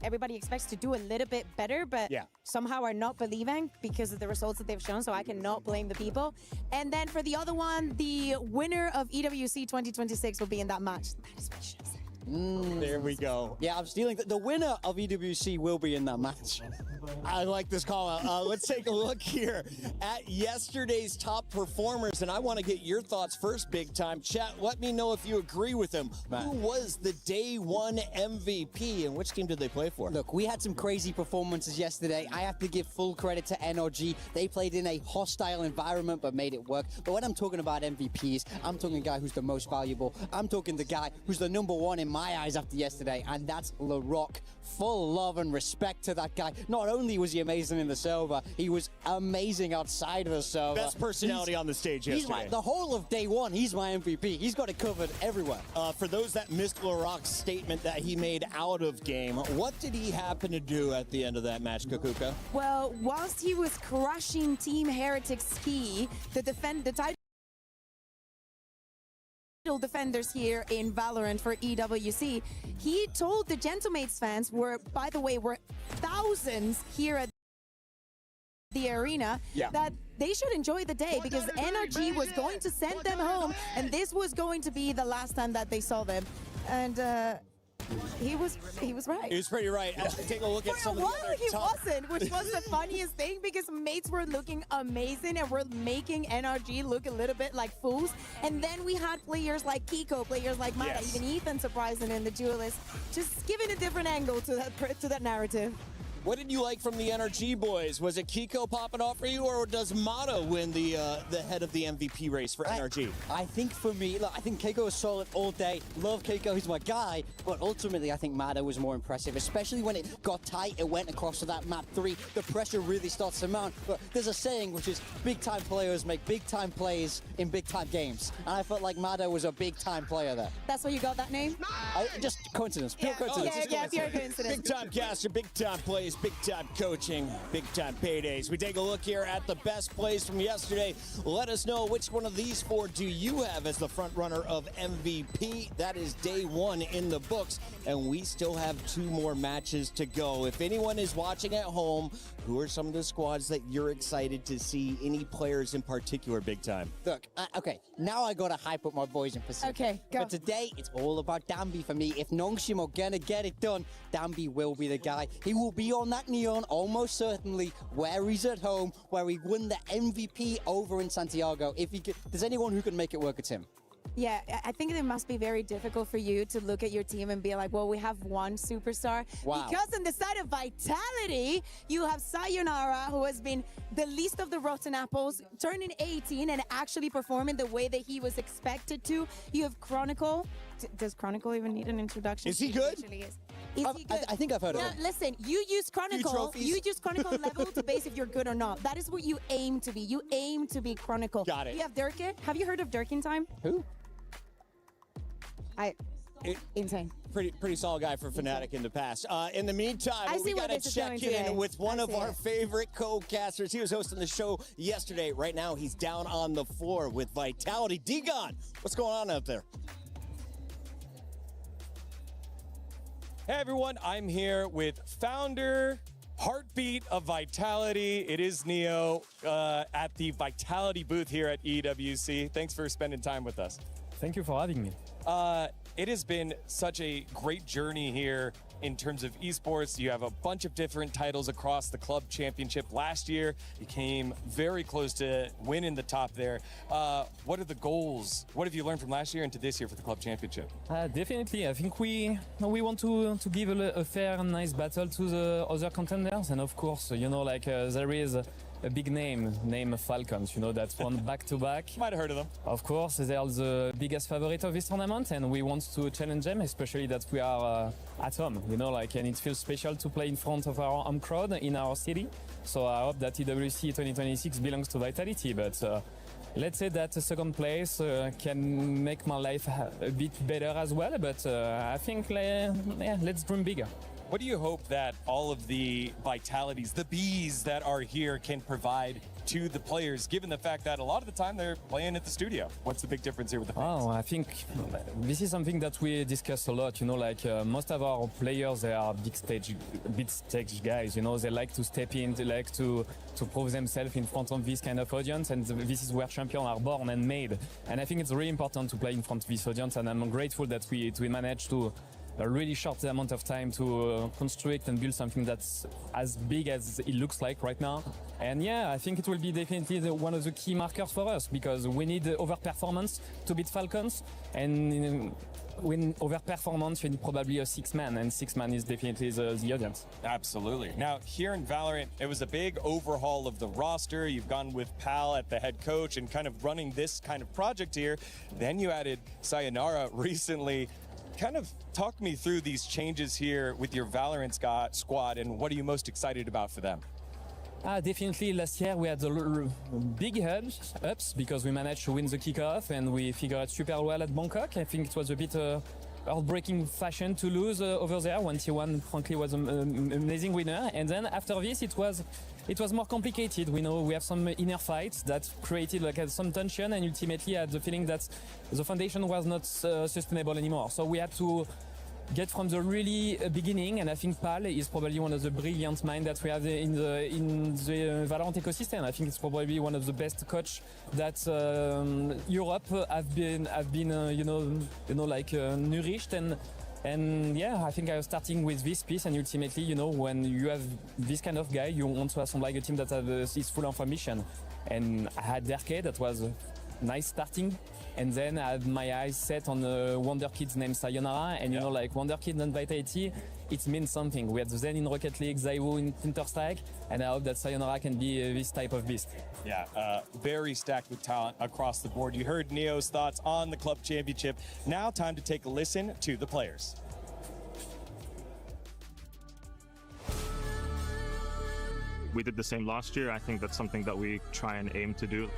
everybody expects to do a little bit better, but somehow are not believing because of the results that they've shown, so I cannot blame the people. And then for the other one, the winner of EWC 2026 will be in that match. That is what she said. There we go. Yeah, I'm stealing. The winner of EWC will be in that match. I like this call out. Let's take a look here at yesterday's top performers, and I want to get your thoughts first, big time. Chat, let me know if you agree with him. Who was the day one MVP, and which team did they play for? Look, we had some crazy performances yesterday. I have to give full credit to NRG. They played in a hostile environment, but made it work. But when I'm talking about MVPs, I'm talking the guy who's the most valuable. I'm talking the guy who's the #1 in my eyes after yesterday, and that's LaRock. Full love and respect to that guy. Not only was he amazing in the server, he was amazing outside of the server. Best personality on the stage yesterday. The whole of day one, he's my MVP. He's got it covered everywhere. For those that missed LaRock's statement that he made out of game, what did he happen to do at the end of that match, Kakuka? Well, whilst he was crushing Team Heretic's ski, the title defenders here in Valorant for EWC, he told the Gentlemates fans, by the way, were thousands here at the arena, that they should enjoy the day because NRG was going to send them home, and this was going to be the last time that they saw them. And he was right. He was pretty right. Take a look at some of the other he wasn't, which was the funniest thing because mates were looking amazing and were making NRG look a little bit like fools. And then we had players like Kiko, players like Mata, even Ethan surprising in the duelist, just giving a different angle to that narrative. What did you like from the NRG boys? Was it Kiko popping off for you, or does Mata win the head of the MVP race for NRG? I think for me, look, I think Keiko was solid all day. Love Keiko, he's my guy. But ultimately, I think Mata was more impressive, especially when it got tight. It went across to that map 3. The pressure really starts to mount. But there's a saying, which is big-time players make big-time plays in big-time games. And I felt like Mata was a big-time player there. That's why you got that name? Just coincidence, pure coincidence. Pure coincidence. Big-time caster, big-time plays, big-time coaching, big-time paydays. We take a look here at the best plays from yesterday. Let us know which one of these 4 do you have as the front runner of MVP. That is day 1 in the books, and we still have 2 more matches to go. If anyone is watching at home, who are some of the squads that you're excited to see? Any players in particular, big time? Look, okay, now I gotta hype up my boys in Pacific. Okay, go. But today, it's all about Danby for me. If Nongshim are gonna get it done, Danby will be the guy. He will be on that neon, almost certainly, where he's at home, where he won the MVP over in Santiago. If he could, there's anyone who can make it work, it's him. Yeah, I think it must be very difficult for you to look at your team and be like, well, we have one superstar. Wow. Because on the side of Vitality, you have Sayonara, who has been the least of the rotten apples, turning 18 and actually performing the way that he was expected to. You have Chronicle. Does Chronicle even need an introduction? Is he good? Is he good? I think I've heard of him. Listen, you use Chronicle. You use Chronicle level to base if you're good or not. That is what you aim to be. You aim to be Chronicle. Got it. You have Durkin. Have you heard of Durkin Time? Who? Insane. Pretty solid guy for Fnatic in the past. In the meantime, we got to check in with one of our favorite co-casters. He was hosting the show yesterday. Right now, he's down on the floor with Vitality. Digon, what's going on out there? Hey everyone, I'm here with founder, heartbeat of Vitality. It is Neo at the Vitality booth here at EWC. Thanks for spending time with us. Thank you for having me. It has been such a great journey here in terms of esports. You have a bunch of different titles across the club championship. Last year, you came very close to winning the top there. What are the goals? What have you learned from last year into this year for the club championship? Definitely, I think we want to give a fair and nice battle to the other contenders, and of course, you know, like there is a big name Falcons, you know, that's won back-to-back. Might have heard of them. Of course, they are the biggest favorite of this tournament, and we want to challenge them, especially that we are at home, you know, like, and it feels special to play in front of our home crowd in our city. So I hope that EWC 2026 belongs to Vitality, but let's say that second place can make my life a bit better as well, but I think, let's dream bigger. What do you hope that all of the vitalities, the bees that are here, can provide to the players, given the fact that a lot of the time they're playing at the studio? What's the big difference here with the fans? Oh, I think this is something that we discuss a lot. You know, like most of our players, they are big stage guys. You know, they like to step in, they like to prove themselves in front of this kind of audience, and this is where champions are born and made. And I think it's really important to play in front of this audience, and I'm grateful that we managed to a really short amount of time to construct and build something that's as big as it looks like right now. And yeah, I think it will be definitely one of the key markers for us, because we need overperformance to beat Falcons, and when overperformance, you need probably a 6-man, and 6-man is definitely the audience. Absolutely. Now, here in Valorant, it was a big overhaul of the roster. You've gone with Pal at the head coach and kind of running this kind of project here. Then you added Sayonara recently. Kind of talk me through these changes here with your Valorant squad, and what are you most excited about for them? Definitely last year we had big ups because we managed to win the kickoff and we figured it super well at Bangkok. I think it was a bit heartbreaking fashion to lose over there. 1T1 frankly was an amazing winner, and then after this it was more complicated. We know we have some inner fights that created like some tension, and ultimately had the feeling that the foundation was not sustainable anymore. So we had to get from the really beginning, and I think Pal is probably one of the brilliant minds that we have in the Valorant ecosystem. I think it's probably one of the best coach that Europe have been nourished, and yeah, I think I was starting with this piece, and ultimately, you know, when you have this kind of guy, you want to assemble like a team that is full of ambition. And I had Derke, that was a nice starting. And then I had my eyes set on a Wonder Kids named Sayonara, and you know, like Wonder Kids and Vitality, it means something. We had Zen in Rocket League, Zaiwu in Counter-Strike, and I hope that Sayonara can be this type of beast. Yeah, very stacked with talent across the board. You heard Neo's thoughts on the club championship. Now time to take a listen to the players. We did the same last year. I think that's something that we try and aim to do.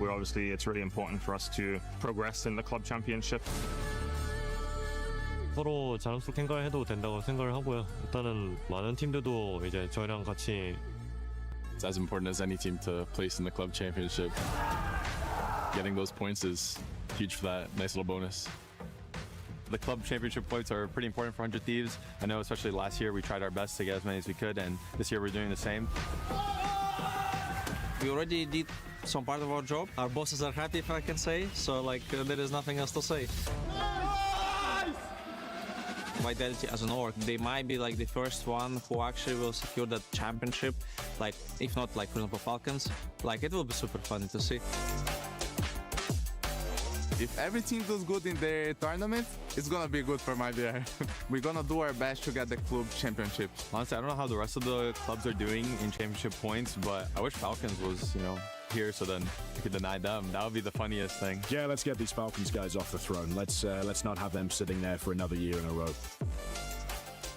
It's really important for us to progress in the club championship. 서로 자랑스럽게 생각해도 된다고 생각을 하고요. 일단은 많은 팀들도 이제 저희랑 같이 It's as important as any team to place in the club championship. Getting those points is huge for that nice little bonus. The club championship points are pretty important for 100 Thieves. I know especially last year we tried our best to get as many as we could, and this year we're doing the same. We already did some part of our job. Our bosses are happy, if I can say, so like there is nothing else to say. Vitality as an org, they might be like the first one who actually will secure that championship, like if not like for example Falcons, like it will be super funny to see. If every team does good in their tournament, it's gonna be good for MIBR. We're gonna do our best to get the club championship. Honestly, I don't know how the rest of the clubs are doing in championship points, but I wish Falcons was, here so then we could deny them. That would be the funniest thing. Yeah, let's get these Falcons guys off the throne. Let's not have them sitting there for another year in a row.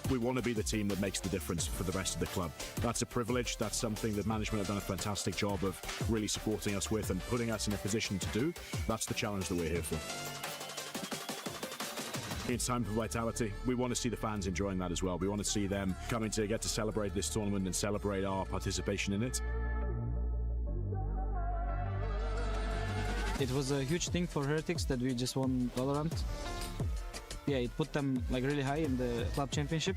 We want to be the team that makes the difference for the rest of the club. That's a privilege. That's something that management have done a fantastic job of really supporting us with and putting us in a position to do. That's the challenge that we're here for. It's time for Vitality. We want to see the fans enjoying that as well. We want to see them coming to get to celebrate this tournament and celebrate our participation in it. It was a huge thing for Heretics that we just won Valorant. Yeah, it put them like really high in the club championship.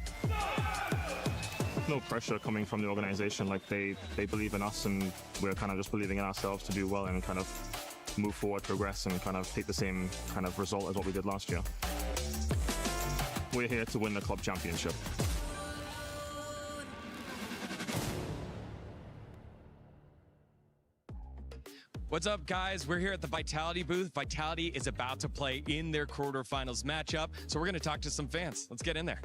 No pressure coming from the organization. Like they believe in us, and we're kind of just believing in ourselves to do well and kind of move forward, progress, and kind of take the same kind of result as what we did last year. We're here to win the club championship. What's up, guys? We're here at the Vitality booth. Vitality is about to play in their quarterfinals matchup, so we're going to talk to some fans. Let's get in there.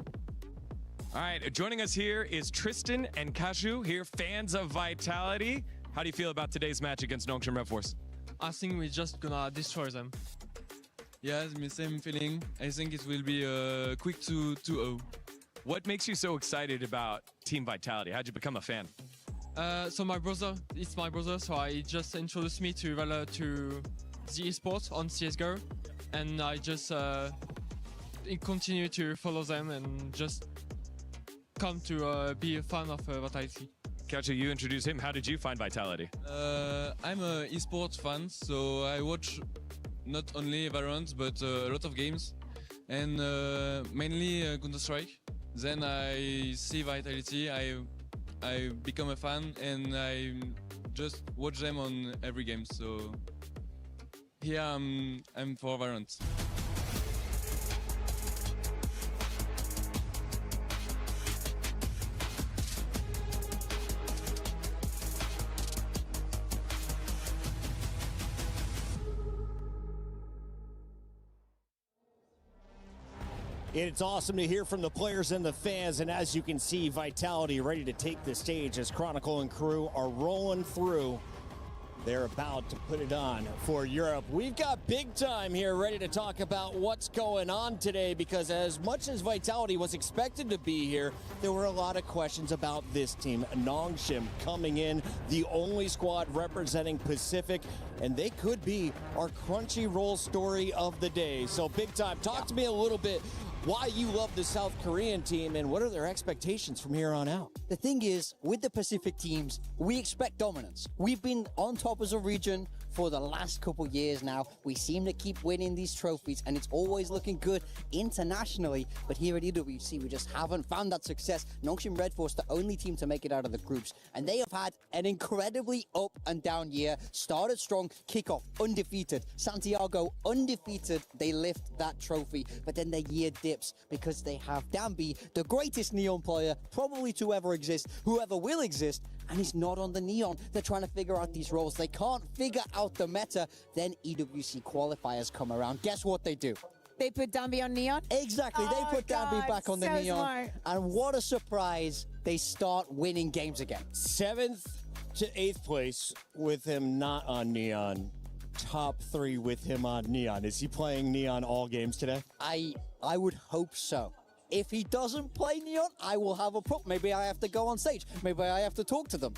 All right, joining us here is Tristan and Kashu, here, fans of Vitality. How do you feel about today's match against Nongshim RedForce? I think we're just gonna destroy them. Yeah, the same feeling. I think it will be a quick 2-0. What makes you so excited about Team Vitality? How'd you become a fan? So it's my brother, so he just introduced me to the esports on CSGO, and I just continue to follow them and just come to be a fan of Vitality. Kaucha, you introduced him. How did you find Vitality? I'm an esports fan, so I watch not only VALORANT but a lot of games, and mainly Counter-Strike. Then I see Vitality, I become a fan, and I just watch them on every game. So here I'm for VALORANT. It's awesome to hear from the players and the fans, and as you can see, Vitality ready to take the stage as Chronicle and crew are rolling through. They're about to put it on for Europe. We've got Big Time here ready to talk about what's going on today, because as much as Vitality was expected to be here, there were a lot of questions about this team. Nongshim coming in, the only squad representing Pacific, and they could be our Crunchyroll story of the day. So Big Time, talk to me a little bit why you love the South Korean team and what are their expectations from here on out. The thing is, with the Pacific teams, we expect dominance. We've been on top as a region for the last couple years now. We seem to keep winning these trophies, and it's always looking good internationally. But here at EWC, we just haven't found that success. Nongshim RedForce, the only team to make it out of the groups, and they have had an incredibly up and down year. Started strong, kickoff undefeated. Santiago undefeated. They lift that trophy, but then their year dips because they have Danby, the greatest Neon player probably to ever exist, whoever will exist, and he's not on the Neon. They're trying to figure out these roles. They can't figure out the meta. Then EWC qualifiers come around. Guess what they do? They put Danby on Neon? Exactly. They put Danby back on the Neon. Smart. And what a surprise. They start winning games again. 7th to 8th place with him not on Neon. Top 3 with him on Neon. Is he playing Neon all games today? I would hope so. If he doesn't play Neon, I will have a problem. Maybe I have to go on stage. Maybe I have to talk to them.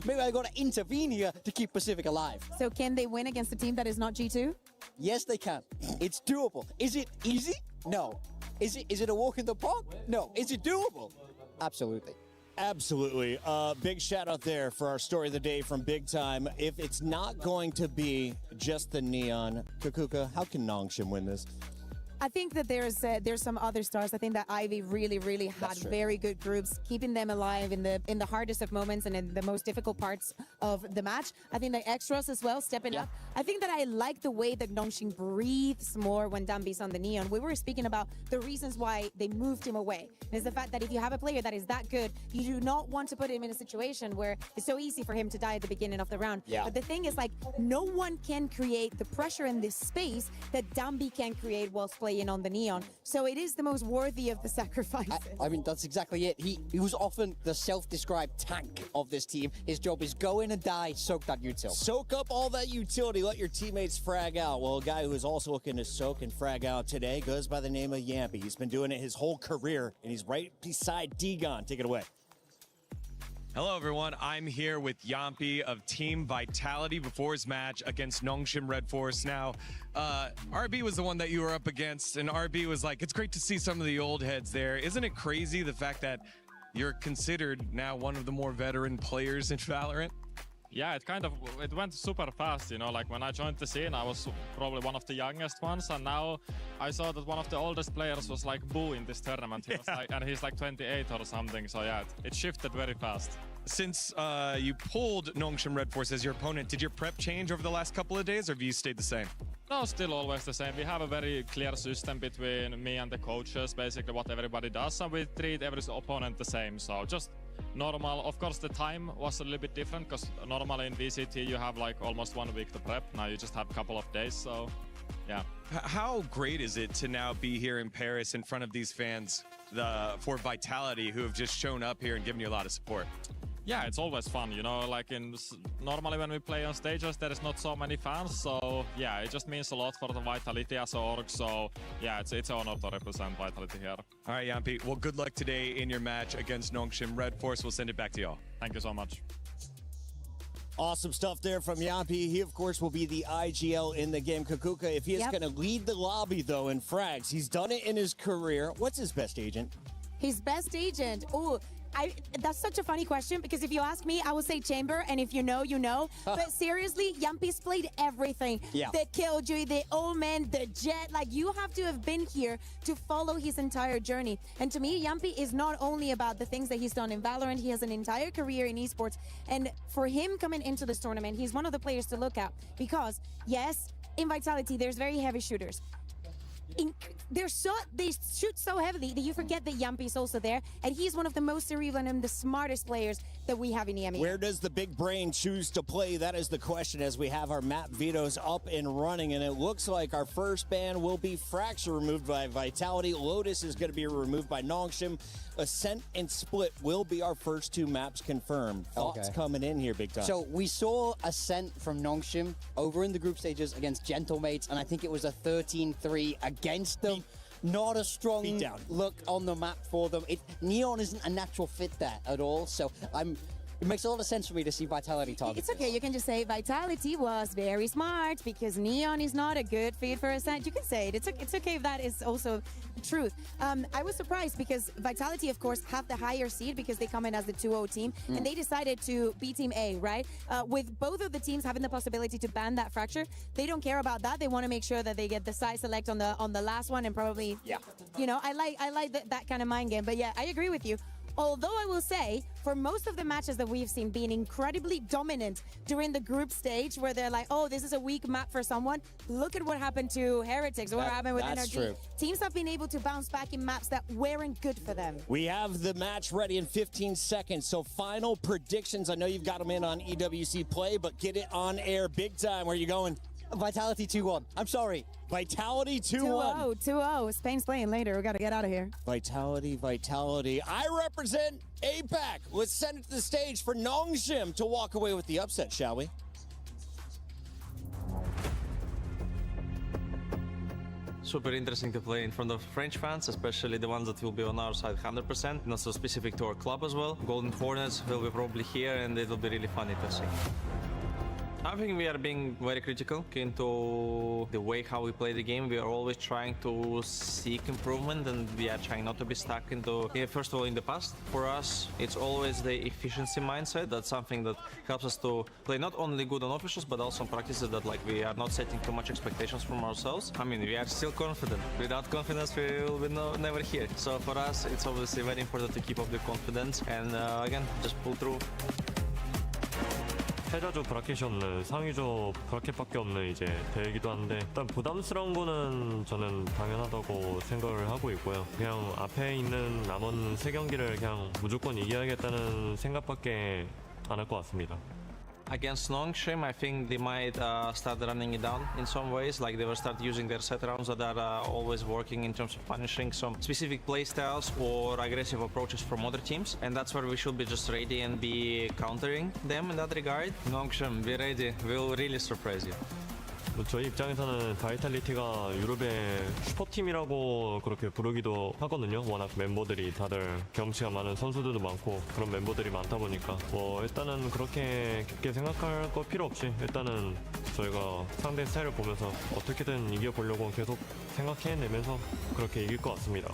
Maybe I got to intervene here to keep Pacific alive. So can they win against a team that is not G2? Yes, they can. It's doable. Is it easy? No. Is it a walk in the park? No. Is it doable? Absolutely. Absolutely. Big shout out there for our story of the day from Big Time. If it's not going to be just the Neon, Kakuka, how can Nongshim win this? I think that there's some other stars. I think that Ivy really had very good groups, keeping them alive in the hardest of moments and in the most difficult parts of the match. I think that Extras as well stepping up. I think that I like the way that Nongshim breathes more when Danby's on the Neon. We were speaking about the reasons why they moved him away. And it's the fact that if you have a player that is that good, you do not want to put him in a situation where it's so easy for him to die at the beginning of the round. Yeah. But the thing is, like, no one can create the pressure in this space that Danby can create whilst playing on the Neon. So it is the most worthy of the sacrifices. I mean, that's exactly it. He was often the self-described tank of this team. His job is go in and die, soak that utility. Soak up all that utility, let your teammates frag out. Well, a guy who is also looking to soak and frag out today goes by the name of Yampy. He's been doing it his whole career, and he's right beside Degon. Take it away. Hello, everyone. I'm here with Yampy of Team Vitality before his match against Nongshim RedForce. Now, RB was the one that you were up against, and RB was like, it's great to see some of the old heads there. Isn't it crazy the fact that you're considered now one of the more veteran players in VALORANT? Yeah, it went super fast, you know, like when I joined the scene, I was probably one of the youngest ones, and now I saw that one of the oldest players was like Boo in this tournament. He was like, and he's like 28 or something, so yeah, it shifted very fast. Since you pulled Nongshim RedForce as your opponent, did your prep change over the last couple of days, or have you stayed the same? No, still always the same. We have a very clear system between me and the coaches, basically what everybody does, and we treat every opponent the same, so just normal. Of course, the time was a little bit different, because normally in VCT you have like almost 1 week to prep. Now you just have a couple of days, so yeah. How great is it to now be here in Paris in front of these fans for Vitality, who have just shown up here and given you a lot of support? Yeah, it's always fun, you know, like normally when we play on stages there is not so many fans, so yeah, it just means a lot for the Vitality as an org, so yeah, it's an honor to represent Vitality here. All right, Yampy, well, good luck today in your match against Nongshim RedForce. We'll send it back to y'all. Thank you so much. Awesome stuff there from Yampi. He, of course, will be the IGL in the game. Kukuka, if he is going to lead the lobby, though, in frags, he's done it in his career. What's his best agent? His best agent? Oh, that's such a funny question, because if you ask me, I would say Chamber, and if you know, you know. But seriously, Yampi's played everything. Yeah. The Killjoy, the Omen, the Jet. Like, you have to have been here to follow his entire journey. And to me, Yampi is not only about the things that he's done in Valorant, he has an entire career in esports. And for him coming into this tournament, he's one of the players to look at, because, yes, in Vitality, there's very heavy shooters. They shoot so heavily that you forget that Yampi's also there, and he's one of the most cerebral and the smartest players that we have in EMEA. Where does the big brain choose to play? That is the question as we have our map vetoes up and running, and it looks like our first ban will be Fracture removed by Vitality. Lotus is going to be removed by Nongshim. Ascent and Split will be our first two maps confirmed. Thoughts coming in here, big time? So we saw Ascent from Nongshim over in the group stages against Gentlemates, and I think it was a 13-3 against them. Not a strong look on the map for them. Neon isn't a natural fit there at all, so it makes a lot of sense for me to see Vitality target. It's okay, you can just say Vitality was very smart because Neon is not a good fit for Ascent. You can say it. It's okay if that is also truth. I was surprised because Vitality, of course, have the higher seed because they come in as the 2-0 team, and they decided to be Team A, right? With both of the teams having the possibility to ban that Fracture, they don't care about that. They want to make sure that they get the side select on the last one, and probably, you know, I like that kind of mind game. But yeah, I agree with you. Although I will say, for most of the matches that we've seen being incredibly dominant during the group stage, where they're like, oh, this is a weak map for someone, look at what happened to Heretics, what happened with NRG. Teams have been able to bounce back in maps that weren't good for them. We have the match ready in 15 seconds, so final predictions. I know you've got them in on EWC Play, but get it on air big time. Where are you going? Vitality 2-1. I'm sorry. Vitality 2-1. 2-0. Spain's playing later. We got to get out of here. Vitality. I represent APAC. Let's send it to the stage for Nongshim to walk away with the upset, shall we? Super interesting to play in front of French fans, especially the ones that will be on our side 100%, and also specific to our club as well. Golden Hornets will be probably here, and it will be really funny to see. I think we are being very critical into the way how we play the game. We are always trying to seek improvement, and we are trying not to be stuck into, first of all, in the past. For us, it's always the efficiency mindset. That's something that helps us to play not only good on officials, but also on practices that like we are not setting too much expectations from ourselves. I mean, we are still confident. Without confidence, we will be never here. So for us, it's obviously very important to keep up the confidence and again, just pull through. 패자조 브라켓이 없는 상위조 브라켓밖에 없는 이제 대회이기도 한데 일단 부담스러운 거는 저는 당연하다고 생각을 하고 있고요. 그냥 앞에 있는 남은 3경기를 그냥 무조건 이겨야겠다는 생각밖에 안 할 것 같습니다. Against Nongshim, I think they might start running it down in some ways, like they will start using their set rounds that are always working in terms of punishing some specific playstyles or aggressive approaches from other teams, and that's where we should be just ready and be countering them in that regard. Nongshim, be ready, we'll really surprise you. 저희 입장에서는 바이탈리티가 유럽의 슈퍼팀이라고 그렇게 부르기도 하거든요. 워낙 멤버들이 다들 경치가 많은 선수들도 많고 그런 멤버들이 많다 보니까 일단은 그렇게 깊게 생각할 거 필요 없이 일단은 저희가 상대 스타일을 보면서 어떻게든 이겨보려고 계속 생각해내면서 그렇게 이길 것 같습니다.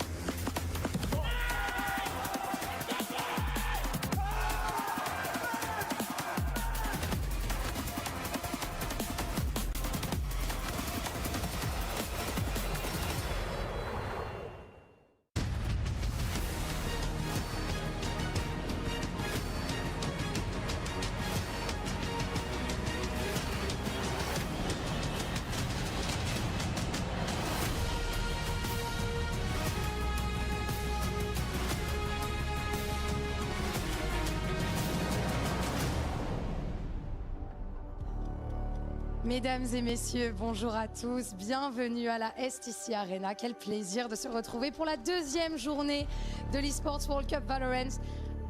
Mesdames et messieurs, bonjour à tous, bienvenue à la STC Arena. Quel plaisir de se retrouver pour la deuxième journée de l'Esports World Cup Valorant.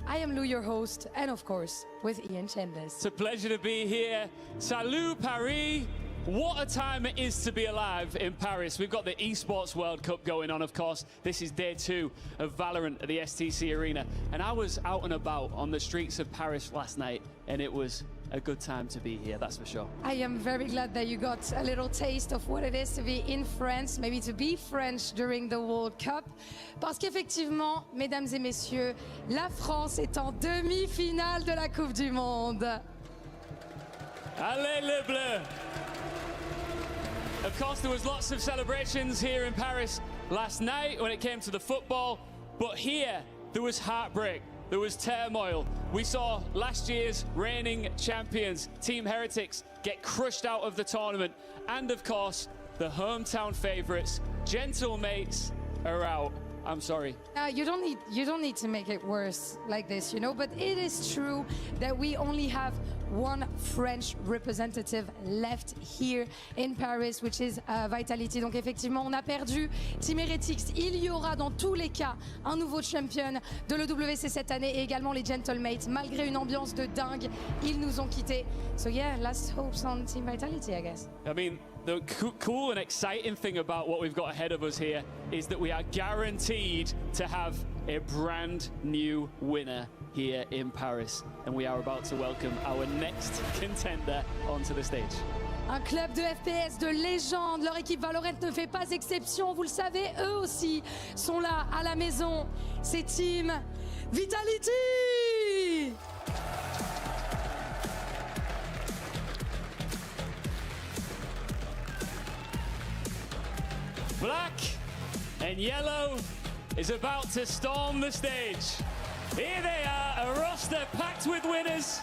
I am Lou, your host, and of course, with Ian Chambers. It's a pleasure to be here. Salut Paris! What a time it is to be alive in Paris. We've got the Esports World Cup going on, of course. This is day 2 of Valorant at the STC Arena. And I was out and about on the streets of Paris last night, and it was a good time to be here, that's for sure. I am very glad that you got a little taste of what it is to be in France, maybe to be French during the World Cup. Parce qu'effectivement, mesdames et messieurs, la France est en demi-finale de la Coupe du Monde. Allez les Bleus! Of course, there was lots of celebrations here in Paris last night when it came to the football, but here there was heartbreak, there was turmoil. We saw last year's reigning champions, Team Heretics, get crushed out of the tournament, and of course, the hometown favourites, Gentlemates, are out. I'm sorry. You don't need to make it worse like this, you know, but it is true that we only have one French representative left here in Paris, which is Vitality. Donc effectivement, on a perdu Team Heretics. Il y aura dans tous les cas un nouveau champion de l'EWC cette année et également les Gentlemates. Malgré une ambiance de dingue, ils nous ont quittés. So yeah, last hopes on Team Vitality, I guess. I mean, the cool and exciting thing about what we've got ahead of us here is that we are guaranteed to have a brand new winner here in Paris, and we are about to welcome our next contender onto the stage. Un club de FPS de légende, leur équipe Valorant ne fait pas exception, vous le savez, eux aussi sont là à la maison. C'est Team Vitality! Black and yellow is about to storm the stage. Here they are, a roster packed with winners,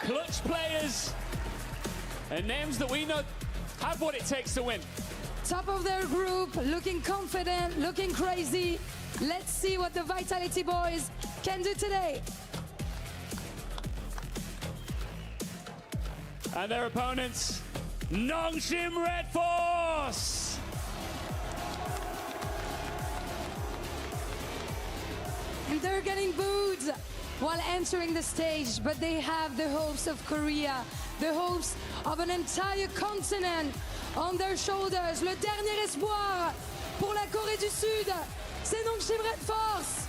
clutch players, and names that we know have what it takes to win. Top of their group, looking confident, looking crazy. Let's see what the Vitality boys can do today. And their opponents, Nongshim RedForce. And they're getting booed while entering the stage, but they have the hopes of Korea, the hopes of an entire continent on their shoulders. Le dernier espoir pour la Corée du Sud, c'est Nongshim RedForce.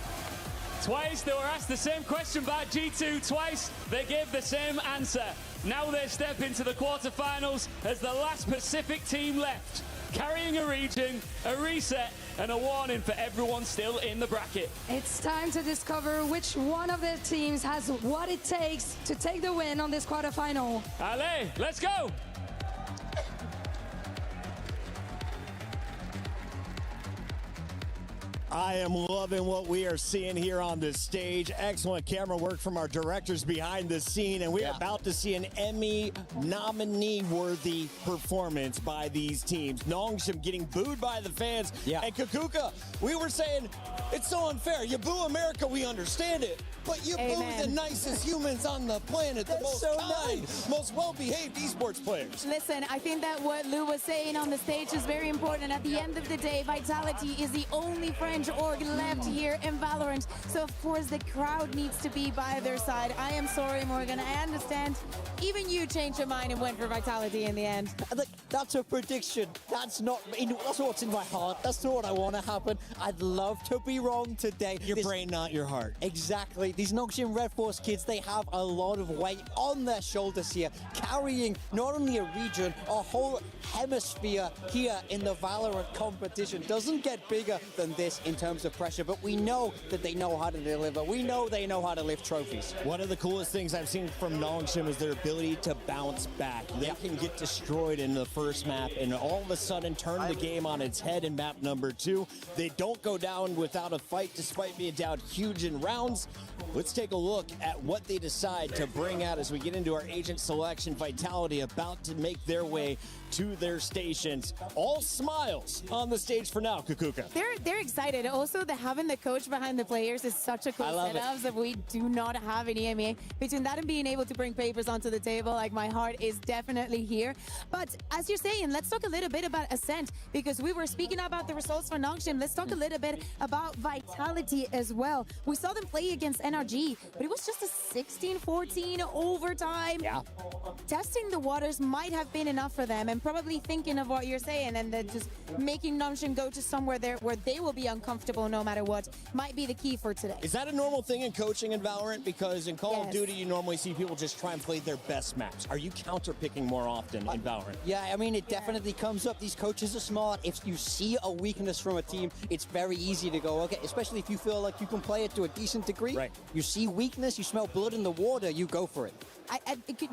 Twice they were asked the same question by G2, twice they gave the same answer. Now they step into the quarterfinals as the last Pacific team left, carrying a region, a reset, and a warning for everyone still in the bracket. It's time to discover which one of their teams has what it takes to take the win on this quarterfinal. Allez, let's go! I am loving what we are seeing here on this stage. Excellent camera work from our directors behind the scene, and we're about to see an Emmy nominee-worthy performance by these teams. Nongshim getting booed by the fans, and Kukuka, we were saying, it's so unfair. You boo America, we understand it, but you boo the nicest humans on the planet, the most kind, most well-behaved esports players. Listen, I think that what Lou was saying on the stage is very important. At the end of the day, Vitality is the only French org left here in Valorant, so of course the crowd needs to be by their side. I am sorry, Morgan, I understand. Even you changed your mind and went for Vitality in the end. Look, that's a prediction. That's what's in my heart. That's not what I want to happen. I'd love to be wrong today. Your brain, not your heart. Exactly. These Nongshim RedForce kids, they have a lot of weight on their shoulders here, carrying not only a region, a whole hemisphere here in the Valorant competition. Doesn't get bigger than this in terms of pressure, but we know that they know how to deliver. We know they know how to lift trophies. One of the coolest things I've seen from Nongshim is their ability to bounce back. They can get destroyed in the first map and all of a sudden turn the game on its head in map number 2. They don't go down without a fight despite being down huge in rounds. Let's take a look at what they decide to bring out as we get into our agent selection. Vitality about to make their way to their stations. All smiles on the stage for now, Kukuka. They're excited. Also, having the coach behind the players is such a cool setup that we do not have in EMEA. Between that and being able to bring papers onto the table, like, my heart is definitely here. But as you're saying, let's talk a little bit about Ascent, because we were speaking about the results for Nongshim. Let's talk a little bit about Vitality as well. We saw them play against NRG, but it was just a 16-14 overtime. Yeah. Testing the waters might have been enough for them, and probably thinking of what you're saying, and then just making Nongshim go to somewhere there where they will be uncomfortable. comfortable no matter what might be the key for today. Is that a normal thing in coaching in Valorant? Because in Call of Duty, you normally see people just try and play their best maps. Are you counter-picking more often in Valorant? Yeah, I mean, it definitely comes up. These coaches are smart. If you see a weakness from a team, it's very easy to go, okay, especially if you feel like you can play it to a decent degree. Right. You see weakness, you smell blood in the water, you go for it.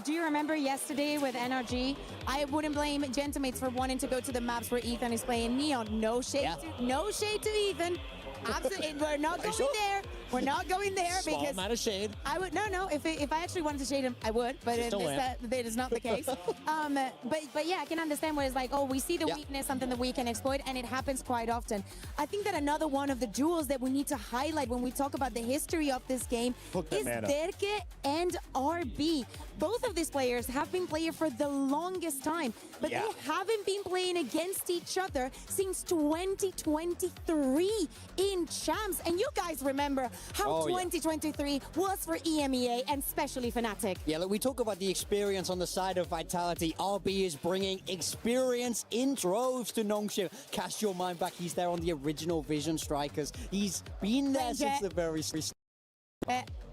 Do you remember yesterday with NRG? I wouldn't blame Gentamates for wanting to go to the maps where Ethan is playing Neon. No shade, no shade to Ethan. Absolutely, we're not going there. We're not going there Small because amount of shade. I would no. If I actually wanted to shade him, I would. But that is not the case. But yeah, I can understand where it's like, oh, we see the weakness, something that we can exploit, and it happens quite often. I think that another one of the duels that we need to highlight when we talk about the history of this game is Derke and RB. Both of these players have been playing for the longest time, but they haven't been playing against each other since 2023 in champs. And you guys remember how 2023 was for EMEA and especially Fnatic. Yeah, look, we talk about the experience on the side of Vitality. RB is bringing experience in droves to Nongshim. Cast your mind back, he's there on the original Vision Strikers. He's been there since the very start.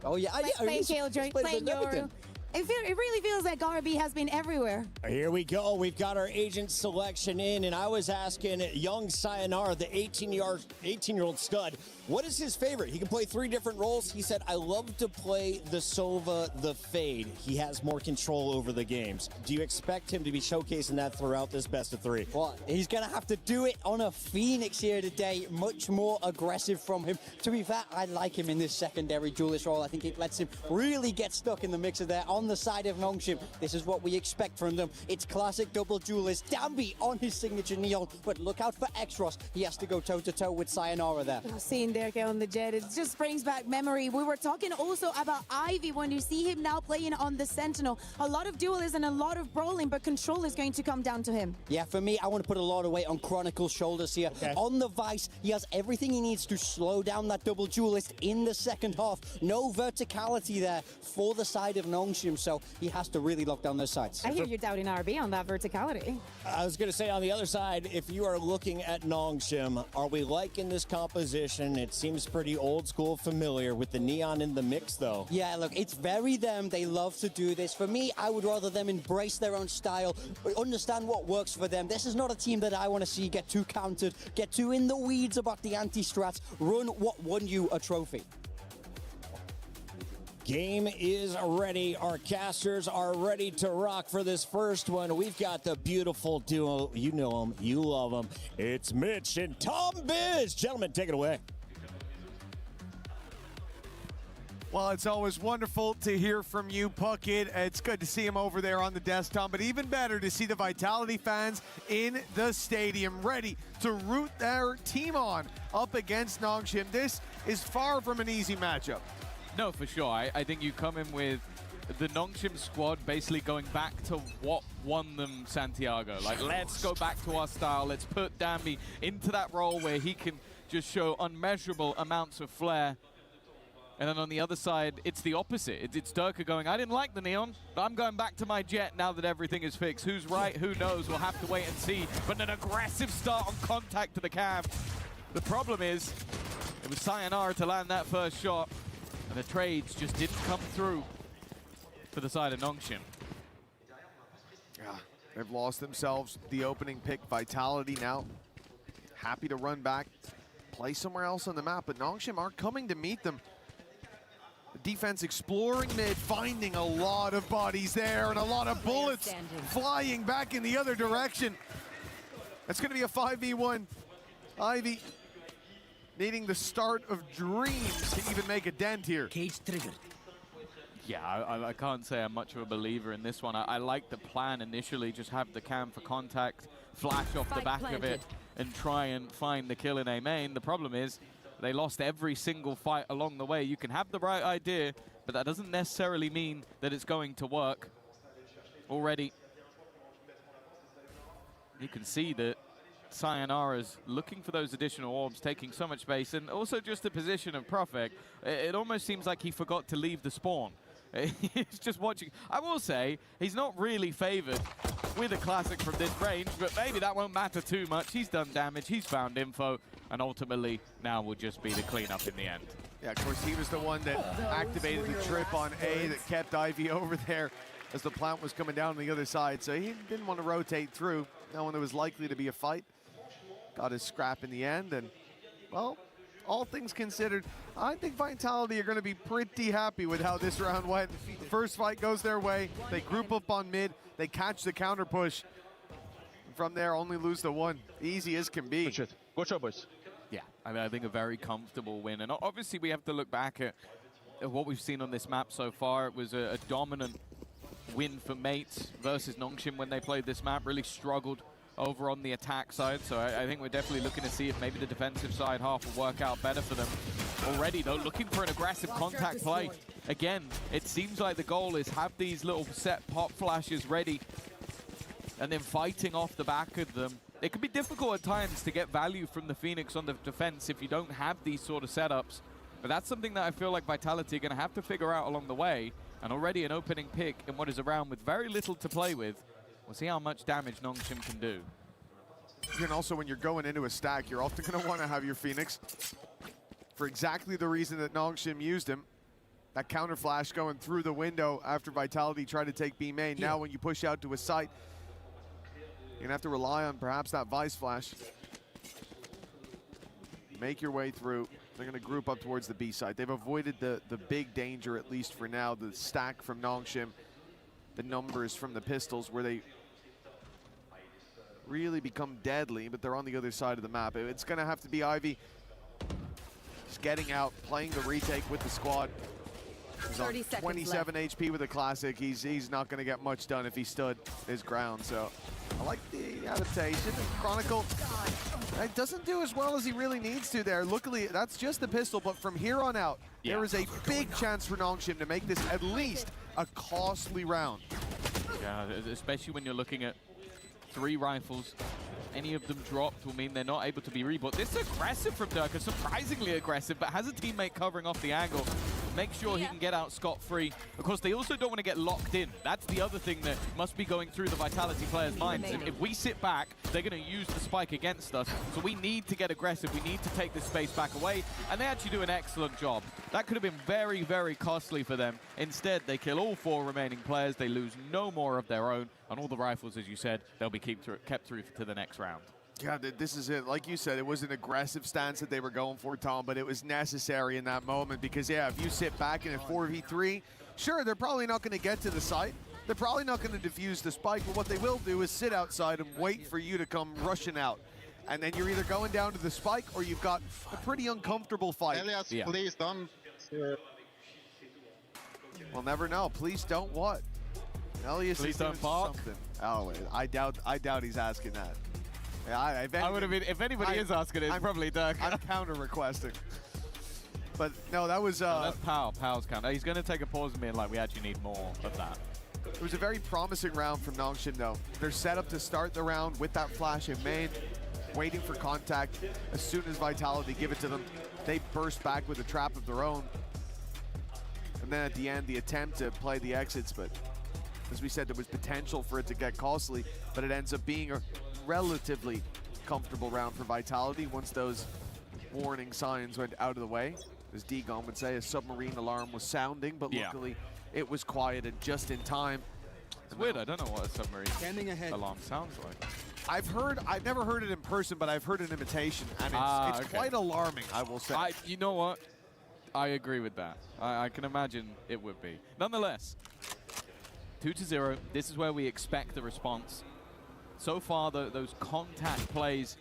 Playing Killjoy, playing Yoru. It really feels like RB has been everywhere. Here we go. We've got our agent selection in, and I was asking young Sayonara, the 18-year-old stud, what is his favorite? He can play 3 different roles. He said, I love to play the Sova, the Fade. He has more control over the games. Do you expect him to be showcasing that throughout this best of 3? Well, he's going to have to do it on a Phoenix here today. Much more aggressive from him. To be fair, I like him in this secondary duelist role. I think it lets him really get stuck in the mixer there on the side of Nongshim. This is what we expect from them. It's classic double duelist. Dambi on his signature Neon, but look out for Exros. He has to go toe-to-toe with Sayonara there. Seeing Derke on the jet, it just brings back memory. We were talking also about Ivy when you see him now playing on the Sentinel. A lot of duelism and a lot of brawling, but control is going to come down to him. Yeah, for me, I want to put a lot of weight on Chronicle's shoulders here. On the Vice, he has everything he needs to slow down that double duelist in the second half. No verticality there for the side of Nongshim, so he has to really lock down those sides. I hear you doubting RB on that verticality. I was going to say, on the other side, if you are looking at Nongshim, are we liking this composition? It seems pretty old school familiar with the Neon in the mix, though. Yeah, look, it's very them. They love to do this. For me, I would rather them embrace their own style, understand what works for them. This is not a team that I want to see get too countered, get too in the weeds about the anti-strats, run what won you a trophy. Game is ready. Our casters are ready to rock for this first one. We've got the beautiful duo. You know them. You love them. It's Mitch and Tom Biz. Gentlemen, take it away. Well, it's always wonderful to hear from you, Puckett. It's good to see him over there on the desktop, but even better to see the Vitality fans in the stadium ready to root their team on up against Nongshim. This is far from an easy matchup. No, for sure. I think you come in with the Nongshim squad basically going back to what won them Santiago. Like, let's go back to our style. Let's put Dambi into that role where he can just show unmeasurable amounts of flair. And then on the other side, it's the opposite. It's Derke going, I didn't like the Neon, but I'm going back to my jet now that everything is fixed. Who's right? Who knows? We'll have to wait and see. But an aggressive start on contact to the cam. The problem is, it was Sayonara to land that first shot. And the trades just didn't come through for the side of Nongshim. Yeah, they've lost themselves the opening pick. Vitality now happy to run back, play somewhere else on the map, but Nongshim are coming to meet them. The defense exploring mid, finding a lot of bodies there and a lot of bullets flying back in the other direction. That's going to be a 5v1. Ivy needing the start of dreams to even make a dent here. Cage triggered. Yeah, I can't say I'm much of a believer in this one. I like the plan initially, just have the cam for contact, flash off the back of it, and try and find the kill in A main. The problem is, they lost every single fight along the way. You can have the right idea, but that doesn't necessarily mean that it's going to work. Already, you can see that Sayonara's looking for those additional orbs, taking so much space, and also just the position of Profek. It almost seems like he forgot to leave the spawn. He's just watching. I will say, he's not really favored with a classic from this range, but maybe that won't matter too much. He's done damage, he's found info, and ultimately now will just be the cleanup in the end. Yeah, of course, he was the one that activated the trip on A that kept Ivy over there as the plant was coming down on the other side. So he didn't want to rotate through, knowing there was likely to be a fight. Got his scrap in the end, and, well, all things considered, I think Vitality are going to be pretty happy with how this round went. The first fight goes their way. They group up on mid. They catch the counter push. From there, only lose the one. Easy as can be. Good job, boys. Yeah, I think a very comfortable win. And obviously, we have to look back at what we've seen on this map so far. It was a dominant win for Mates versus Nongshim when they played this map. Really struggled over on the attack side. So I think we're definitely looking to see if maybe the defensive side half will work out better for them. Already, though, looking for an aggressive contact play. Again, it seems like the goal is have these little set pop flashes ready and then fighting off the back of them. It can be difficult at times to get value from the Phoenix on the defense if you don't have these sort of setups. But that's something that I feel like Vitality are going to have to figure out along the way. And already an opening pick in what is a round with very little to play with. We'll see how much damage Nongshim can do. And also, when you're going into a stack, you're often going to want to have your Phoenix for exactly the reason that Nongshim used him. That counter flash going through the window after Vitality tried to take B main. Now when you push out to a site, you're going to have to rely on perhaps that Vice flash. Make your way through. They're going to group up towards the B side. They've avoided the big danger, at least for now, the stack from Nongshim, the numbers from the pistols, where they really become deadly, but they're on the other side of the map. It's going to have to be Ivy just getting out, playing the retake with the squad. He's on 27 HP with a classic. He's not going to get much done if he stood his ground. So I like the adaptation. Chronicle doesn't do as well as he really needs to there. Luckily, that's just the pistol, but from here on out, there is a big chance for Nongshim to make this at least a costly round. Yeah, especially when you're looking at 3 rifles. Any of them dropped will mean they're not able to be rebought. This is aggressive from Durka, surprisingly aggressive, but has a teammate covering off the angle. Make sure he can get out scot-free. Of course, they also don't want to get locked in. That's the other thing that must be going through the Vitality players' minds. If we sit back, they're going to use the spike against us. So we need to get aggressive. We need to take this space back away. And they actually do an excellent job. That could have been very, very costly for them. Instead, they kill all 4 remaining players. They lose no more of their own. And all the rifles, as you said, they'll be kept through to the next round. Yeah, this is it. Like you said, it was an aggressive stance that they were going for, Tom, but it was necessary in that moment because, yeah, if you sit back in a 4v3, sure, they're probably not going to get to the site. They're probably not going to defuse the spike, but what they will do is sit outside and wait for you to come rushing out. And then you're either going down to the spike or you've got a pretty uncomfortable fight. Elias, please don't. We'll never know. Please don't what? Elias please is don't bark. Something. Oh, I doubt he's asking that. Yeah, I would have been, if anybody is asking it, it's probably Dirk. I'm counter-requesting. But no, that was... no, that's Powell's counter. He's going to take a pause and be like, we actually need more of that. It was a very promising round from Nongshim, though. They're set up to start the round with that flash in main, waiting for contact. As soon as Vitality give it to them, they burst back with a trap of their own. And then at the end, the attempt to play the exits, but as we said, there was potential for it to get costly, but it ends up being a relatively comfortable round for Vitality once those warning signs went out of the way. As Degon would say, a submarine alarm was sounding, but luckily it was quieted just in time. It's weird, I don't know what a submarine alarm sounds like. I've never heard it in person, but I've heard an imitation, and it's quite alarming, I will say. You know what? I agree with that. I can imagine it would be. Nonetheless, 2-0, this is where we expect the response. So far, those contact plays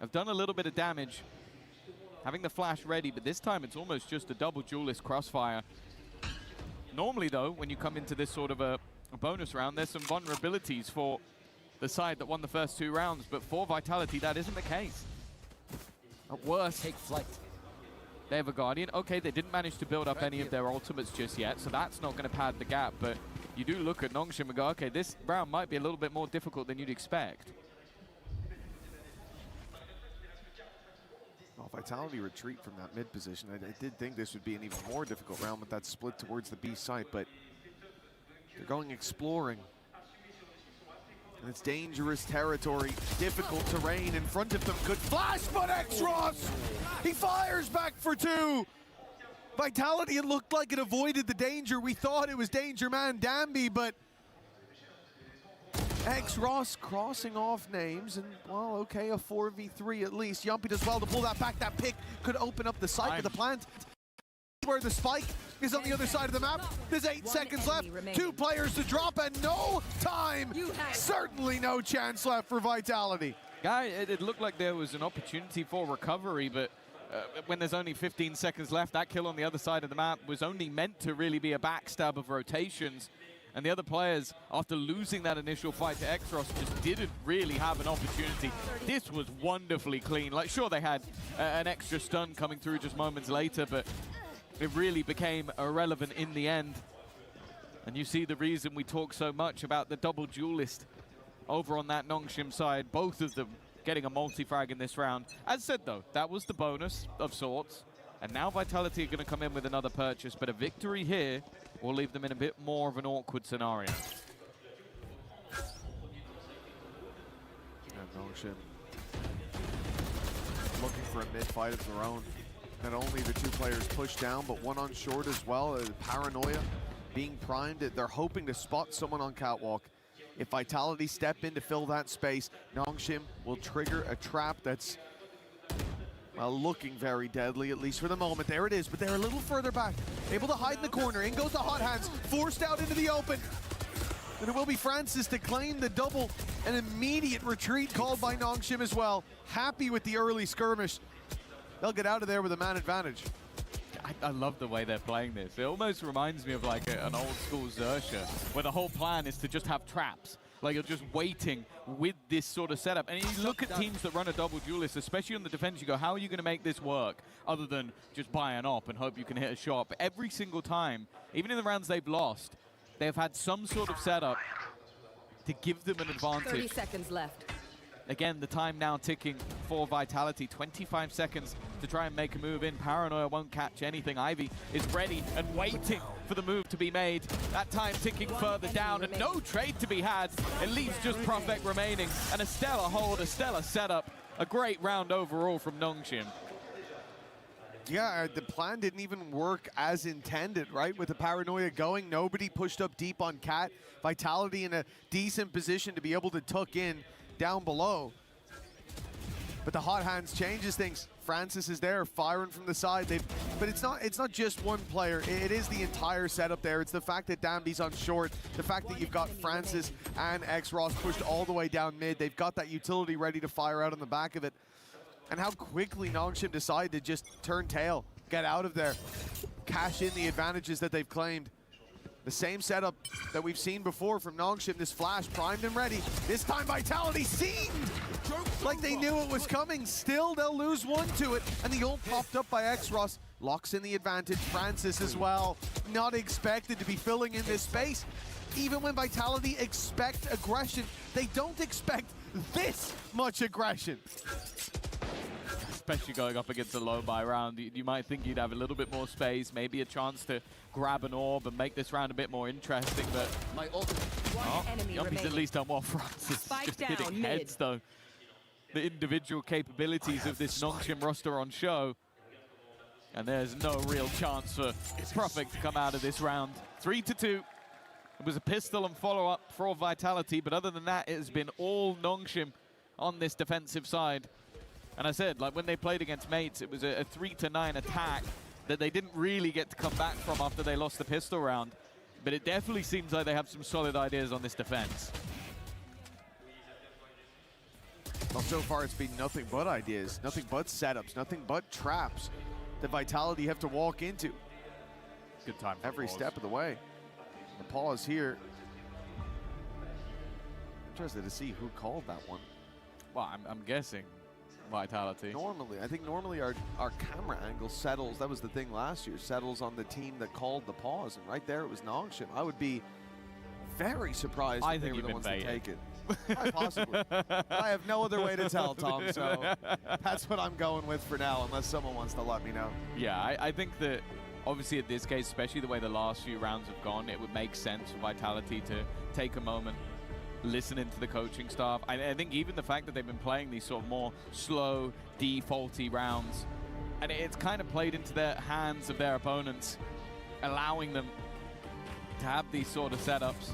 have done a little bit of damage. Having the flash ready, but this time it's almost just a double duelist crossfire. Normally, though, when you come into this sort of a bonus round, there's some vulnerabilities for the side that won the first 2 rounds, but for Vitality, that isn't the case. At worst, take flight. They have a Guardian. Okay, they didn't manage to build up any of their ultimates just yet, so that's not going to pad the gap, but you do look at Nongshim and go, okay, this round might be a little bit more difficult than you'd expect. Well, Vitality retreat from that mid position. I did think this would be an even more difficult round with that split towards the B site, but they're going exploring. And it's dangerous territory, difficult terrain in front of them. Good flash, but X-Ross! He fires back for 2! Vitality, it looked like it avoided the danger. We thought it was Danger Man Danby, but X-Ross crossing off names, and well, okay, a 4v3 at least. Yumpy does well to pull that back. That pick could open up the site for the plant. Where the spike is on the other side of the map. There's 8 seconds left. 2 players to drop and no time. Certainly no chance left for Vitality. Guy, it looked like there was an opportunity for recovery, but when there's only 15 seconds left, that kill on the other side of the map was only meant to really be a backstab of rotations. And the other players, after losing that initial fight to X-Ross, just didn't really have an opportunity. This was wonderfully clean. Like, sure, they had an extra stun coming through just moments later, but it really became irrelevant in the end. And you see the reason we talk so much about the double duelist over on that Nongshim side, both of them getting a multi-frag in this round. As said, though, that was the bonus of sorts. And now Vitality are going to come in with another purchase, but a victory here will leave them in a bit more of an awkward scenario. And Nongshim looking for a mid-fight of their own. Not only the 2 players pushed down, but one on short as well. Paranoia being primed. They're hoping to spot someone on catwalk. If Vitality step in to fill that space, Nongshim will trigger a trap that's, well, looking very deadly, at least for the moment. There it is, but they're a little further back. Able to hide in the corner. In goes the Hot Hands, forced out into the open. And it will be Francis to claim the double. An immediate retreat called by Nongshim as well. Happy with the early skirmish. They'll get out of there with a man advantage. I love the way they're playing this. It almost reminds me of like an old school Xerxia, where the whole plan is to just have traps. Like, you're just waiting with this sort of setup. And you look at teams that run a double duelist, especially on the defense, you go, how are you going to make this work other than just buy an op and hope you can hit a shot? But every single time, even in the rounds they've lost, they've had some sort of setup to give them an advantage. 30 seconds left. Again, the time now ticking for Vitality. 25 seconds to try and make a move in. Paranoia won't catch anything. Ivy is ready and waiting for the move to be made. That time ticking further down and no trade to be had. It leaves just Prophet remaining. And a stellar hold, a stellar setup. A great round overall from Nongshim. Yeah, the plan didn't even work as intended, right? With the Paranoia going, nobody pushed up deep on Cat. Vitality in a decent position to be able to tuck in down below. But the Hot Hands changes things. Francis is there firing from the side. But it's not just one player. It is the entire setup there. It's the fact that Danby's on short, the fact that you've got Francis and X-Ross pushed all the way down mid. They've got that utility ready to fire out on the back of it. And how quickly Nongshim decide to just turn tail, get out of there, cash in the advantages that they've claimed. The same setup that we've seen before from Nongshim. This flash primed and ready. This time Vitality seemed like they knew it was coming. Still, they'll lose 1 to it. And the ult popped up by X-Ross. Locks in the advantage. Francis as well. Not expected to be filling in this space. Even when Vitality expect aggression, they don't expect this much aggression. Especially going up against a low buy round, you might think you'd have a little bit more space, maybe a chance to grab an orb and make this round a bit more interesting, but Yumpy's at least done well. Francis just hitting heads, though. The individual capabilities of this Nongshim roster on show, and there's no real chance for Prophet to come out of this round. 3-2. It was a pistol and follow-up for Vitality, but other than that, it has been all Nongshim on this defensive side. And I said, like, when they played against mates, it was a 3-9 attack that they didn't really get to come back from after they lost the pistol round. But it definitely seems like they have some solid ideas on this defense. Well, so far it's been nothing but ideas, nothing but setups, nothing but traps that Vitality have to walk into. Good time for every pause. step of the way. The pause here. Interested to see who called that one. Well, I'm guessing Vitality. Normally, I think normally our camera angle settles. That was the thing last year. Settles on the team that called the pause, and right there it was Nongshim. I would be very surprised if they were the ones to take it. Quite possibly. I have no other way to tell, Tom, so that's what I'm going with for now, unless someone wants to let me know. Yeah, I think that obviously in this case, especially the way the last few rounds have gone, it would make sense for Vitality to take a moment, listen into the coaching staff. I think even the fact that they've been playing these sort of more slow, defaulty rounds, and it's kind of played into the hands of their opponents, allowing them to have these sort of setups.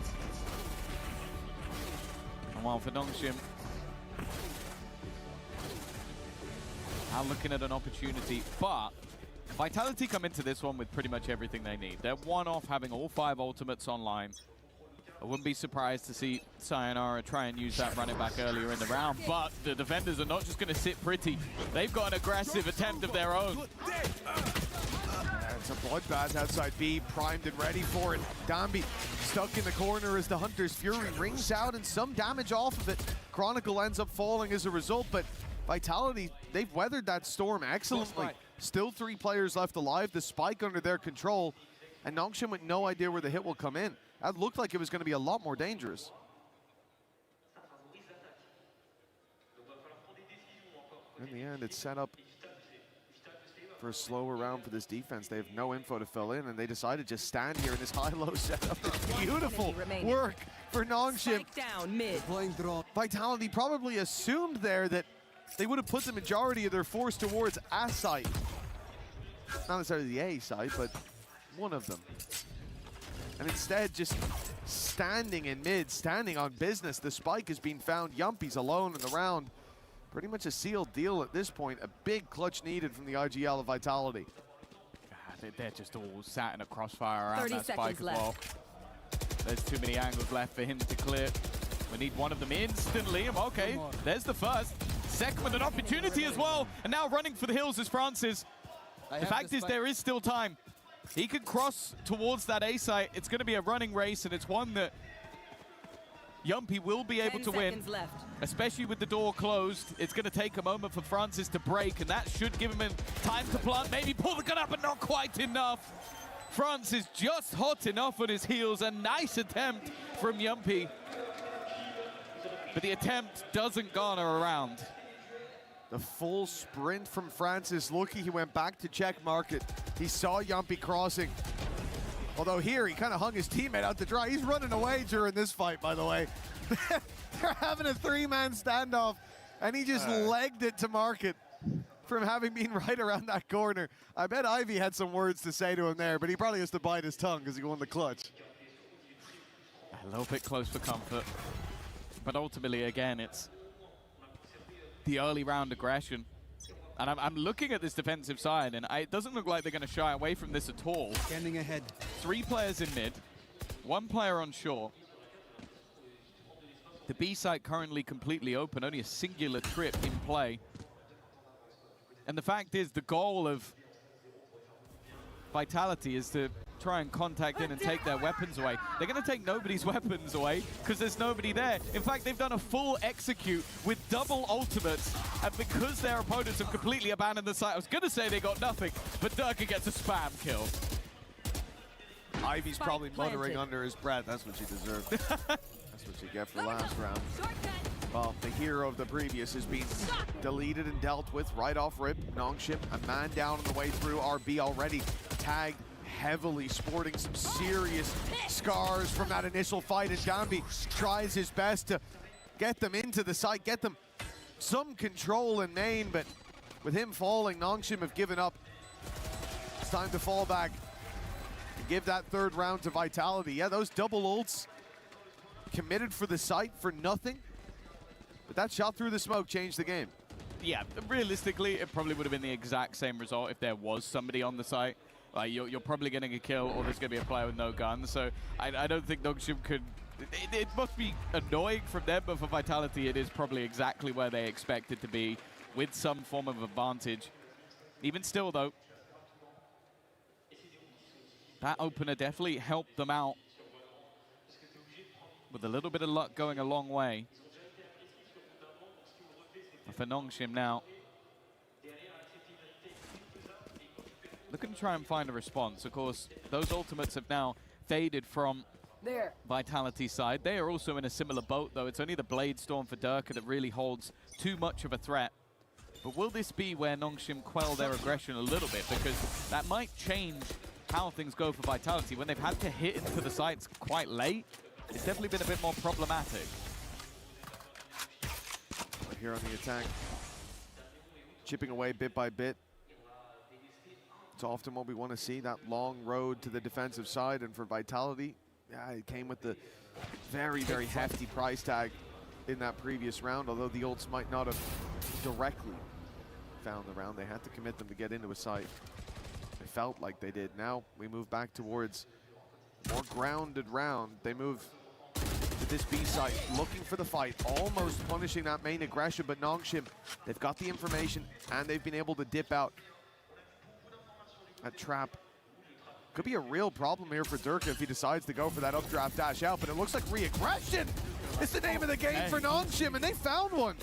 And while for Nongshim, now looking at an opportunity, but Vitality come into this one with pretty much everything they need. They're one off having all 5 ultimates online. I wouldn't be surprised to see Sayonara try and use that running back earlier in the round, but the defenders are not just going to sit pretty. They've got an aggressive attempt of their own. It's a bloodbath outside B, primed and ready for it. Dambi stuck in the corner as the Hunter's Fury rings out and some damage off of it. Chronicle ends up falling as a result, but Vitality, they've weathered that storm excellently. Still 3 players left alive, the spike under their control, and Nongshim with no idea where the hit will come in. That looked like it was going to be a lot more dangerous. In the end, it's set up for a slower round for this defense. They have no info to fill in, and they decided to just stand here in this high-low setup. It's beautiful work for Nongshim. Down mid. Vitality probably assumed there that they would have put the majority of their force towards A site. Not necessarily the A site, but one of them. And instead, just standing in mid, standing on business. The spike has been found. Yumpy's alone in the round. Pretty much a sealed deal at this point. A big clutch needed from the IGL of Vitality. God, they're just all sat in a crossfire around that spike as well. There's too many angles left for him to clear. We need one of them instantly. Okay, there's the first. Second with an opportunity as well. And now running for the hills is Francis. The fact is there is still time. He can cross towards that A site. It's going to be a running race, and it's one that Yumpy will be able to win, especially with the door closed. It's going to take a moment for Francis to break, and that should give him time to plant, maybe pull the gun up, but not quite enough. Francis just hot enough on his heels. A nice attempt from Yumpy, but the attempt doesn't garner around. The full sprint from Francis. Lucky he went back to check market. He saw Yumpy crossing. Although here, he kind of hung his teammate out to dry. He's running away during this fight, by the way. They're having a 3-man standoff, and he just legged it to market from having been right around that corner. I bet Ivy had some words to say to him there, but he probably has to bite his tongue because he won the clutch. A little bit close for comfort. But ultimately, again, it's the early round aggression. And I'm looking at this defensive side, and it doesn't look like they're going to shy away from this at all. Standing ahead. 3 players in mid, 1 player on shore. The B site currently completely open, only a singular trip in play. And the fact is, the goal of Vitality is to try and contact in and take their weapons away. They're going to take nobody's weapons away because there's nobody there. In fact, they've done a full execute with double ultimates, and because their opponents have completely abandoned the site, I was going to say they got nothing, but Durka gets a spam kill. Ivy's probably muttering under his breath. That's what you deserve. That's what you get for last round. Well, the hero of the previous has been deleted and dealt with right off rip. Nongshim, a man down on the way through. RB already tagged heavily, sporting some serious scars from that initial fight. And Dambi tries his best to get them into the site, get them some control in main, but with him falling, Nongshim have given up. It's time to fall back and give that 3rd round to Vitality. Yeah, those double ults committed for the site for nothing. But that shot through the smoke changed the game. Yeah, realistically, it probably would have been the exact same result if there was somebody on the site. Like, you're probably getting a kill, or there's going to be a player with no gun. So I don't think Nongshim could... It must be annoying from them, but for Vitality, it is probably exactly where they expect it to be, with some form of advantage. Even still, though, that opener definitely helped them out. With a little bit of luck going a long way. For Nongshim now, looking to try and find a response. Of course, those ultimates have now faded from Vitality side. They are also in a similar boat, though. It's only the Blade Storm for Durka that really holds too much of a threat. But will this be where Nongshim quell their aggression a little bit? Because that might change how things go for Vitality. When they've had to hit into the sites quite late, it's definitely been a bit more problematic. Right here on the attack, chipping away bit by bit. It's often what we want to see, that long road to the defensive side. And for Vitality, yeah, it came with the very, very hefty price tag in that previous round, although the ults might not have directly found the round. They had to commit them to get into a site. They felt like they did. Now we move back towards a more grounded round. They move to this B site, looking for the fight, almost punishing that main aggression, but Nongshim, they've got the information and they've been able to dip out. That trap could be a real problem here for Durka if he decides to go for that updraft dash out, but it looks like re-aggression is the name of the game for Nongshim, and they found one.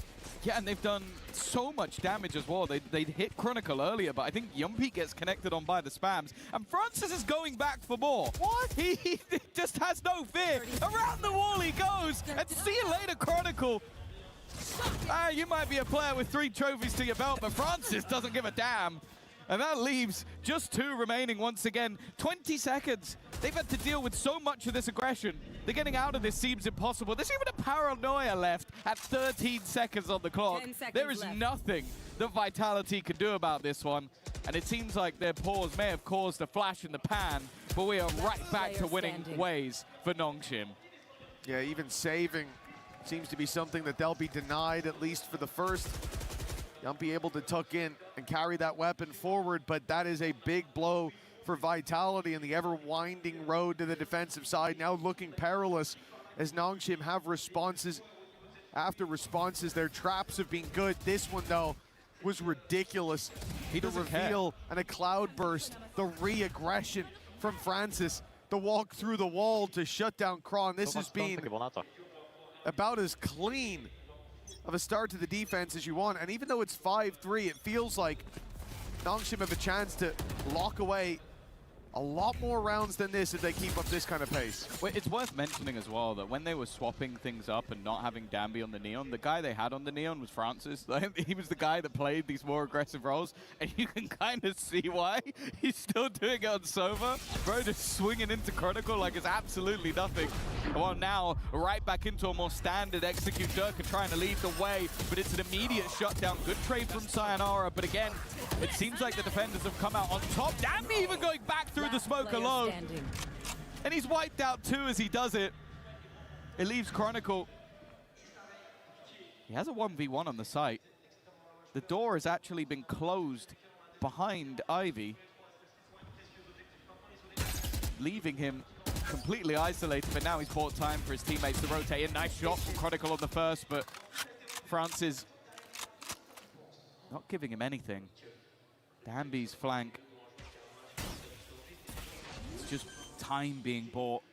Yeah, and they've done so much damage as well. They hit Chronicle earlier, but I think Yumpy gets connected on by the spams. And Francis is going back for more. What? He just has no fear. Around the wall he goes. And see you later, Chronicle. You might be a player with 3 trophies to your belt, but Francis doesn't give a damn. And that leaves just 2 remaining once again. 20 seconds. They've had to deal with so much of this aggression. They're getting out of this seems impossible. There's even a paranoia left at 13 seconds on the clock. There is nothing that Vitality can do about this one. And it seems like their pause may have caused a flash in the pan, but we are right back to winning ways for Nongshim. Yeah, even saving seems to be something that they'll be denied, at least for the first. Yumpy able to tuck in and carry that weapon forward, but that is a big blow for Vitality and the ever-winding road to the defensive side, now looking perilous as Nongshim have responses after responses. Their traps have been good. This one, though, was ridiculous. The reveal and a cloud burst, the re-aggression from Francis, the walk through the wall to shut down Kron. This has been about as clean of a start to the defense as you want, and even though it's 5-3, it feels like Nongshim have a chance to lock away a lot more rounds than this if they keep up this kind of pace. Well, it's worth mentioning as well that when they were swapping things up and not having Danby on the Neon, the guy they had on the Neon was Francis. He was the guy that played these more aggressive roles, and you can kind of see why. He's still doing it on Sova. Bro, just swinging into Chronicle like it's absolutely nothing. Well, now, right back into a more standard execute. Durka trying to lead the way, but it's an immediate shutdown. Good trade from Sayonara, but again, it seems like the defenders have come out on top. Danby even going back through the smoke alone. And he's wiped out too as he does it. It leaves Chronicle. He has a 1v1 on the site. The door has actually been closed behind Ivy, leaving him completely isolated, but now he's bought time for his teammates to rotate in. Nice shot from Chronicle on the first, but Francis not giving him anything. Danby's flank. It's just time being bought.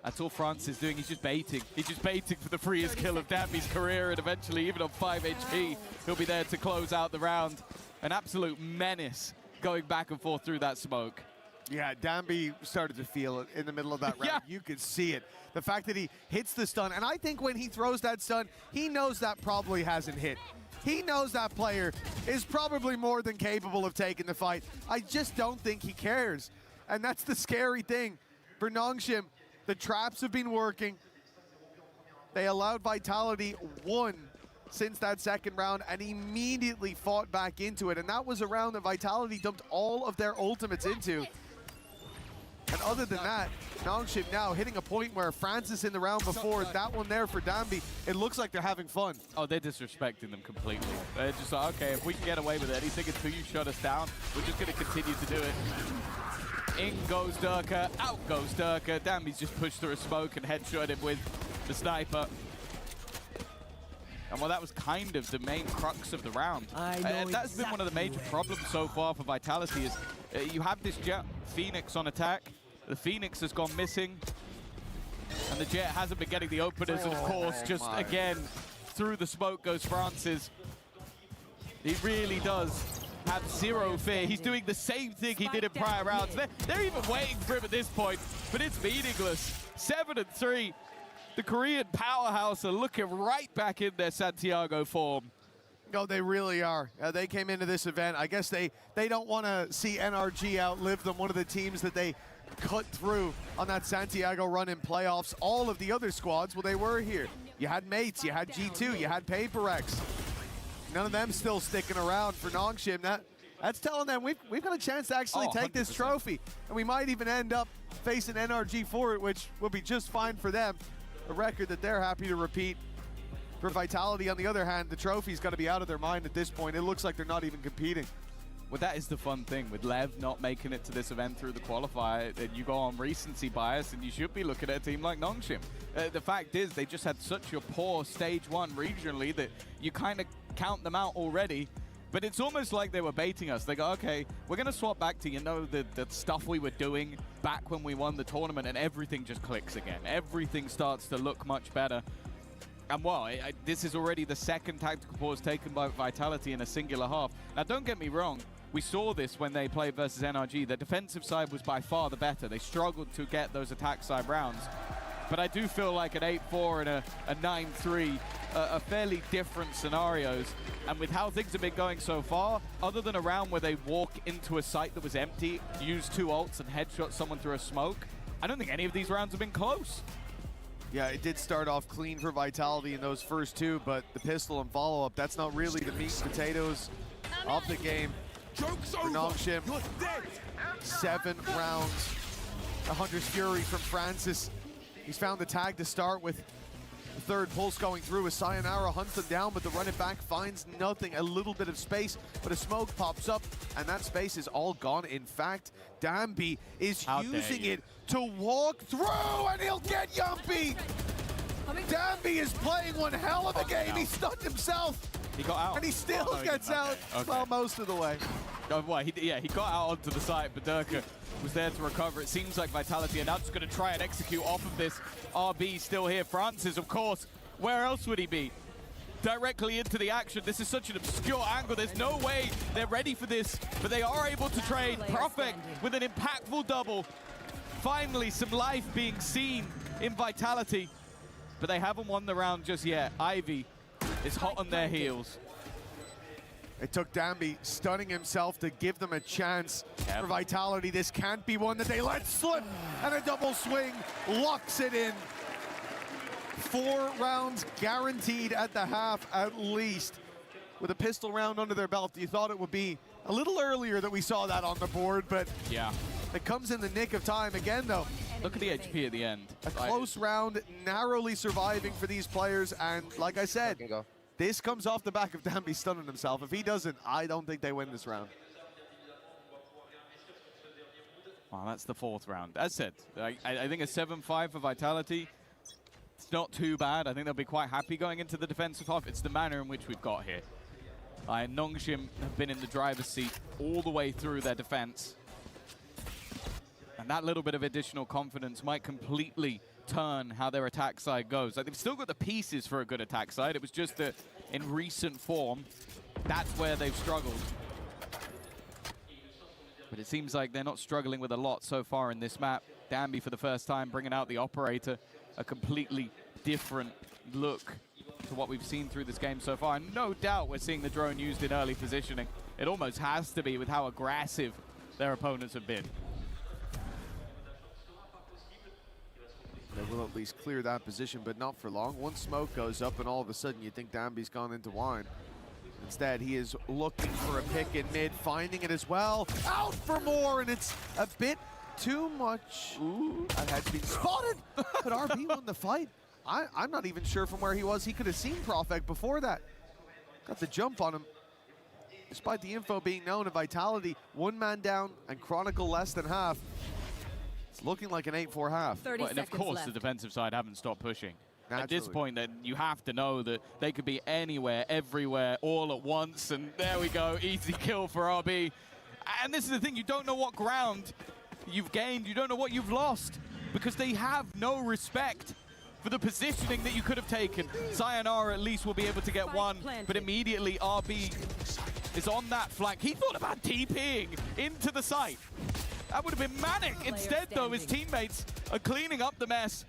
That's all Francis is doing. He's just baiting. He's just baiting for the freest kill of Danby's career, and eventually, even on 5 HP, he'll be there to close out the round. An absolute menace going back and forth through that smoke. Yeah, Danby started to feel it in the middle of that round. Yeah. You could see it. The fact that he hits the stun, and I think when he throws that stun, he knows that probably hasn't hit. He knows that player is probably more than capable of taking the fight. I just don't think he cares. And that's the scary thing for Nongshim. The traps have been working. They allowed Vitality 1 since that second round and immediately fought back into it. And that was a round that Vitality dumped all of their ultimates into. And other than that, Nongshim now hitting a point where Francis in the round before, that one there for Danby, it looks like they're having fun. Oh, they're disrespecting them completely. They're just like, okay, if we can get away with anything until you shut us down, we're just going to continue to do it. In goes Durka, out goes Durka. Danby's just pushed through a smoke and headshot him with the sniper. And well, that was kind of the main crux of the round. That's been one of the major problems so far for Vitality is you have this Jet Phoenix on attack. The Phoenix has gone missing. And the Jet hasn't been getting the openers. And of course, just again, through the smoke goes Francis. He really does have zero fear. He's doing the same thing he did in prior rounds. They're even waiting for him at this point, but it's meaningless. 7-3. The Korean powerhouse are looking right back in their Santiago form. No, they really are. They came into this event. I guess they don't want to see NRG outlive them, one of the teams that they cut through on that Santiago run in playoffs. All of the other squads, well, they were here. You had Mates, you had G2, you had PaperX. None of them still sticking around for Nongshim. That's telling them we've got a chance to actually take this trophy. And we might even end up facing NRG for it, which will be just fine for them. A record that they're happy to repeat. For Vitality, on the other hand, the trophy's got to be out of their mind at this point. It looks like they're not even competing. Well, that is the fun thing with Lev not making it to this event through the qualifier. You go on recency bias, and you should be looking at a team like Nongshim. The fact is, they just had such a poor stage one regionally that you kind of count them out already. But it's almost like they were baiting us. They go, okay, we're going to swap back to, the stuff we were doing back when we won the tournament, and everything just clicks again. Everything starts to look much better. And well, this is already the second tactical pause taken by Vitality in a singular half. Now, don't get me wrong. We saw this when they played versus NRG. The defensive side was by far the better. They struggled to get those attack side rounds. But I do feel like an 8-4 and a 9-3 are fairly different scenarios. And with how things have been going so far, other than a round where they walk into a site that was empty, use 2 ults and headshot someone through a smoke, I don't think any of these rounds have been close. Yeah, it did start off clean for Vitality in those first 2, but the pistol and follow-up, that's not really the meat and potatoes of the game. For Nongshim, 7 rounds. A Hunter's Fury from Francis. He's found the tag to start with. The third pulse going through as Sayonara hunts them down, but the run it back finds nothing. A little bit of space, but a smoke pops up, and that space is all gone. In fact, Dambi is using it to walk through, and he'll get Yumpy. Dambi is playing one hell of a game. He stunned himself. He got out. And he still gets out, well, most of the way. Oh, well, he got out onto the site, but Durka was there to recover. It seems like Vitality are now just going to try and execute off of this. RB still here. Francis, of course. Where else would he be? Directly into the action. This is such an obscure angle. There's no way they're ready for this, but they are able to trade. Profek with an impactful double. Finally, some life being seen in Vitality, but they haven't won the round just yet. Ivy is hot on their heels. It took Dambi stunning himself to give them a chance. For Vitality, this can't be one that they let slip. And a double swing locks it in. 4 rounds guaranteed at the half at least. With a pistol round under their belt, you thought it would be a little earlier that we saw that on the board, but yeah, it comes in the nick of time again, though. Look at the HP at the end. A close round, narrowly surviving for these players, and like I said, this comes off the back of Dambi stunning himself. If he doesn't, I don't think they win this round. Well, that's the 4th round. As said, I think a 7-5 for Vitality, it's not too bad. I think they'll be quite happy going into the defensive half. It's the manner in which we've got here. Nongshim have been in the driver's seat all the way through their defense. And that little bit of additional confidence might completely turn how their attack side goes. Like, they've still got the pieces for a good attack side. It was just that in recent form, that's where they've struggled. But it seems like they're not struggling with a lot so far in this map. Dambi for the first time bringing out the operator, a completely different look to what we've seen through this game so far. And no doubt we're seeing the drone used in early positioning. It almost has to be with how aggressive their opponents have been. They will at least clear that position, but not for long. One smoke goes up, and all of a sudden you think Dambi's gone into wine. Instead, he is looking for a pick in mid, finding it as well. Out for more, and it's a bit too much. Ooh, that had been spotted, but RB won the fight. I'm not even sure from where he was. He could have seen Profek before that. Got the jump on him. Despite the info being known of Vitality, 1 man down and Chronicle less than half. It's looking like an 8-4 half. Well, and of course, the defensive side haven't stopped pushing. Naturally. At this point, that you have to know that they could be anywhere, everywhere, all at once. And there we go, easy kill for RB. And this is the thing, you don't know what ground you've gained, you don't know what you've lost, because they have no respect for the positioning that you could have taken. Sayonara at least will be able to get one, but immediately RB is on that flank. He thought about TPing into the site. That would have been manic. Instead, though, his teammates are cleaning up the mess,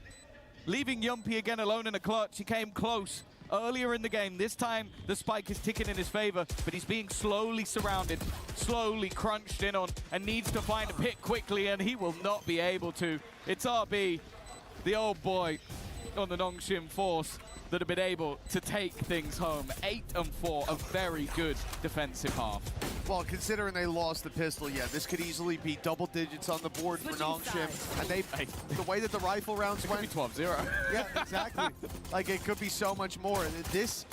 leaving Yumpy again alone in a clutch. He came close earlier in the game. This time, the spike is ticking in his favor, but he's being slowly surrounded, slowly crunched in on, and needs to find a pick quickly, and he will not be able to. It's RB, the old boy on the Nongshim Force, that have been able to take things home. 8-4, a very good defensive half. Well, considering they lost the pistol, yeah, this could easily be double digits on the board for Nongshim. And the way that the rifle rounds went, 12-0. Yeah, exactly. Like, it could be so much more. This,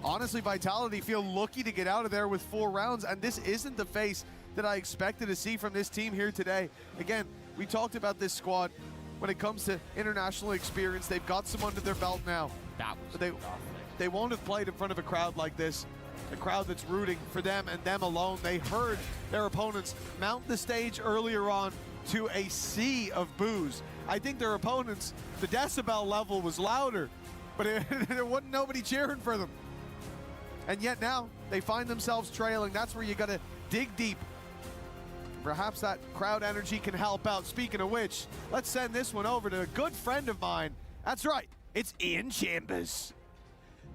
honestly, Vitality feel lucky to get out of there with 4 rounds, and this isn't the face that I expected to see from this team here today. Again, we talked about this squad. When it comes to international experience, they've got some under their belt now. They won't have played in front of a crowd like this, a crowd that's rooting for them and them alone. They heard their opponents mount the stage earlier on to a sea of boos. I think their opponents, the decibel level was louder, but there wasn't nobody cheering for them. And yet now they find themselves trailing. That's where you got to dig deep. Perhaps that crowd energy can help out. Speaking of which, let's send this one over to a good friend of mine. That's right, it's Ian Chambers.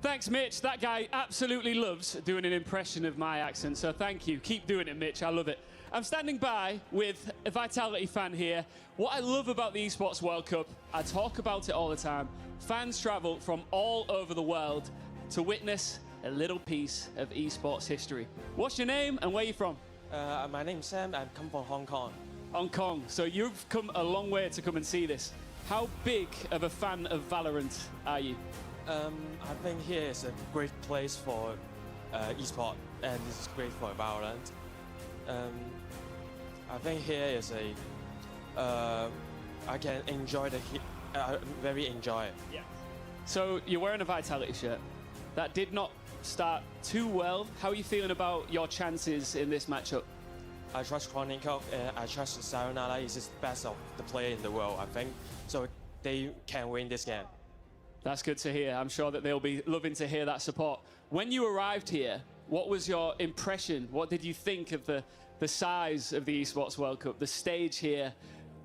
Thanks, Mitch. That guy absolutely loves doing an impression of my accent, so thank you. Keep doing it, Mitch. I love it. I'm standing by with a Vitality fan here. What I love about the Esports World Cup, I talk about it all the time, fans travel from all over the world to witness a little piece of esports history. What's your name and where are you from? My name's Sam. I come from Hong Kong. Hong Kong. So you've come a long way to come and see this. How big of a fan of Valorant are you? I think here is a great place for esport, and it's great for Valorant. I think here is I can enjoy very enjoy it. Yeah. So you're wearing a Vitality shirt. That did not start too well. How are you feeling about your chances in this matchup? I trust Chronicle, and I trust Sayonara is the best of the player in the world, I think. So they can win this game. That's good to hear. I'm sure that they'll be loving to hear that support. When you arrived here, what was your impression? What did you think of the size of the Esports World Cup, the stage here?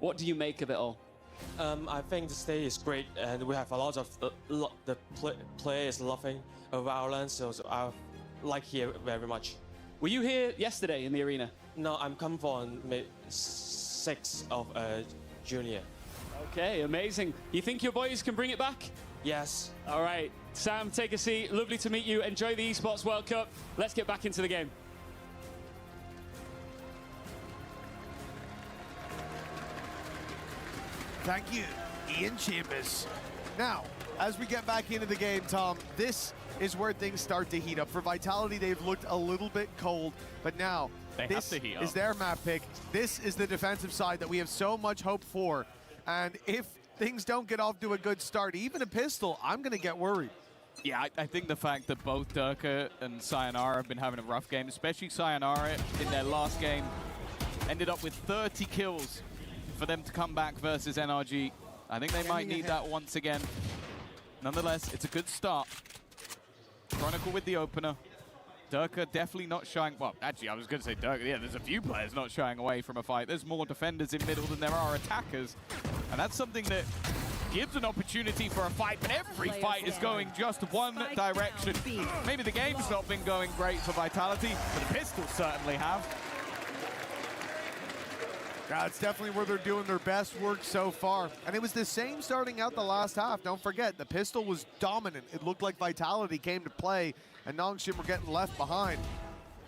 What do you make of it all? I think the stage is great, and we have a lot of players loving Valorant, so I like here very much. Were you here yesterday in the arena? No, I'm come from 6th of junior. Okay, amazing. You think your boys can bring it back? Yes. All right, Sam, take a seat. Lovely to meet you. Enjoy the Esports World Cup. Let's get back into the game. Thank you, Ian Chambers. Now, as we get back into the game, Tom, this is where things start to heat up. For Vitality, they've looked a little bit cold, but now this is their map pick. This is the defensive side that we have so much hope for. And if things don't get off to a good start, even a pistol, I'm going to get worried. Yeah, I think the fact that both Durka and Sayonara have been having a rough game, especially Sayonara in their last game, ended up with 30 kills for them to come back versus NRG. I think they might need that once again. Nonetheless, it's a good start. Chronicle with the opener. Durka definitely not shying. Well, actually, I was going to say Durka. Yeah, there's a few players not shying away from a fight. There's more defenders in middle than there are attackers. And that's something that gives an opportunity for a fight, but every fight is going just one direction. Maybe the game's not been going great for Vitality, but the Pistols certainly have. It's definitely where they're doing their best work so far. And it was the same starting out the last half. Don't forget, the pistol was dominant. It looked like Vitality came to play, and Nongshim were getting left behind.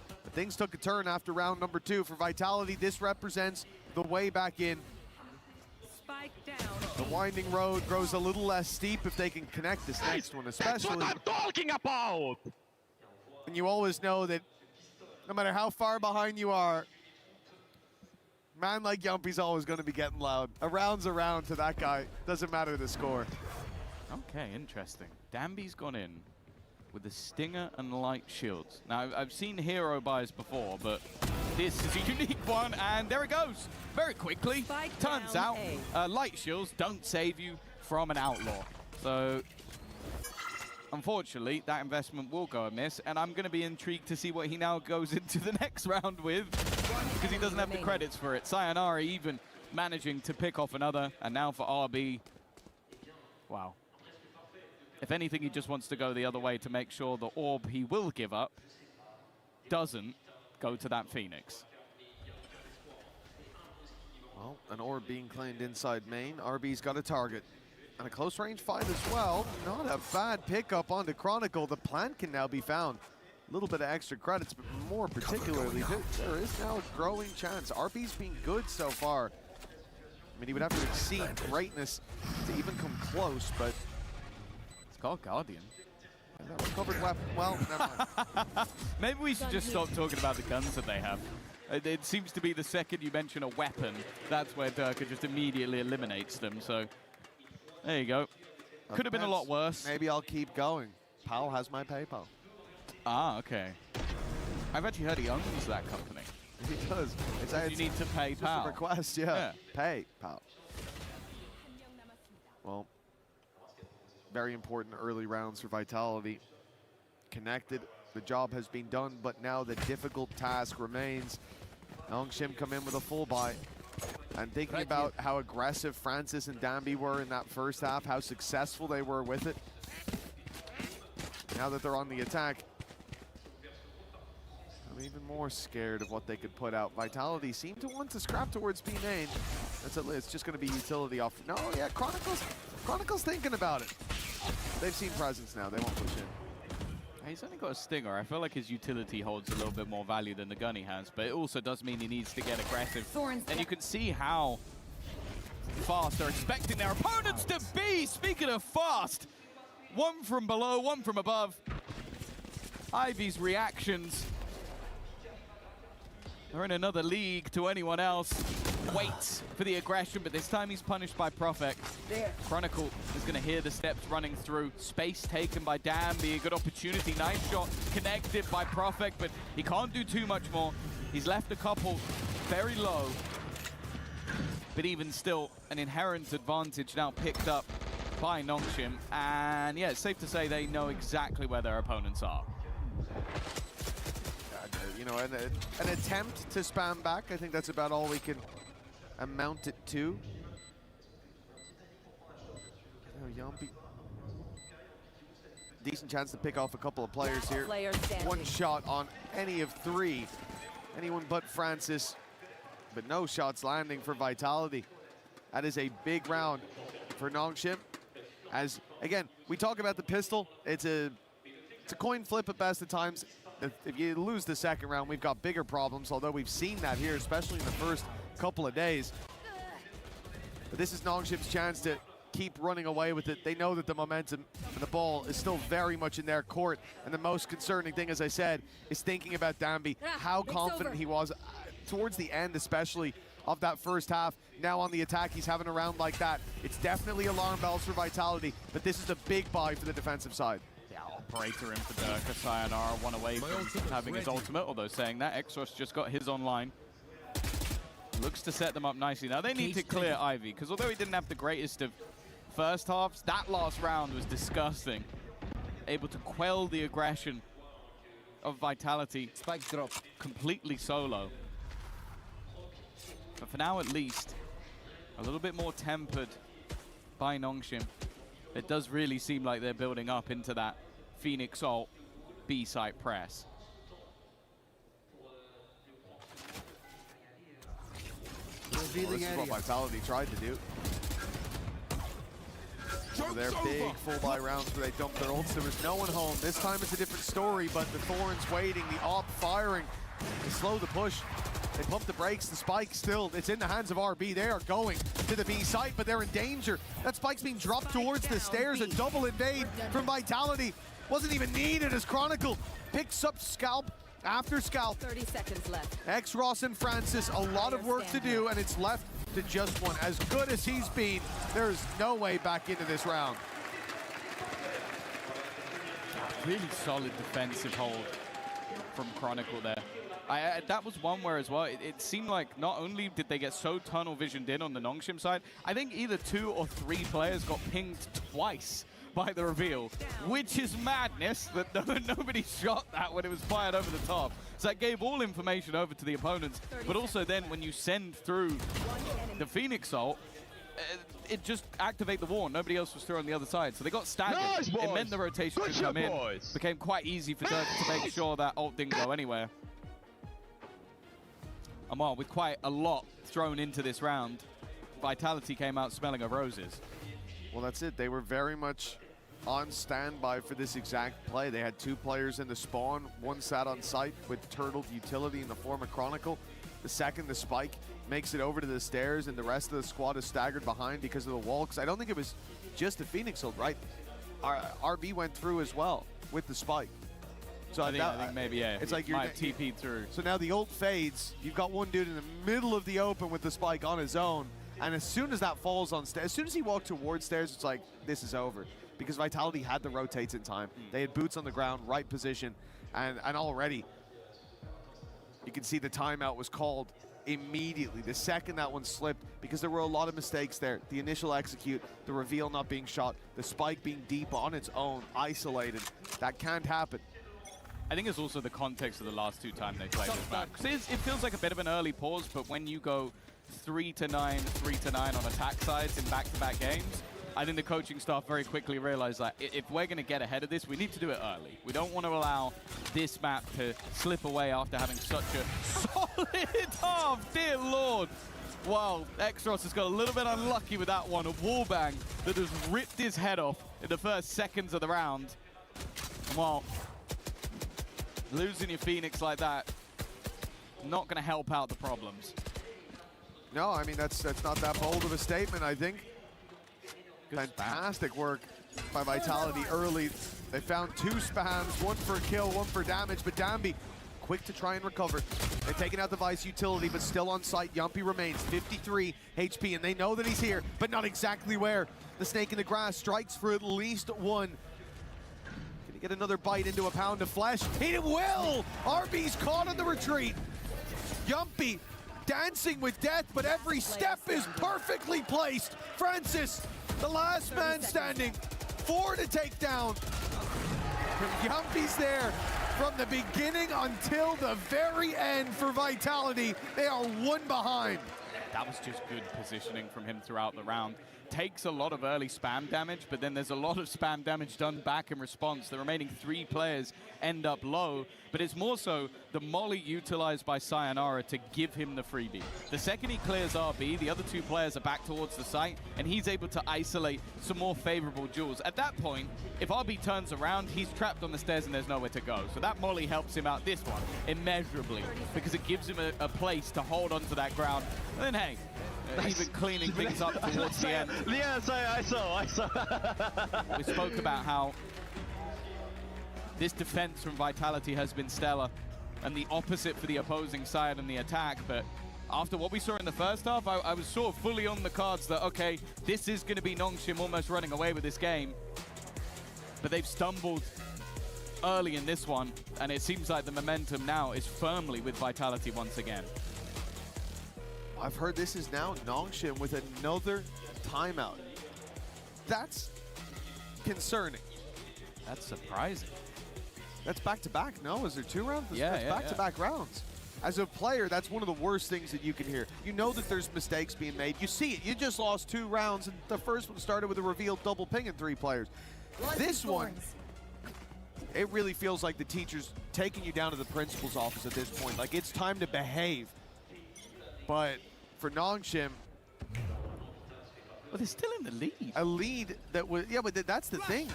But things took a turn after round number 2. For Vitality, this represents the way back in. Spike down. The winding road grows a little less steep if they can connect this next one, especially. That's what I'm talking about! And you always know that no matter how far behind you are, man like Yumpy's always going to be getting loud. A round's a round to that guy. Doesn't matter the score. Okay, interesting. Danby's gone in with the Stinger and Light Shields. Now, I've seen hero buys before, but this is a unique one, and there it goes. Very quickly. Turns out, Light Shields don't save you from an outlaw. So, unfortunately, that investment will go amiss, and I'm going to be intrigued to see what he now goes into the next round with, because he doesn't have the credits for it. Sayonara even managing to pick off another, and now for RB. Wow. If anything, he just wants to go the other way to make sure the orb he will give up doesn't go to that Phoenix. Well, an orb being claimed inside main. RB's got a target. And a close range fight as well. Not a bad pickup onto Chronicle. The plant can now be found. A little bit of extra credits, but more particularly, there is now a growing chance. RB's been good so far. I mean, he would have to exceed greatness to even come close, but... It's called Guardian. And that recovered weapon. Well, never mind. Maybe we should just stop talking about the guns that they have. It seems to be the second you mention a weapon, that's where Durka just immediately eliminates them, so... There you go. Could have been a lot worse. Maybe I'll keep going. Pal has my PayPal. Ah, okay. I've actually heard he owns that company. He does. You need to pay just PAL. a request, yeah. Pay PAL. Well, very important early rounds for Vitality. Connected. The job has been done, but now the difficult task remains. Nongshim come in with a full buy. And thinking about how aggressive Francis and Danby were in that first half, how successful they were with it. Now that they're on the attack, I'm even more scared of what they could put out. Vitality seem to want to scrap towards B main. It's just going to be utility off. No, yeah, Chronicle's thinking about it. They've seen presence now. They won't push in. He's only got a stinger. I feel like his utility holds a little bit more value than the gun he has, but it also does mean he needs to get aggressive. And you can see how fast they're expecting their opponents to be. Speaking of fast, one from below, one from above. Ivy's reactions are in another league to anyone else. Waits for the aggression, but this time he's punished by Prophet. Chronicle is going to hear the steps running through. Space taken by Danby, a good opportunity. Nice shot connected by Prophet, but he can't do too much more. He's left a couple very low, but even still, an inherent advantage now picked up by Nongshim. And yeah, it's safe to say they know exactly where their opponents are. You know, an attempt to spam back. I think that's about all we can amount it to. Oh, Yampi. Decent chance to pick off a couple of players here. One shot on any of three. Anyone but Francis. But no shots landing for Vitality. That is a big round for Nongshim. As, again, we talk about the pistol. It's a coin flip at best at times. If you lose the second round, we've got bigger problems, although we've seen that here, especially in the first couple of days. But this is Nongshim's chance to keep running away with it. They know that the momentum and the ball is still very much in their court. And the most concerning thing, as I said, is thinking about Danby, how confident he was towards the end, especially of that first half. Now on the attack, he's having a round like that. It's definitely alarm bells for Vitality, but this is a big buy for the defensive side. Operator in for Durka. Sayonara one away from having his ultimate, although saying that, Exos just got his online. Looks to set them up nicely. Now they need to clear Ivy, because although he didn't have the greatest of first halves, that last round was disgusting. Able to quell the aggression of Vitality. Spike drop. Completely solo. But for now at least, a little bit more tempered by Nongshim. It does really seem like they're building up into that Phoenix ult B-site press. Well, this is what Vitality tried to do. Their big full buy rounds where they dumped their ults. There was no one home. This time it's a different story, but the Thorns waiting, the op firing. They slow the push. They pump the brakes. The spike still, it's in the hands of RB. They are going to the B site, but they're in danger. That spike's being dropped towards the stairs. A double invade from Vitality. Wasn't even needed as Chronicle picks up scalp after scalp. 30 seconds left. X-Ross and Francis, a lot of work to do, and it's left to just one. As good as he's been, there's no way back into this round. Really solid defensive hold from Chronicle there. That was one where as well, it seemed like not only did they get so tunnel visioned in on the Nongshim side, I think either 2 or 3 players got pinged twice by the reveal, which is madness that nobody shot that when it was fired over the top. So that gave all information over to the opponents, but also then when you send through the Phoenix ult, it just activate the wall. Nobody else was through on the other side, so they got staggered. Nice, it meant the rotation could come in. Became quite easy for Dirk to make sure that ult didn't go anywhere. Amal, with quite a lot thrown into this round, Vitality came out smelling of roses. Well, that's it. They were very much on standby for this exact play. They had 2 players in the spawn. One sat on site with turtled utility in the form of Chronicle. The second, the spike, makes it over to the stairs, and the rest of the squad is staggered behind because of the wall. Because I don't think it was just the Phoenix ult, right? RB went through as well with the spike. So I think maybe, yeah. It's like you're you're TP'd through. So now the ult fades. You've got one dude in the middle of the open with the spike on his own. And as soon as that falls on stairs, as soon as he walked towards stairs, it's like, this is over. Because Vitality had the rotates in time. They had boots on the ground, right position. And already, you can see the timeout was called immediately. The second that one slipped, because there were a lot of mistakes there. The initial execute, the reveal not being shot, the spike being deep on its own, isolated. That can't happen. I think it's also the context of the last 2 times they played this map. Because it feels like a bit of an early pause, but when you go 3-9, 3-9 on attack sides in back-to-back games, I think the coaching staff very quickly realized that if we're going to get ahead of this, we need to do it early. We don't want to allow this map to slip away after having such a solid half. Dear Lord. Wow, Exros has got a little bit unlucky with that one. A wallbang that has ripped his head off in the first seconds of the round. Well, losing your Phoenix like that, not going to help out the problems. No, I mean, that's not that bold of a statement, I think. Fantastic work by Vitality early. They found 2 spams, 1 for a kill, 1 for damage, but Dambi quick to try and recover. They're taking out the Vice utility, but still on site. Yumpy remains 53 HP, and they know that he's here, but not exactly where. The snake in the grass strikes for at least 1. Can he get another bite into a pound of flesh? He will! RB's caught on the retreat. Yumpy dancing with death, but every step is perfectly placed. Francis, the last man standing, 4 to take down. Yumpy's there from the beginning until the very end for Vitality. They are 1 behind. That was just good positioning from him throughout the round. Takes a lot of early spam damage, but then there's a lot of spam damage done back in response. The remaining 3 players end up low, but it's more so the molly utilized by Sayonara to give him the freebie. The second he clears RB, the other 2 players are back towards the site, and he's able to isolate some more favorable duels. At that point, if RB turns around, he's trapped on the stairs and there's nowhere to go. So that molly helps him out this one immeasurably, because it gives him a place to hold onto that ground. And then, hey, even cleaning things up towards the end. Yes, I saw. We spoke about how this defense from Vitality has been stellar, and the opposite for the opposing side in the attack. But after what we saw in the first half, I was sort of fully on the cards that, okay, this is going to be Nongshim almost running away with this game. But they've stumbled early in this one, and it seems like the momentum now is firmly with Vitality once again. I've heard this is now Nongshim with another timeout. That's concerning. That's surprising. That's back-to-back, no? Is there 2 rounds? That's back-to-back rounds. As a player, that's one of the worst things that you can hear. You know that there's mistakes being made. You see it. You just lost 2 rounds, and the first one started with a revealed double ping in 3 players. This one, it really feels like the teacher's taking you down to the principal's office at this point. Like, it's time to behave. But for Nongshim, well, they're still in the lead. A lead that was, yeah, but that's the thing.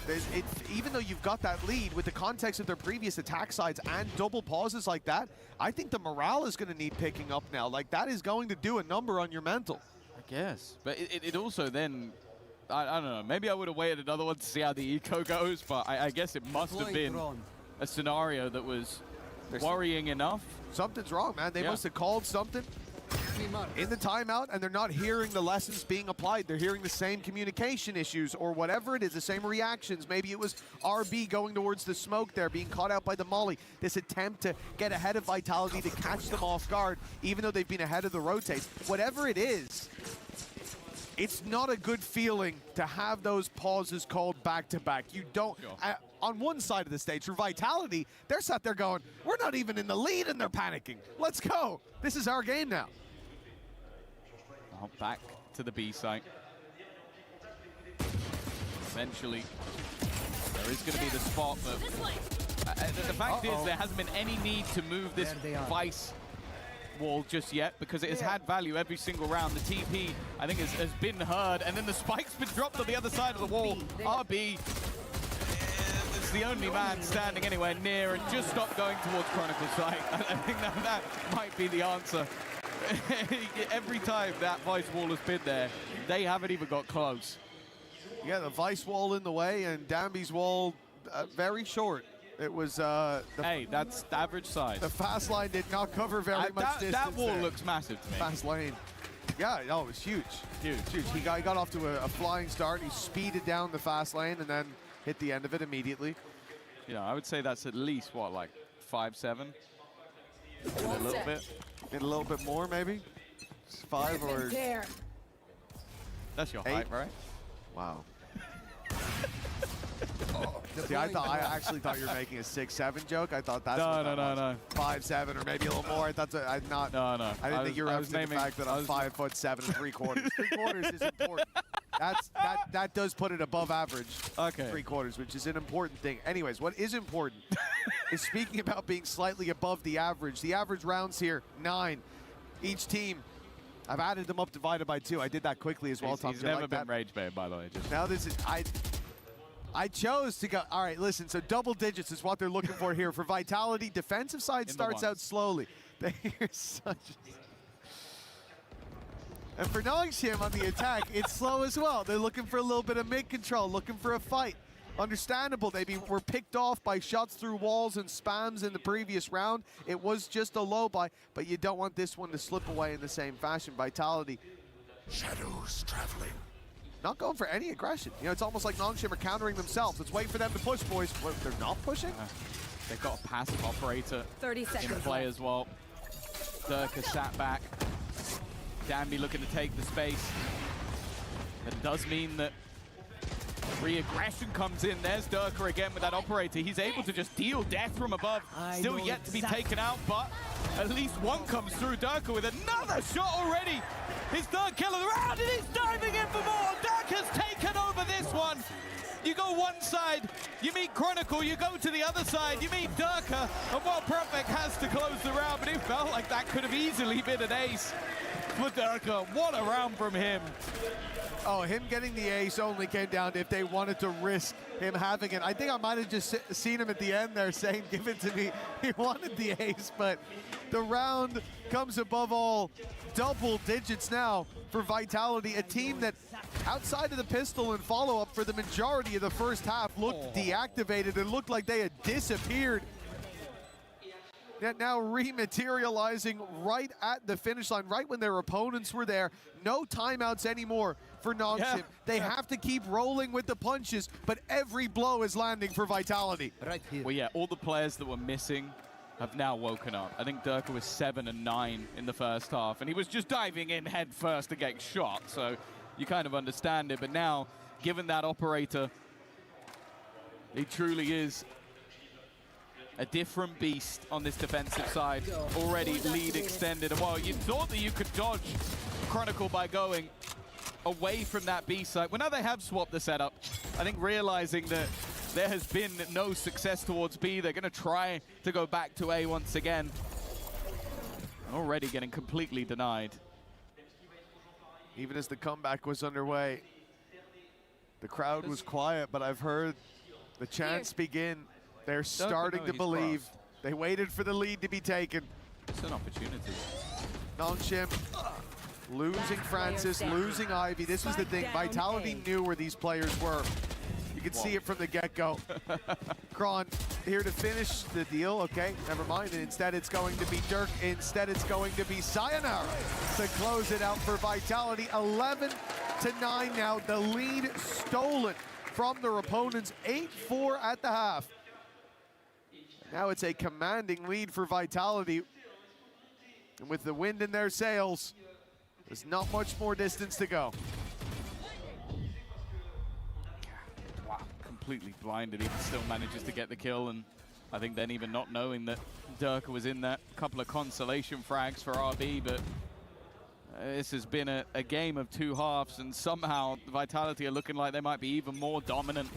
Even though you've got that lead, with the context of their previous attack sides and double pauses like that, I think the morale is going to need picking up now. Like, that is going to do a number on your mental. I guess. But it also then, I don't know, maybe I would have waited another one to see how the eco goes, but I guess it must have been a scenario that was worrying enough. Something's wrong, man. They must have called something in the timeout, and they're not hearing the lessons being applied. They're hearing the same communication issues or whatever it is, the same reactions. Maybe it was RB going towards the smoke there, being caught out by the molly. This attempt to get ahead of Vitality to catch them off guard, even though they've been ahead of the rotates. Whatever it is, it's not a good feeling to have those pauses called back-to-back. You don't, on one side of the stage, for Vitality, they're sat there going, we're not even in the lead and they're panicking. Let's go. This is our game now. Oh, back to the B site. Eventually, there is going to be the spot, but the fact is there hasn't been any need to move this Vice wall just yet because it has had value every single round. The TP, I think, has been heard, and then the spike's been dropped on the other side of the wall. RB is the only man standing anywhere near and just stopped going towards Chronicle site. I think that might be the answer. Every time that Vice wall has been there, they haven't even got close. Yeah, the Vice wall in the way and Danby's wall very short. It was hey, that's the average size. The fast line did not cover very much distance. That wall there. looks massive to me. Fast lane. Yeah, no, it was huge. Huge. He got off to a flying start. He speeded down the fast lane and then hit the end of it immediately. Yeah, I would say that's at least, what, like 5'7"? A little bit. Get a little bit more, maybe? 5 or... That's your 8? height, right? Wow. See, I actually thought you were making a 6'7" joke. I thought that's what that was. No. 5'7" or maybe a little more. I thought not. No. I didn't think you were referencing the fact that I'm 5'7" ¾ 3/4 is important. That does put it above average. Okay. 3/4, which is an important thing. Anyways, what is important is speaking about being slightly above the average. The average rounds here, 9. Each team. I've added them up divided by 2. I did that quickly as well. He's never been rage bait, by the way. Just now this is I chose to go. All right, listen. So double digits is what they're looking for here for Vitality. Defensive side starts out slowly. They're such. And for Nongshim on the attack, it's slow as well. They're looking for a little bit of mid control, looking for a fight. Understandable. They were picked off by shots through walls and spams in the previous round. It was just a low buy, but you don't want this one to slip away in the same fashion. Vitality. Shadows traveling. Not going for any aggression. You know, it's almost like Nongshim are countering themselves. Let's wait for them to push, boys. What, they're not pushing? They've got a passive operator 30 seconds in play as well. Dirk has sat back. Danby looking to take the space. That does mean that re-aggression comes in. There's Durka again with that operator. He's able to just deal death from above. Still yet to be taken out, but at least one comes through. Durka with another shot already. His third kill of the round, and he's diving in for more. Durka's taken over this one. You go one side, you meet Chronicle, you go to the other side, you meet Durka, and while Prophet has to close the round, but it felt like that could have easily been an ace for Durka. What a round from him. Oh, him getting the ace only came down to if they wanted to risk him having it. I think I might have just seen him at the end there saying, give it to me. He wanted the ace, but the round comes above all. Double digits now for Vitality, a team that outside of the pistol and follow-up for the majority of the first half looked deactivated and looked like they had disappeared. Yet now rematerializing right at the finish line, right when their opponents were there. No timeouts anymore for Nongshim. Yeah. They have to keep rolling with the punches, but every blow is landing for Vitality. Right here. Well, yeah, all the players that were missing have now woken up. I think Durka was 7 and 9 in the first half, and he was just diving in head first to get shot, so you kind of understand it. But now, given that operator, he truly is a different beast on this defensive side. Already lead extended. And while you thought that you could dodge Chronicle by going away from that B side, well, now they have swapped the setup. I think realizing that there has been no success towards B, they're going to try to go back to A once again. Already getting completely denied. Even as the comeback was underway, the crowd was quiet, but I've heard the chants begin. They're starting to believe. They waited for the lead to be taken. It's an opportunity. Nongshim losing Francis, losing Ivy. This was the thing. Vitality knew where these players were. You can see it from the get-go. Kron here to finish the deal. Okay, never mind. And instead it's going to be Dirk. Instead it's going to be Sayonara to close it out for Vitality. 11-9 now. The lead stolen from their opponents. 8-4 at the half. Now it's a commanding lead for Vitality. And with the wind in their sails, there's not much more distance to go. completely blinded. He still manages to get the kill, and I think then even not knowing that Durka was in that, couple of consolation frags for RB, but this has been a game of two halves, and somehow Vitality are looking like they might be even more dominant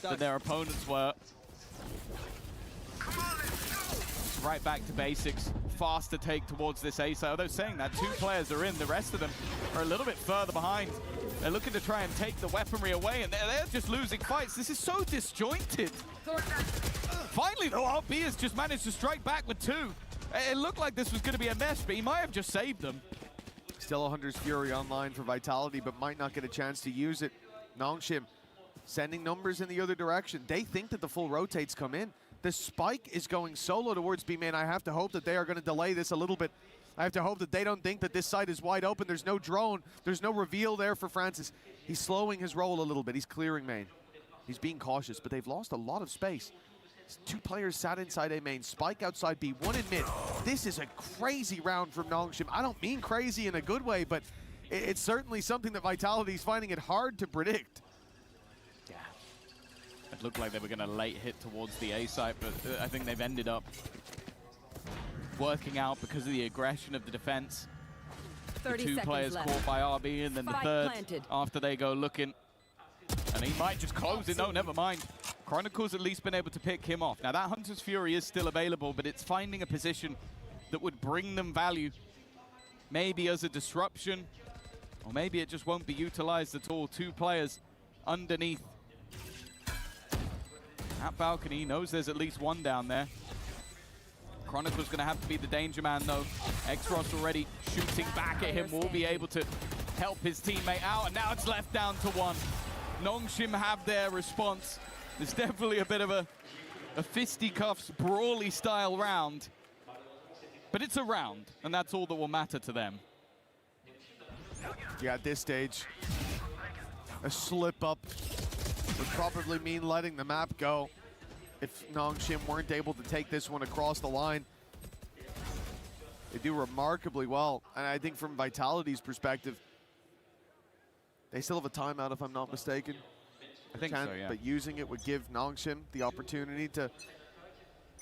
than their opponents were. Right back to basics. Faster take towards this A side. Although saying that, 2 players are in, the rest of them are a little bit further behind. They're looking to try and take the weaponry away, and they're just losing fights. This is so disjointed. Finally, though, RB has just managed to strike back with 2. It looked like this was going to be a mess, but he might have just saved them. Still a Hunter's Fury online for Vitality, but might not get a chance to use it. Nongshim sending numbers in the other direction. They think that the full rotates come in. The spike is going solo towards B main. I have to hope that they are going to delay this a little bit. I have to hope that they don't think that this side is wide open. There's no drone. There's no reveal there for Francis. He's slowing his roll a little bit. He's clearing main. He's being cautious, but they've lost a lot of space. 2 players sat inside A main. Spike outside B, 1 in mid. This is a crazy round from Nongshim. I don't mean crazy in a good way, but it's certainly something that Vitality is finding it hard to predict. It looked like they were going to late hit towards the A site, but I think they've ended up working out because of the aggression of the defense. 30 the 2 players left. caught by RB, and then the 3rd planted. after they go looking. And he might just close it. No, never mind. Chronicle's at least been able to pick him off. Now, that Hunter's Fury is still available, but it's finding a position that would bring them value. Maybe as a disruption, or maybe it just won't be utilized at all. 2 players underneath that balcony. Knows there's at least 1 down there. Chronicle's going to have to be the danger man, though. X-Ross already shooting back at him. Will be able to help his teammate out, and now it's left down to 1. Nongshim have their response. There's definitely a bit of a fisticuffs, brawly style round. But it's a round, and that's all that will matter to them. Yeah, at this stage, a slip up would probably mean letting the map go if Nongshim weren't able to take this one across the line. They do remarkably well, and I think from Vitality's perspective, they still have a timeout if I'm not mistaken. I think so, yeah. But using it would give Nongshim the opportunity to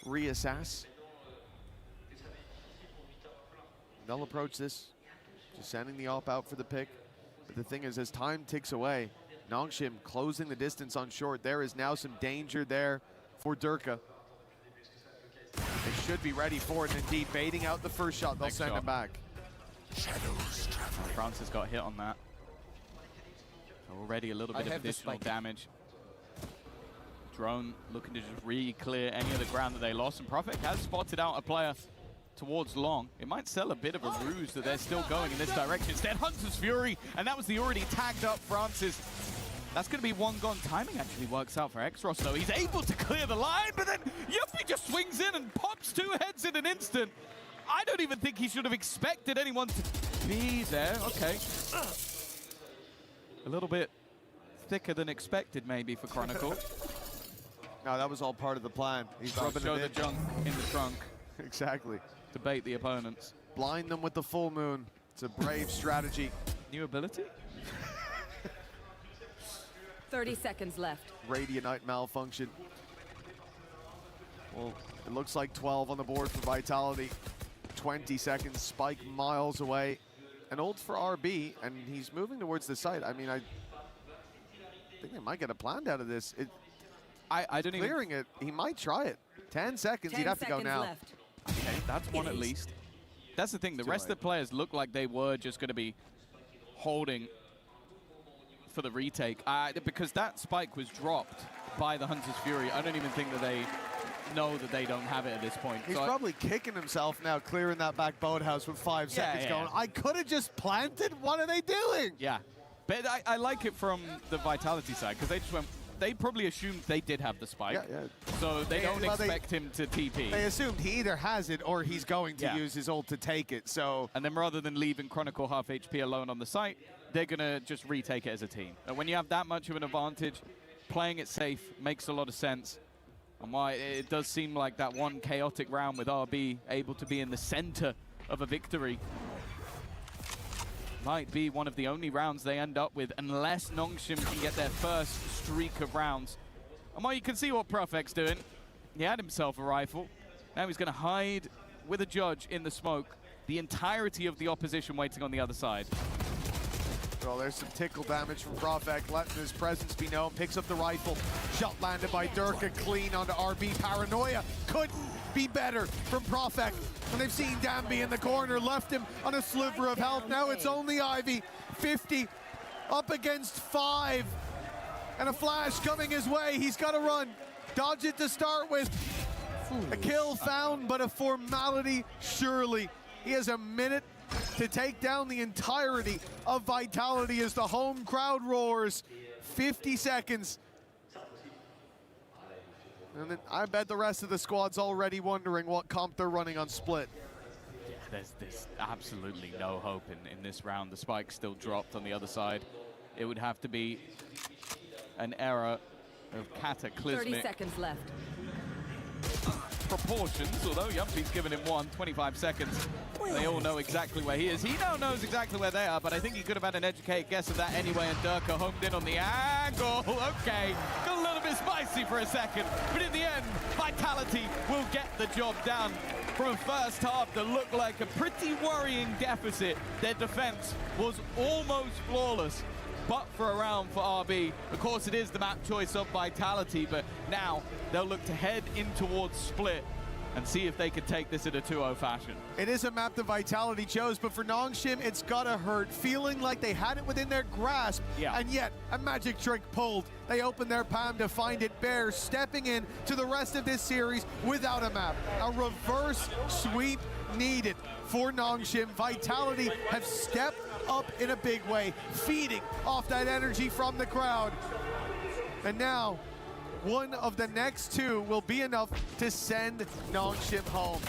reassess. They'll approach this, just sending the op out for the pick. But the thing is, as time ticks away, Nongshim closing the distance on short. There is now some danger there for Durka. They should be ready for it, and indeed, baiting out the first shot, they'll send it back. Francis got hit on that. Already a little bit of additional damage. Drone looking to just re-clear any of the ground that they lost, and Prophet has spotted out a player towards long. It might sell a bit of a ruse that they're still going in this direction. Instead, Hunter's Fury, and that was the already tagged up Francis. That's going to be 1 gone. Timing actually works out for X-Ross, though. He's able to clear the line, but then Yuffie just swings in and pops 2 heads in an instant. I don't even think he should have expected anyone to be there. Okay. A little bit thicker than expected, maybe, for Chronicle. No, that was all part of the plan. He's rubbing show it the junk in the trunk. Exactly. To bait the opponents. Blind them with the full moon. It's a brave strategy. New ability? 30 seconds left. Radianite malfunction. Well, it looks like 12 on the board for Vitality. 20 seconds, Spike miles away. An ult for RB, and he's moving towards the site. I mean, I think they might get a plan out of this. I don't even... Clearing it, he might try it. 10 seconds, he'd have to go now. Left. Okay, that's 1 at least. That's the thing, the rest of the players look like they were just going to be holding for the retake. Because that spike was dropped by the Hunter's Fury. I don't even think that they know that they don't have it at this point. He's so probably kicking himself now, clearing that back boathouse with 5 seconds going, I could have just planted, what are they doing? Yeah, but I like it from the Vitality side, because they just went, they probably assumed they did have the spike. Yeah. So they don't expect him to TP. They assumed he either has it or he's going to use his ult to take it, so. And then rather than leaving Chronicle half HP alone on the site, they're going to just retake it as a team. And when you have that much of an advantage, playing it safe makes a lot of sense. And why it does seem like that 1 chaotic round with RB able to be in the center of a victory might be one of the only rounds they end up with, unless Nongshim can get their first streak of rounds well, you can see what Profek's doing. He had himself a rifle. Now he's going to hide with a judge in the smoke. The entirety of the opposition waiting on the other side. Well, there's some tickle damage from Profek, letting his presence be known. Picks up the rifle. Shot landed by Durka, clean onto RB. Paranoia couldn't be better from Profek. And they've seen Danby in the corner, left him on a sliver of health. Now it's only Ivy. 50 up against 5. And a flash coming his way. He's got to run. Dodge it to start with. A kill found, but a formality surely. He has a minute to take down the entirety of Vitality as the home crowd roars. 50 seconds. And then I bet the rest of the squad's already wondering what comp they're running on Split. Yeah, there's absolutely no hope in this round. The spike's still dropped on the other side. It would have to be an error of cataclysmic 30 seconds left. proportions, although Yumpy's given him 25 seconds. They all know exactly where he is. He now knows exactly where they are, but I think he could have had an educated guess of that anyway, and Durka homed in on the angle. Okay, got a little bit spicy for a second, but in the end, Vitality will get the job done. From a first half that looked like a pretty worrying deficit, their defense was almost flawless. But for a round for RB, of course it is the map choice of Vitality, but now they'll look to head in towards Split and see if they can take this in a 2-0 fashion. It is a map that Vitality chose, but for Nongshim, it's gotta hurt. Feeling like they had it within their grasp, and yet a magic trick pulled. They opened their palm to find it bare, stepping in to the rest of this series without a map. A reverse sweep needed for Nongshim. Vitality have stepped up in a big way, feeding off that energy from the crowd. And now, one of the next two will be enough to send Nongshim home.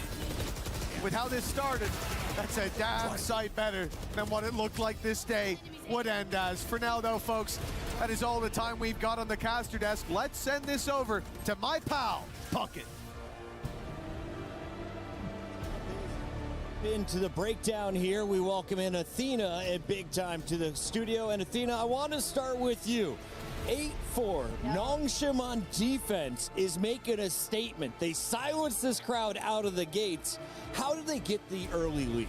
With how this started, that's a damn sight better than what it looked like this day would end as. For now though, folks, that is all the time we've got on the caster desk. Let's send this over to my pal, Puckett. Into the breakdown here, we welcome in Athena at big time to the studio. And Athena, I want to start with you. 8-4, Nongshim on defense is making a statement. They silenced this crowd out of the gates. How did they get the early lead?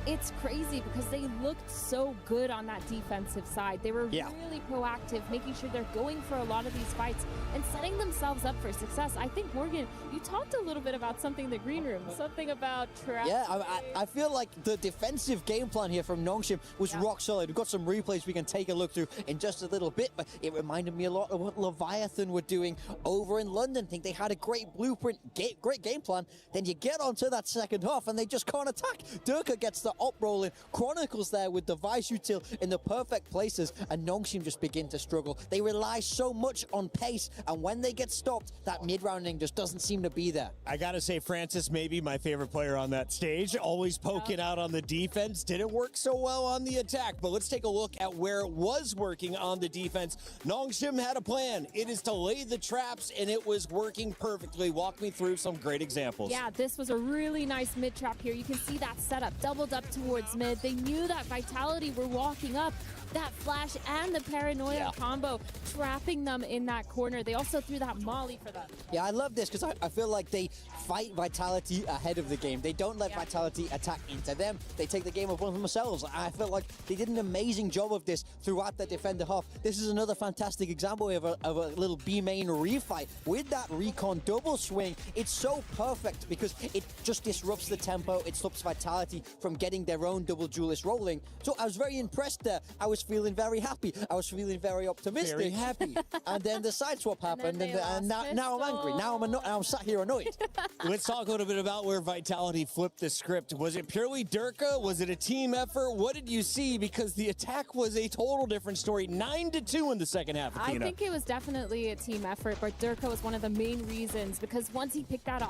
It's crazy because they looked so good on that defensive side. They were really proactive, making sure they're going for a lot of these fights and setting themselves up for success. I think, Morgan, you talked a little bit about something in the green room, something about trap. Yeah, I feel like the defensive game plan here from Nongshim was rock solid. We've got some replays we can take a look through in just a little bit, but it reminded me a lot of what Leviathan were doing over in London. I think they had a great blueprint, great game plan. Then you get onto that second half and they just can't attack. Durka gets the up rolling. Chronicles there with the Vice Util in the perfect places, and Nongshim just begin to struggle. They rely so much on pace, and when they get stopped, that mid-rounding just doesn't seem to be there. I gotta say, Francis may be my favorite player on that stage. Always poking out on the defense. Didn't work so well on the attack, but let's take a look at where it was working on the defense. Nongshim had a plan. It is to lay the traps, and it was working perfectly. Walk me through some great examples. Yeah, this was a really nice mid trap here. You can see that setup doubled up towards mid. They knew that Vitality were walking up. That flash and the paranoia combo trapping them in that corner. They also threw that molly for them. Yeah, I love this because I feel like they fight Vitality ahead of the game. They don't let Vitality attack into them. They take the game upon themselves. I feel like they did an amazing job of this throughout the defender half. This is another fantastic example of a little B main refight with that recon double swing. It's so perfect because it just disrupts the tempo. It stops Vitality from getting their own double duelist rolling. So I was very impressed there. I was feeling very happy. I was feeling very optimistic. Very happy. And then the side swap happened, and now I'm angry. Now I'm sat here annoyed. Let's talk a little bit about where Vitality flipped the script. Was it purely Durka? Was it a team effort? What did you see? Because the attack was a total different story. 9-2 in the second half, Athena. I think it was definitely a team effort, but Durka was one of the main reasons because once he picked that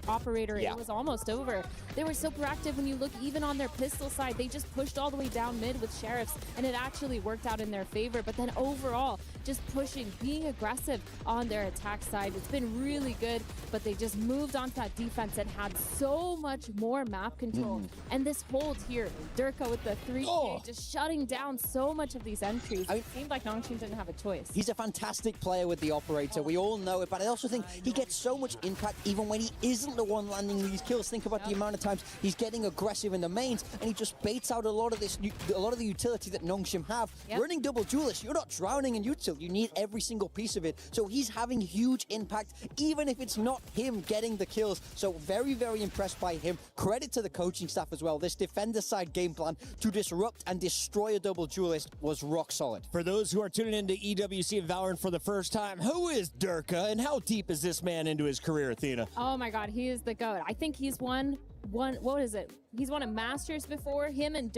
operator, it was almost over. They were so proactive. When you look even on their pistol side, they just pushed all the way down mid with Sheriffs, and it actually worked out in their favor. But then overall, just pushing, being aggressive on their attack side. It's been really good, but they just moved onto that defense and had so much more map control. And this hold here, Durka with the 3K, just shutting down so much of these entries. It seemed like Nongshim didn't have a choice. He's a fantastic player with the operator. We all know it, but I also think he gets so much impact even when he isn't the one landing these kills. Think about the amount of times he's getting aggressive in the mains, and he just baits out a lot of the utility that Nongshim have. Running double duelist, you're not drowning in util. You need every single piece of it. So he's having huge impact, even if it's not him getting the kills. So very, very impressed by him. Credit to the coaching staff as well. This defender side game plan to disrupt and destroy a double duelist was rock solid. For those who are tuning into EWC and Valorant for the first time, who is Durka and how deep is this man into his career, Athena? Oh my God, he is the GOAT. I think he's won what is it? He's won a Masters before. Him and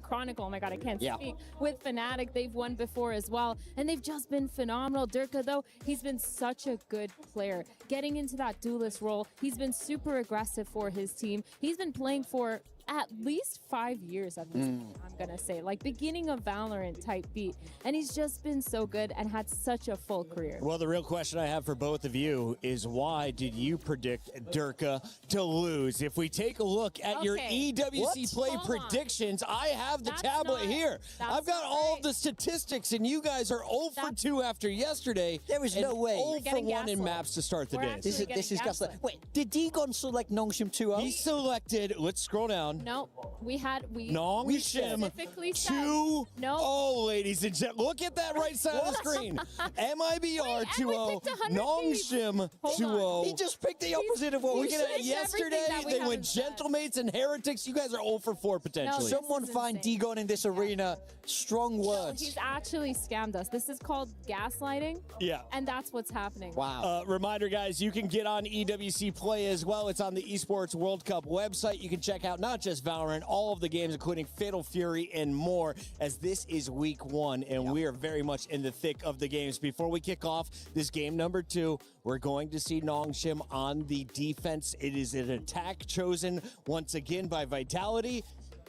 Chronicle, oh my God, I can't speak. With Fnatic, they've won before as well. And they've just been phenomenal. Durka, though, he's been such a good player. Getting into that duelist role, he's been super aggressive for his team. He's been playing for at least 5 years at this point, I'm gonna say. Like beginning of Valorant type beat. And he's just been so good and had such a full career. Well, the real question I have for both of you is why did you predict Durka to lose? If we take a look at your EWC play predictions, I have the tablet here. I've got all of the statistics, and you guys are 0 for 2 after yesterday. There is no way. 0 for 1 in maps to start the day. This is gaslight. Wait, did Degon select Nongshim 2-0? He selected, let's scroll down. No, we Nongshim specifically 2-0, ladies and gentlemen. Look at that right side of the screen. MIBR 2-0, Nongshim 2-0. He just picked the opposite of what we said. Yesterday, they went Gentlemates and Heretics. You guys are 0 for 4 potentially. Someone find Degon in this arena. Strong words. He's actually scammed us. This is called gaslighting. Yeah. And that's what's happening. Wow. Reminder, guys, you can get on EWC Play as well. It's on the Esports World Cup website. You can check out not just Valorant, all of the games, including Fatal Fury and more, as this is week 1, and we are very much in the thick of the games. Before we kick off this game number 2, we're going to see Nongshim on the defense. It is an attack chosen once again by Vitality.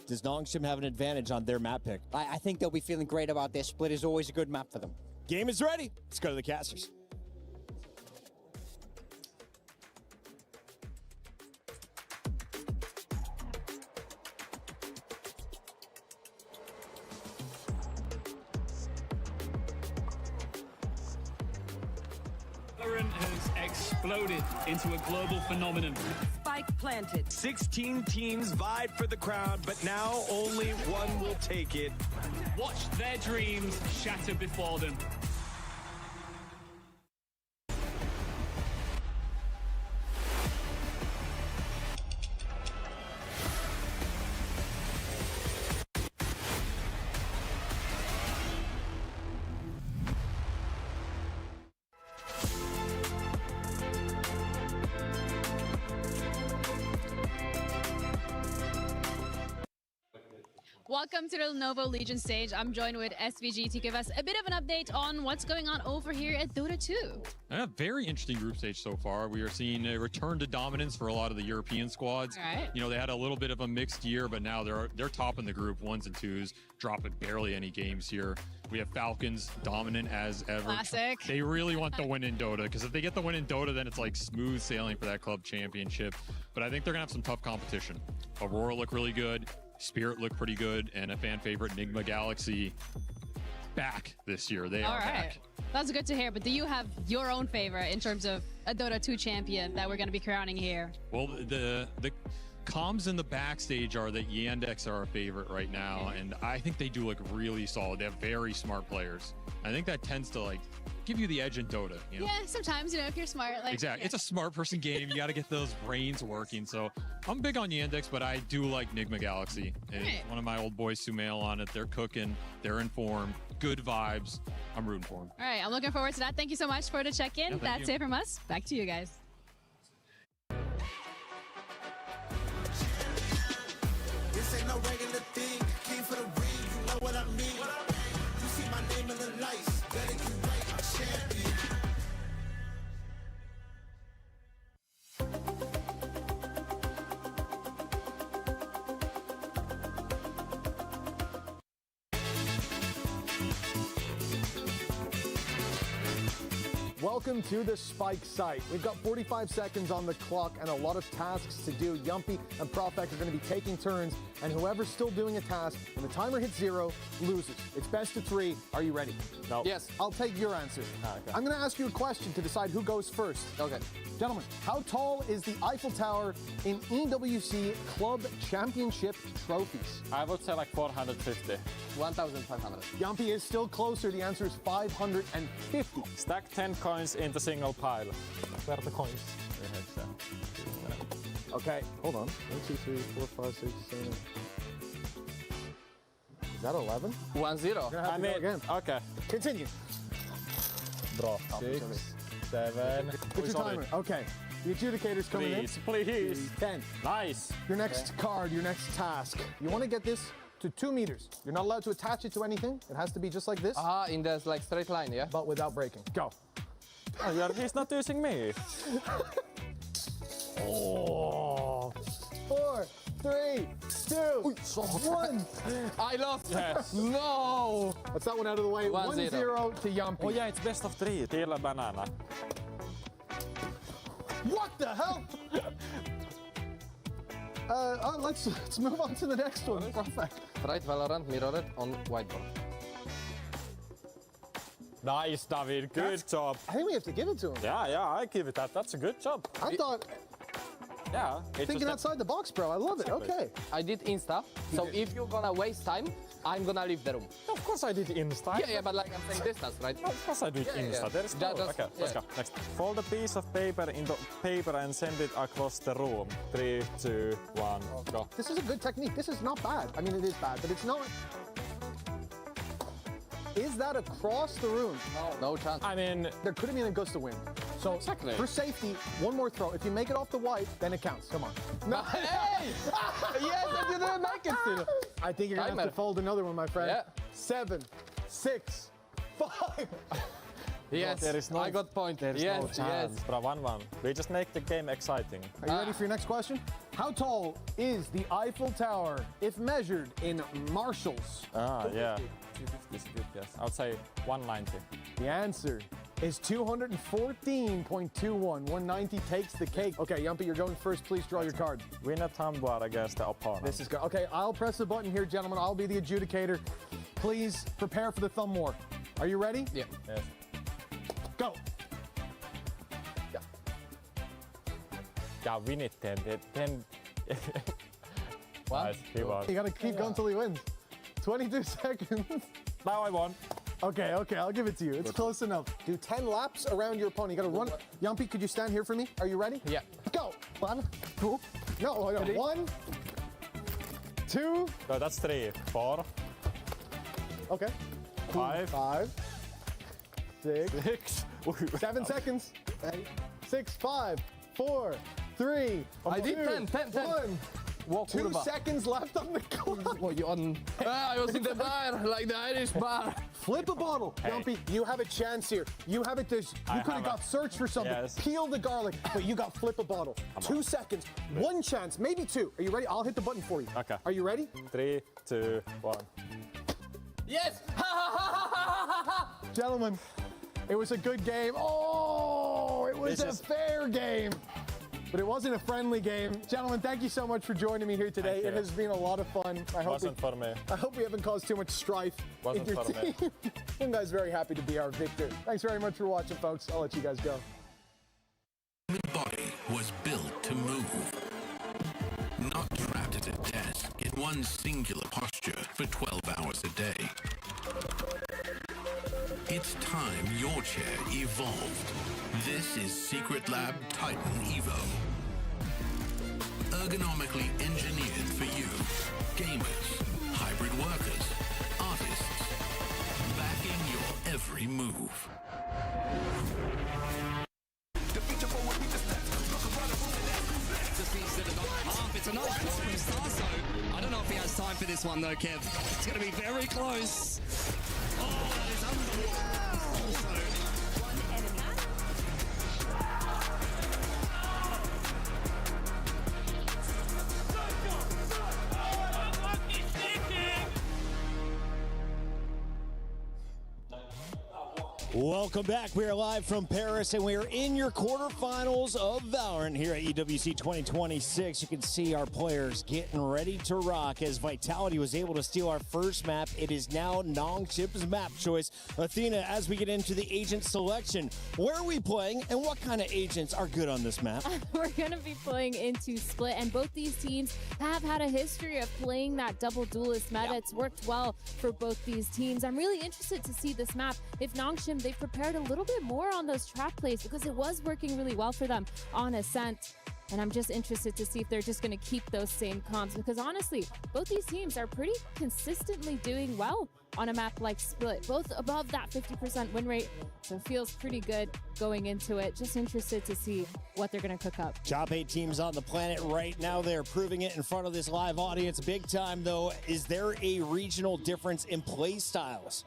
Does Nongshim have an advantage on their map pick? I think they'll be feeling great about this. Split is always a good map for them. Game is ready. Let's go to the casters. Valorant has exploded into a global phenomenon. Spike planted. 16 teams vied for the crown, but now only one will take it. Watch their dreams shatter before them. Welcome to the Lenovo Legion stage. I'm joined with SVG to give us a bit of an update on what's going on over here at Dota 2. A very interesting group stage so far. We are seeing a return to dominance for a lot of the European squads. All right. You know, they had a little bit of a mixed year, but now they're topping the group 1s and 2s, dropping barely any games here. We have Falcons dominant as ever. Classic. They really want the win in Dota, because if they get the win in Dota, then it's like smooth sailing for that club championship. But I think they're gonna have some tough competition. Aurora look really good. Spirit looked pretty good, and a fan favorite, Enigma Galaxy, back this year. They are back. That's good to hear, but do you have your own favorite in terms of a Dota 2 champion that we're going to be crowning here? Well, the comms in the backstage are that Yandex are our favorite right now, and I think they do look really solid. They have very smart players. I think that tends to like give you the edge in Dota. You know? Yeah, sometimes, you know, if you're smart. Like, exactly. Yeah. It's a smart person game. You got to get those brains working. So I'm big on Yandex, but I do like Enigma Galaxy. And one of my old boys, Sumail, on it. They're cooking. They're in form. Good vibes. I'm rooting for them. All right, I'm looking forward to that. Thank you so much for the check-in. Yeah, That's it from us. Back to you guys. This ain't no regular thing. Came for the ring, you know what I mean. You see my name in the lights. Better get right, I'm champion. welcome to the Spike site. We've got 45 seconds on the clock and a lot of tasks to do. Yumpy and Profek are going to be taking turns, and whoever's still doing a task, when the timer hits 0, loses. It's best of 3. Are you ready? No. Yes. I'll take your answer. Okay. I'm going to ask you a question to decide who goes first. Okay. Gentlemen, how tall is the Eiffel Tower in EWC Club Championship trophies? I would say like 450. 1,500. Yumpy is still closer. The answer is 550. Stack 10 coins into single pile. Where are the coins? Okay, hold on. 1, 2, 3, 4, 5, 6, 7. Is that 11? 1-0. I mean, again. Okay. Continue. Draw. 6, 7. Put your timer. Okay. The adjudicator's coming in. Please. 10. Nice. Your next card, your next task. You want to get this to 2 meters. You're not allowed to attach it to anything. It has to be just like this. In the like straight line, yeah? But without breaking. Go. Oh, he's not using me. Oh. 4, 3, 2, 1. I lost. Yes. No. That's that one out of the way. 1-0 to Yumpy. Oh yeah, it's best of 3. Till a banana. What the hell? Let's move on to the next one. Perfect. Right, Valorant, mirror it on whiteboard. Nice, David. Good job. I think we have to give it to him. Yeah, I give it that. That's a good job. I thought... Yeah. Thinking outside the box, bro. I love it. Okay. I did Insta, so if you're gonna waste time, I'm gonna leave the room. Of course I did Insta. Yeah, but like I'm saying distance, right? Of course I did Insta. There is okay, let's go. Next. Fold a piece of paper into paper and send it across the room. 3, 2, 1, go. This is a good technique. This is not bad. I mean, it is bad, but it's not... Is that across the room? No chance. I mean... There could have been a gust of wind. So, exactly. For safety, one more throw. If you make it off the white, then it counts. Come on. No. Hey! Yes, I didn't make it still. I think you're going to have to fold another one, my friend. Yeah. 7, 6, 5. Yes, there is no, I got point. There is yes, no chance. Yes. Bro, 1-1. We just make the game exciting. Are you ready for your next question? How tall is the Eiffel Tower if measured in marshals? Yeah. 250 is good, yes. I would say 190. The answer is 214.21. 190 takes the cake. Okay, Yumpy, you're going first. Please draw your card. Win a tumbler against the opponent. This is good. Okay, I'll press the button here, gentlemen. I'll be the adjudicator. Please prepare for the thumb war. Are you ready? Yeah. Yes. Go. Yeah, win it 10. 10. Nice, he won. You gotta keep going till he wins. 22 seconds. Now I won. Okay, I'll give it to you. It's close enough. Do 10 laps around your opponent. You gotta run. Yumpy, could you stand here for me? Are you ready? Yeah. Go. 1, 2. No, 1, 2. No, that's 3. 4. Okay. 5, 6. 7 seconds. 6, 5, 4, 3. I did 10. 1. 2 seconds left on the clock. What, you on? I was in the bar, like the Irish bar. Flip a bottle. Hey. Yumpy, you have a chance here. You have it. You could have got searched for something. Yes. Peel the garlic, but you got flip a bottle. 2 seconds. 1 chance, maybe 2. Are you ready? I'll hit the button for you. Okay. Are you ready? 3, 2, 1. Yes! Gentlemen, it was a good game. Oh, it was a fair game. But it wasn't a friendly game. Gentlemen, thank you so much for joining me here today. It has been a lot of fun. I hope for me. I hope we haven't caused too much strife Wasn't in your for me. team. I'm guys very happy to be our victor. Thanks very much for watching, folks. I'll let you guys go. The body was built to move, not trapped at a desk in one singular posture for 12 hours a day. It's time your chair evolved. This is Secret Lab Titan Evo. Ergonomically engineered for you, gamers, hybrid workers, artists, backing your every move. It's a nice shot from Starso. I don't know if he has time for this one though, Kev. It's going to be very close. Oh, that is unbelievable. Welcome back. We are live from Paris, and we are in your quarterfinals of Valorant here at EWC 2026. You can see our players getting ready to rock as Vitality was able to steal our first map. It is now Nongshim's map choice. Athena, as we get into the agent selection, where are we playing, and what kind of agents are good on this map? We're going to be playing into Split, and both these teams have had a history of playing that double duelist meta. It's worked well for both these teams. I'm really interested to see this map. If Nongshim, they've prepared a little bit more on those trap plays because it was working really well for them on Ascent. And I'm just interested to see if they're just going to keep those same comps, because honestly, both these teams are pretty consistently doing well on a map like Split, both above that 50% win rate. So it feels pretty good going into it. Just interested to see what they're going to cook up. Top 8 teams on the planet right now. They're proving it in front of this live audience big time, though. Is there a regional difference in play styles?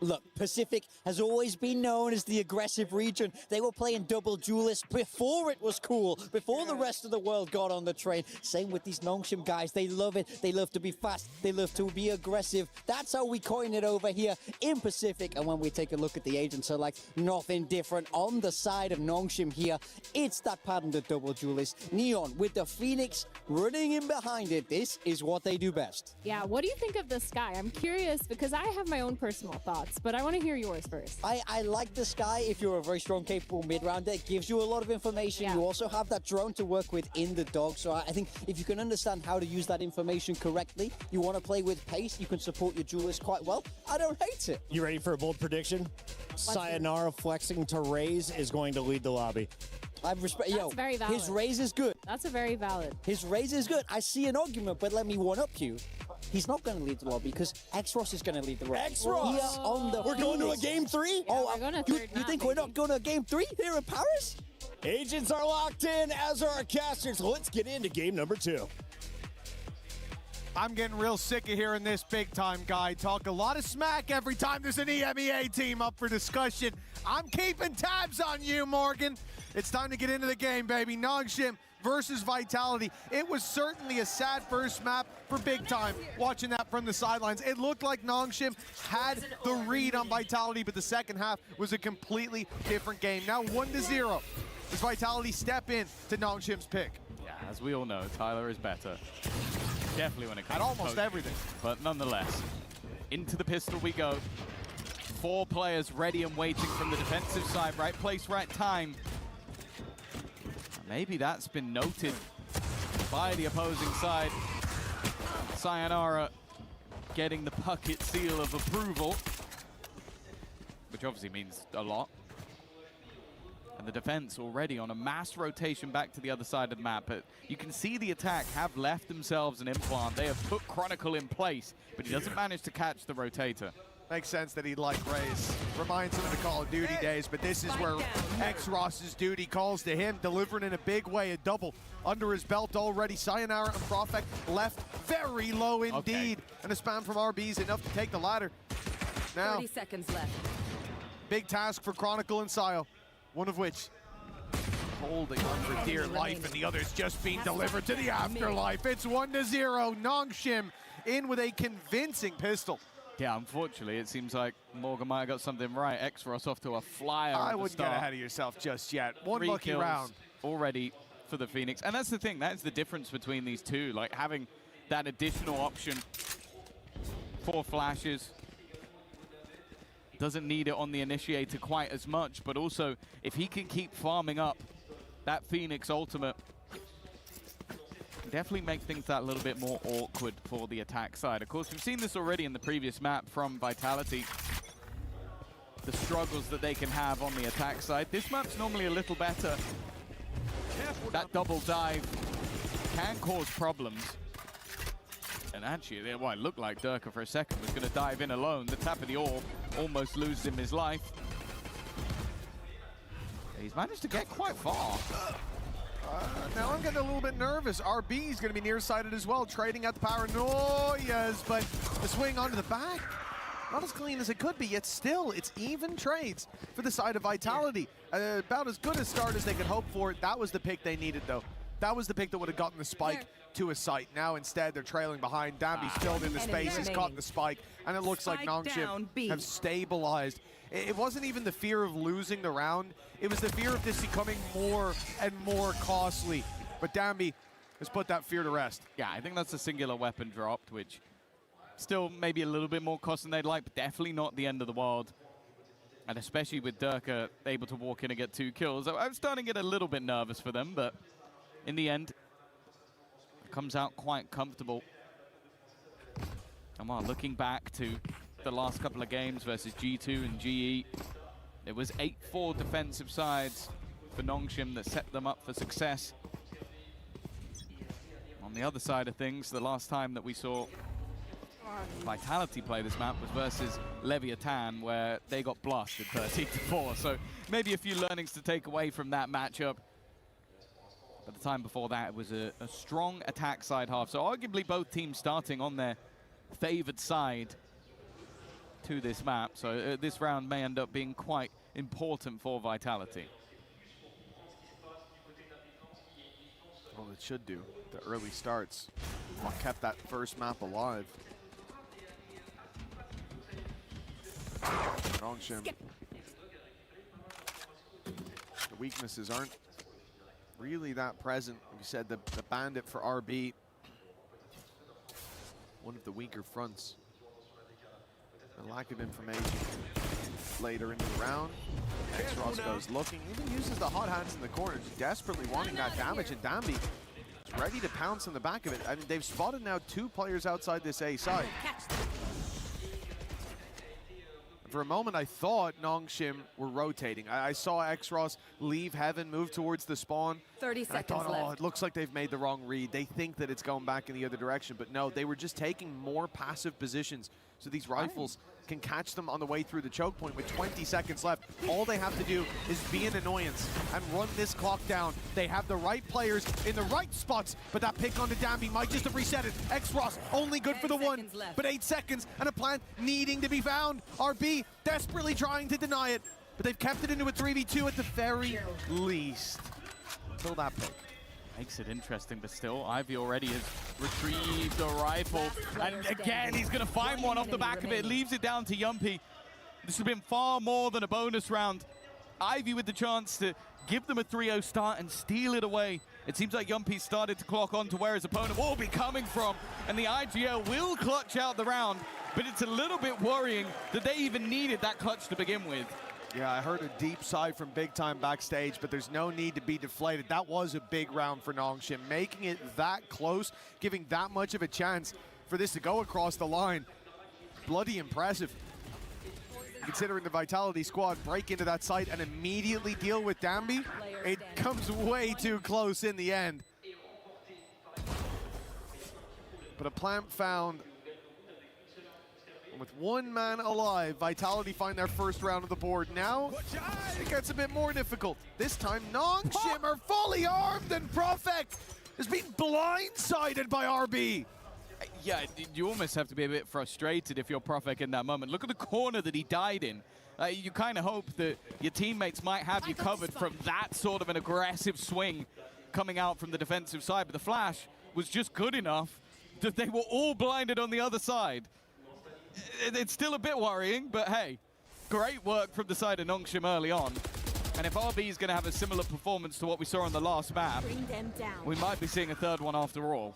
Look, Pacific has always been known as the aggressive region. They were playing double duelist before it was cool, before the rest of the world got on the train. Same with these Nongshim guys. They love it. They love to be fast. They love to be aggressive. That's how we coin it over here in Pacific. And when we take a look at the agent select, nothing different on the side of Nongshim here. It's that pattern, the double duelist. Neon with the Phoenix running in behind it. This is what they do best. Yeah, what do you think of the Sky? I'm curious because I have my own personal thoughts, but I want to hear yours first. I like the Sky if you're a very strong, capable mid-rounder. It gives you a lot of information. You also have that drone to work with in the dog. So I think if you can understand how to use that information correctly, you want to play with pace, you can support your duelist quite well. I don't hate it. You ready for a bold prediction? Sayonara flexing to Raze is going to lead the lobby. I respect. That's very valid. His raise is good. That's a very valid. His raise is good. I see an argument, but let me one up you. He's not going to lead the lobby because X-Ross is going to lead the lobby. X-Ross! We're going to a game 3? Oh, we're going to you think we're not going to a game 3 here in Paris? Agents are locked in, as are our casters. Let's get into game number 2. I'm getting real sick of hearing this big-time guy talk a lot of smack every time there's an EMEA team up for discussion. I'm keeping tabs on you, Morgan. It's time to get into the game, baby. Nongshim versus Vitality. It was certainly a sad first map for big time, watching that from the sidelines. It looked like Nongshim had the read on Vitality, but the second half was a completely different game. Now 1-0. Does Vitality step in to Nongshim's pick? Yeah, as we all know, Tyler is better. Definitely when it comes at almost to everything. But nonetheless, into the pistol we go. 4 players ready and waiting from the defensive side. Right place, right time. Maybe that's been noted by the opposing side. Sayonara getting the bucket seal of approval, which obviously means a lot. And the defense already on a mass rotation back to the other side of the map. But you can see the attack have left themselves an implant. They have put Chronicle in place, but he doesn't manage to catch the rotator. Makes sense that he'd like Raze. Reminds him of the Call of Duty days, but this is where X-Ross's duty calls to him, delivering in a big way, a double under his belt already. Sayonara and Profek left very low indeed. And a spam from RB is enough to take the ladder. Now, 30 seconds left. Big task for Chronicle and Sio, one of which holding on for dear life, and the other's just being delivered to the afterlife. It's 1-0. Nongshim in with a convincing pistol. Yeah, unfortunately, it seems like Morgan might have got something right. X-Ross off to a flyer. I wouldn't get ahead of yourself just yet. One 3 lucky kills round already for the Phoenix. And that's the thing. That is the difference between these two. Like, having that additional option for flashes. Doesn't need it on the initiator quite as much. But also, if he can keep farming up that Phoenix ultimate, definitely make things that little bit more awkward for the attack side. Of course, we've seen this already in the previous map from Vitality. The struggles that they can have on the attack side. This map's normally a little better. That double dive can cause problems. And actually, well, it looked like Durka for a second was going to dive in alone. The tap of the orb almost loses him his life. He's managed to get quite far. Now I'm getting a little bit nervous. RB is going to be nearsighted as well, trading out the paranoias, but the swing onto the back, not as clean as it could be, yet still, it's even trades for the side of Vitality. About as good a start as they could hope for. That was the pick they needed, though. That was the pick that would have gotten the spike to a site. Now instead, they're trailing behind. Dambi's filled in the space, he's caught the spike, and it looks like Nongshim have stabilized It wasn't even the fear of losing the round. It was the fear of this becoming more and more costly. But Danby has put that fear to rest. Yeah, I think that's a singular weapon dropped, which still maybe a little bit more cost than they'd like, but definitely not the end of the world. And especially with Durka able to walk in and get 2 kills. I'm starting to get a little bit nervous for them, but in the end, it comes out quite comfortable. And while looking back to the last couple of games versus G2 and GE, it was 8-4 defensive sides for Nongshim that set them up for success. On the other side of things, the last time that we saw Vitality play this map was versus Leviathan, where they got blasted 13-4. So maybe a few learnings to take away from that matchup. But the time before that, it was a strong attack side half. So arguably both teams starting on their favored side to this map. So this round may end up being quite important for Vitality. Well, it should do. The early starts what kept that first map alive. Nongshim. The weaknesses aren't really that present. Like you said, the Bandit for RB, one of the weaker fronts. A lack of information later into the round. X-Ross goes looking, even uses the hot hands in the corner, desperately wanting that damage, and Danby is ready to pounce on the back of it. I mean, they've spotted now 2 players outside this A side. For a moment, I thought Nongshim were rotating. I saw X-Ross leave Heaven, move towards the spawn. 30 seconds I thought, left. oh, it looks like they've made the wrong read. They think that it's going back in the other direction, but no, they were just taking more passive positions so these rifles can catch them on the way through the choke point with 20 seconds left. All they have to do is be an annoyance and run this clock down. They have the right players in the right spots, but that pick onto Danby might just have reset it. X-Ross only good for the 1, but 8 seconds and a plant needing to be found. RB desperately trying to deny it, but they've kept it into a 3v2 at the very least. Until that pick. Makes it interesting, but still, Ivy already has retrieved a rifle. And again, he's going to find one off the back of it. Leaves it down to Yumpy. This has been far more than a bonus round. Ivy with the chance to give them a 3-0 start and steal it away. It seems like Yumpy started to clock on to where his opponent will be coming from. And the IGL will clutch out the round, but it's a little bit worrying that they even needed that clutch to begin with. Yeah, I heard a deep sigh from Big Time backstage, but there's no need to be deflated. That was a big round for Nongshim. Making it that close, giving that much of a chance for this to go across the line. Bloody impressive. Considering the Vitality squad break into that site and immediately deal with Danby, it comes way too close in the end. But a plant found. With 1 man alive, Vitality find their first round of the board. Now, it gets a bit more difficult. This time, Nongshim are fully armed, and Profect is being blindsided by RB. Yeah, you almost have to be a bit frustrated if you're Profect in that moment. Look at the corner that he died in. You kind of hope that your teammates might have you covered from that sort of an aggressive swing coming out from the defensive side, but the flash was just good enough that they were all blinded on the other side. It's still a bit worrying, but hey, great work from the side of Nongshim early on. And if RB is going to have a similar performance to what we saw on the last map, we might be seeing a 3rd one after all.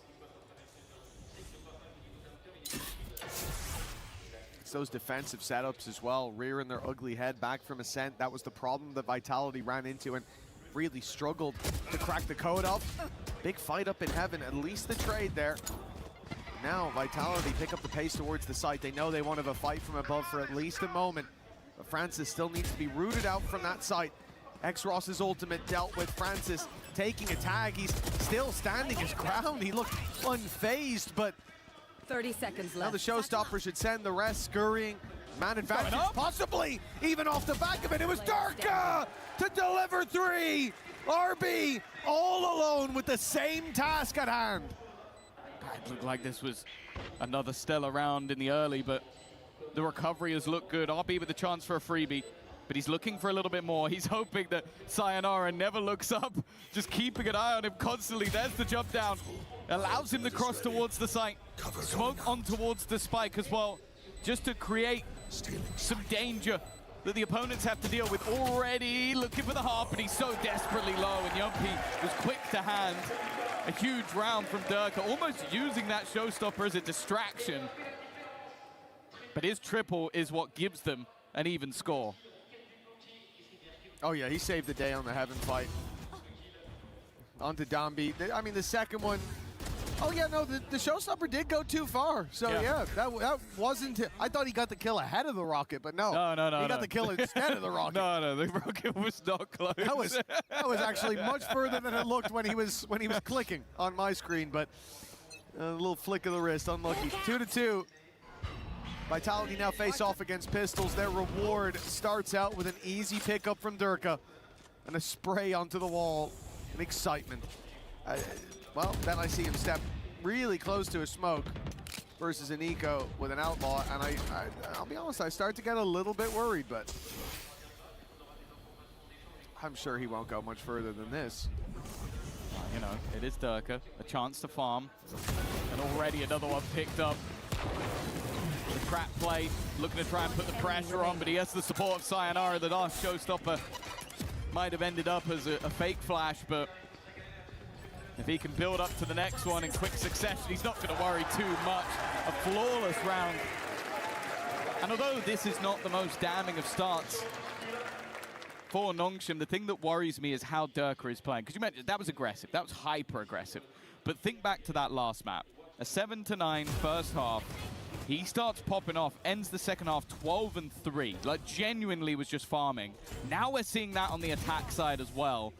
It's those defensive setups as well, rearing their ugly head back from Ascent. That was the problem that Vitality ran into and really struggled to crack the code up. Big fight up in Heaven, at least the trade there. Now Vitality pick up the pace towards the site. They know they want to have a fight from above for at least a moment. But Francis still needs to be rooted out from that site. X-Ross's ultimate dealt with. Francis taking a tag. He's still standing his ground. He looked unfazed, but 30 seconds left. Now the showstopper should send the rest scurrying. Man advantage, possibly even off the back of it. It was Durka to deliver 3. RB all alone with the same task at hand. It looked like this was another stellar round in the early, but the recovery has looked good. RB with the chance for a freebie, but he's looking for a little bit more. He's hoping that Sayonara never looks up, just keeping an eye on him constantly. There's the jump down. Allows him to cross towards the site. Smoke on towards the spike as well, just to create some danger that the opponents have to deal with already. Looking for the half, but he's so desperately low, and Yumpy was quick to hand. A huge round from Durka, almost using that showstopper as a distraction. But his triple is what gives them an even score. Oh yeah, he saved the day on the Heaven fight. Onto Dombi. I mean, the second one, oh yeah, no, the showstopper did go too far. So yeah, that wasn't, I thought he got the kill ahead of the rocket, but no. No. He got the kill instead of the rocket. No, the rocket was not close. That was actually much further than it looked when he was clicking on my screen, but a little flick of the wrist, unlucky. 2-2. Vitality now face off against Pistols. Their reward starts out with an easy pickup from Durka and a spray onto the wall. An excitement. Well, then I see him step really close to a smoke versus an eco with an outlaw, and I'll be honest, I start to get a little bit worried, but I'm sure he won't go much further than this. You know, it is Durka, a chance to farm, and already another one picked up. The trap play, looking to try and put the pressure on, but he has the support of Sayonara. The last showstopper might have ended up as a fake flash, but if he can build up to the next one in quick succession, he's not going to worry too much. A flawless round. And although this is not the most damning of starts for Nongshim, the thing that worries me is how Durka is playing. Because you mentioned that was aggressive, that was hyper aggressive. But think back to that last map. A 7-9 first half. He starts popping off, ends the second half 12-3. Like, genuinely was just farming. Now we're seeing that on the attack side as well.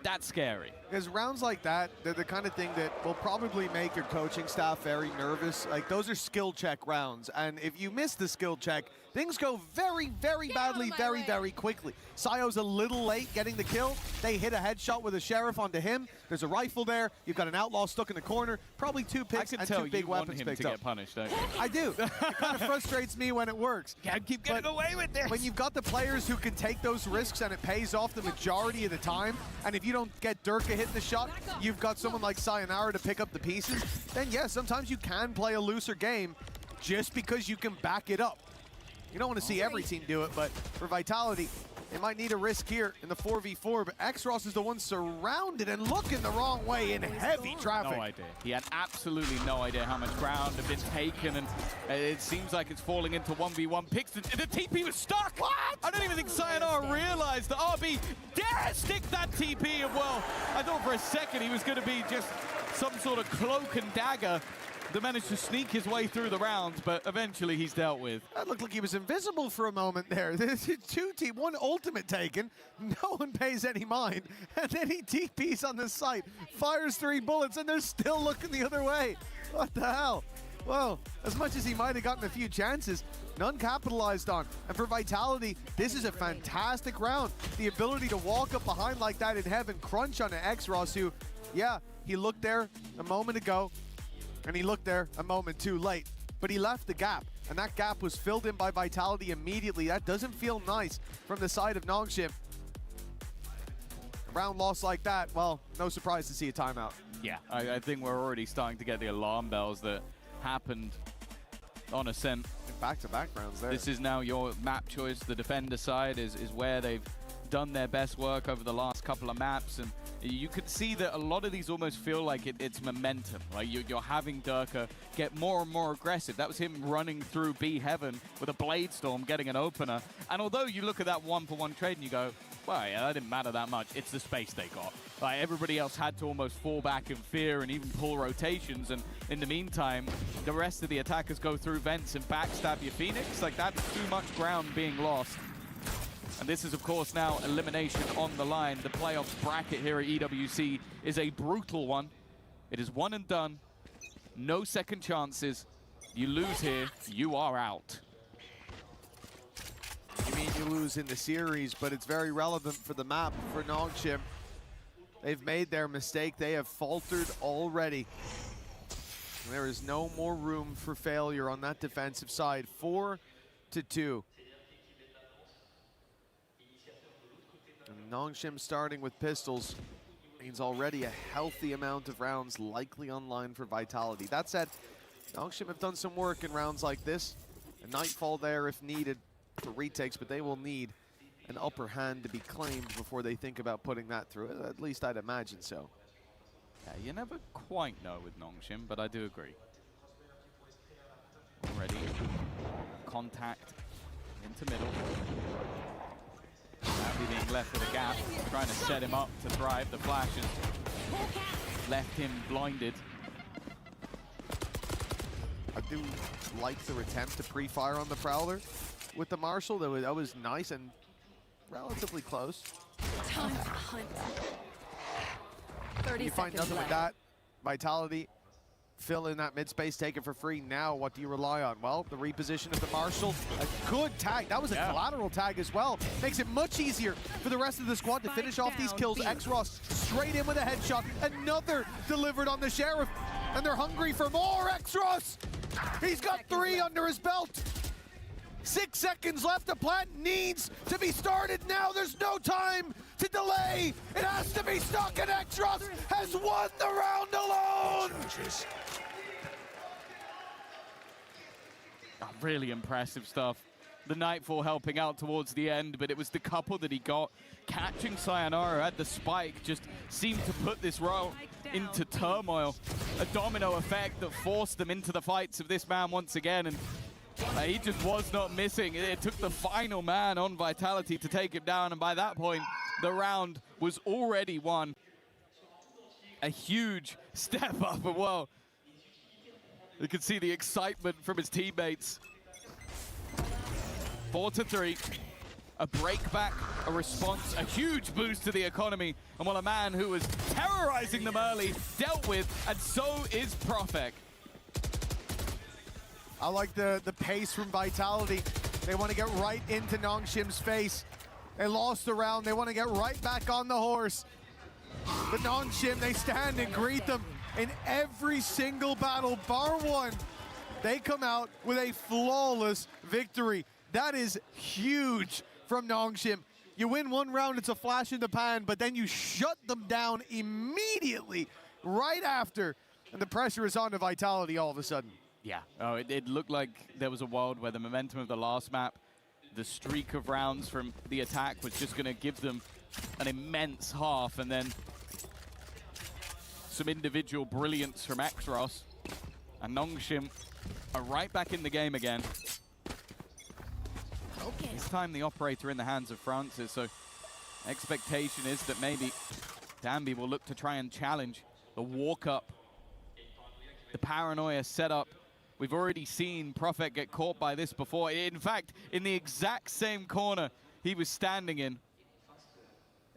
That's scary. Because rounds like that, they're the kind of thing that will probably make your coaching staff very nervous. Like, those are skill check rounds. And if you miss the skill check, things go very, very badly, very quickly. Sayo's a little late getting the kill. They hit a headshot with a sheriff onto him. There's a rifle there. You've got an outlaw stuck in the corner. Probably two picks and two big weapons picked up. Get punished, don't you? I do. It kind of frustrates me when it works. Can't keep getting away with this. When you've got the players who can take those risks and it pays off the majority of the time, and if you don't get Durka hitting the shot, you've got someone like Sayonara to pick up the pieces, then yeah, sometimes you can play a looser game just because you can back it up. You don't want to see every team do it, but for Vitality, they might need a risk here in the 4v4, but X-Ross is the one surrounded and looking the wrong way in heavy traffic. No idea. He had absolutely no idea how much ground had been taken, and it seems like it's falling into 1v1 picks. The TP was stuck! What? I don't even think Sayonara realized that RB dare stick that TP, and well, I thought for a second he was going to be just some sort of cloak and dagger that managed to sneak his way through the rounds, but eventually he's dealt with. That looked like he was invisible for a moment there. There's two team, one ultimate taken, no one pays any mind, and then he TPs on the site, fires 3 bullets, and they're still looking the other way. What the hell? Well, as much as he might have gotten a few chances, none capitalized on. And for Vitality, this is a fantastic round. The ability to walk up behind like that in heaven, crunch on an X-Ross who, yeah, he looked there a moment ago, and he looked there a moment too late, but he left the gap, and that gap was filled in by Vitality immediately. That doesn't feel nice from the side of Nongshim. A round loss like that, well, no surprise to see a timeout. Yeah, I think we're already starting to get the alarm bells that happened on Ascent. Back-to-back rounds there. This is now your map choice. The defender side is where they've done their best work over the last couple of maps, and you could see that a lot of these almost feel like it's momentum. Like you're having Durka get more and more aggressive. That was him running through B Heaven with a Blade Storm, getting an opener. And although you look at that 1-for-1 trade and you go, well, yeah, that didn't matter that much. It's the space they got. Like everybody else had to almost fall back in fear and even pull rotations. And in the meantime, the rest of the attackers go through vents and backstab your Phoenix. Like that's too much ground being lost. And this is, of course, now elimination on the line. The playoffs bracket here at EWC is a brutal one. It is one and done. No second chances. You lose here, you are out. You mean you lose in the series, but it's very relevant for the map for Nongshim. They've made their mistake. They have faltered already. There is no more room for failure on that defensive side. 4-2. Nongshim starting with pistols means already a healthy amount of rounds likely online for Vitality. That said, Nongshim have done some work in rounds like this. A Nightfall there if needed. for retakes, but they will need an upper hand to be claimed before they think about putting that through. At least I'd imagine so. Yeah, you never quite know with Nongshim, but I do agree. Already contact into middle. Dambi being left with a gap, trying to set him up to thrive. The flash has left him blinded. I do like their attempt to pre-fire on the Prowler with the Marshall. That was nice and relatively close. Time to hunt. 30 You find seconds nothing with left. that. Vitality, fill in that mid space, take it for free. Now, what do you rely on? Well, the reposition of the Marshall. A good tag. That was a collateral tag as well. Makes it much easier for the rest of the squad to finish off these kills. X-Ross straight in with a headshot. Another delivered on the Sheriff. And they're hungry for more. X-Ross! He's got 3 under his belt. 6 seconds left. The plant needs to be started now. There's no time to delay. It has to be stuck, and X-Ross has won the round alone. Oh, really impressive stuff. The Nightfall helping out towards the end, but it was the couple that he got. Catching Sayonara at the spike just seemed to put this row into turmoil. A domino effect that forced them into the fights of this man once again, and he just was not missing. It took the final man on Vitality to take him down, and by that point, the round was already won. A huge step up as well. You can see the excitement from his teammates. 4-3. A break back, a response, a huge boost to the economy. And while a man who was terrorizing them early dealt with, and so is Profek. I like the pace from Vitality. They want to get right into Nongshim's face. They lost the round. They want to get right back on the horse. But Nongshim, they stand and greet them in every single battle, bar one. They come out with a flawless victory. That is huge from Nongshim. You win one round, it's a flash in the pan, but then you shut them down immediately right after. And the pressure is on to Vitality all of a sudden. Yeah, oh, it looked like there was a world where the momentum of the last map, the streak of rounds from the attack was just going to give them an immense half, and then some individual brilliance from X-Ross. And Nongshim are right back in the game again. Okay. This time the operator in the hands of Francis, so expectation is that maybe Dambi will look to try and challenge the walk-up, the paranoia setup. We've already seen Profek get caught by this before. In fact, in the exact same corner he was standing in.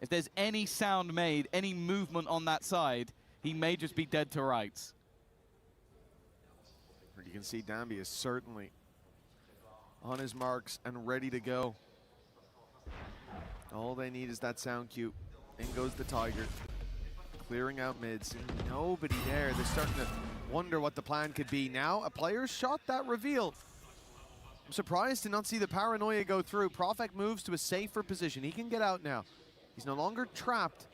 If there's any sound made, any movement on that side, he may just be dead to rights. You can see Dambi is certainly on his marks and ready to go. All they need is that sound cue. In goes the Tiger, clearing out mids. Nobody there. They're starting to wonder what the plan could be. Now a player shot that reveal. I'm surprised to not see the paranoia go through. Profek moves to a safer position. He can get out now. He's no longer trapped.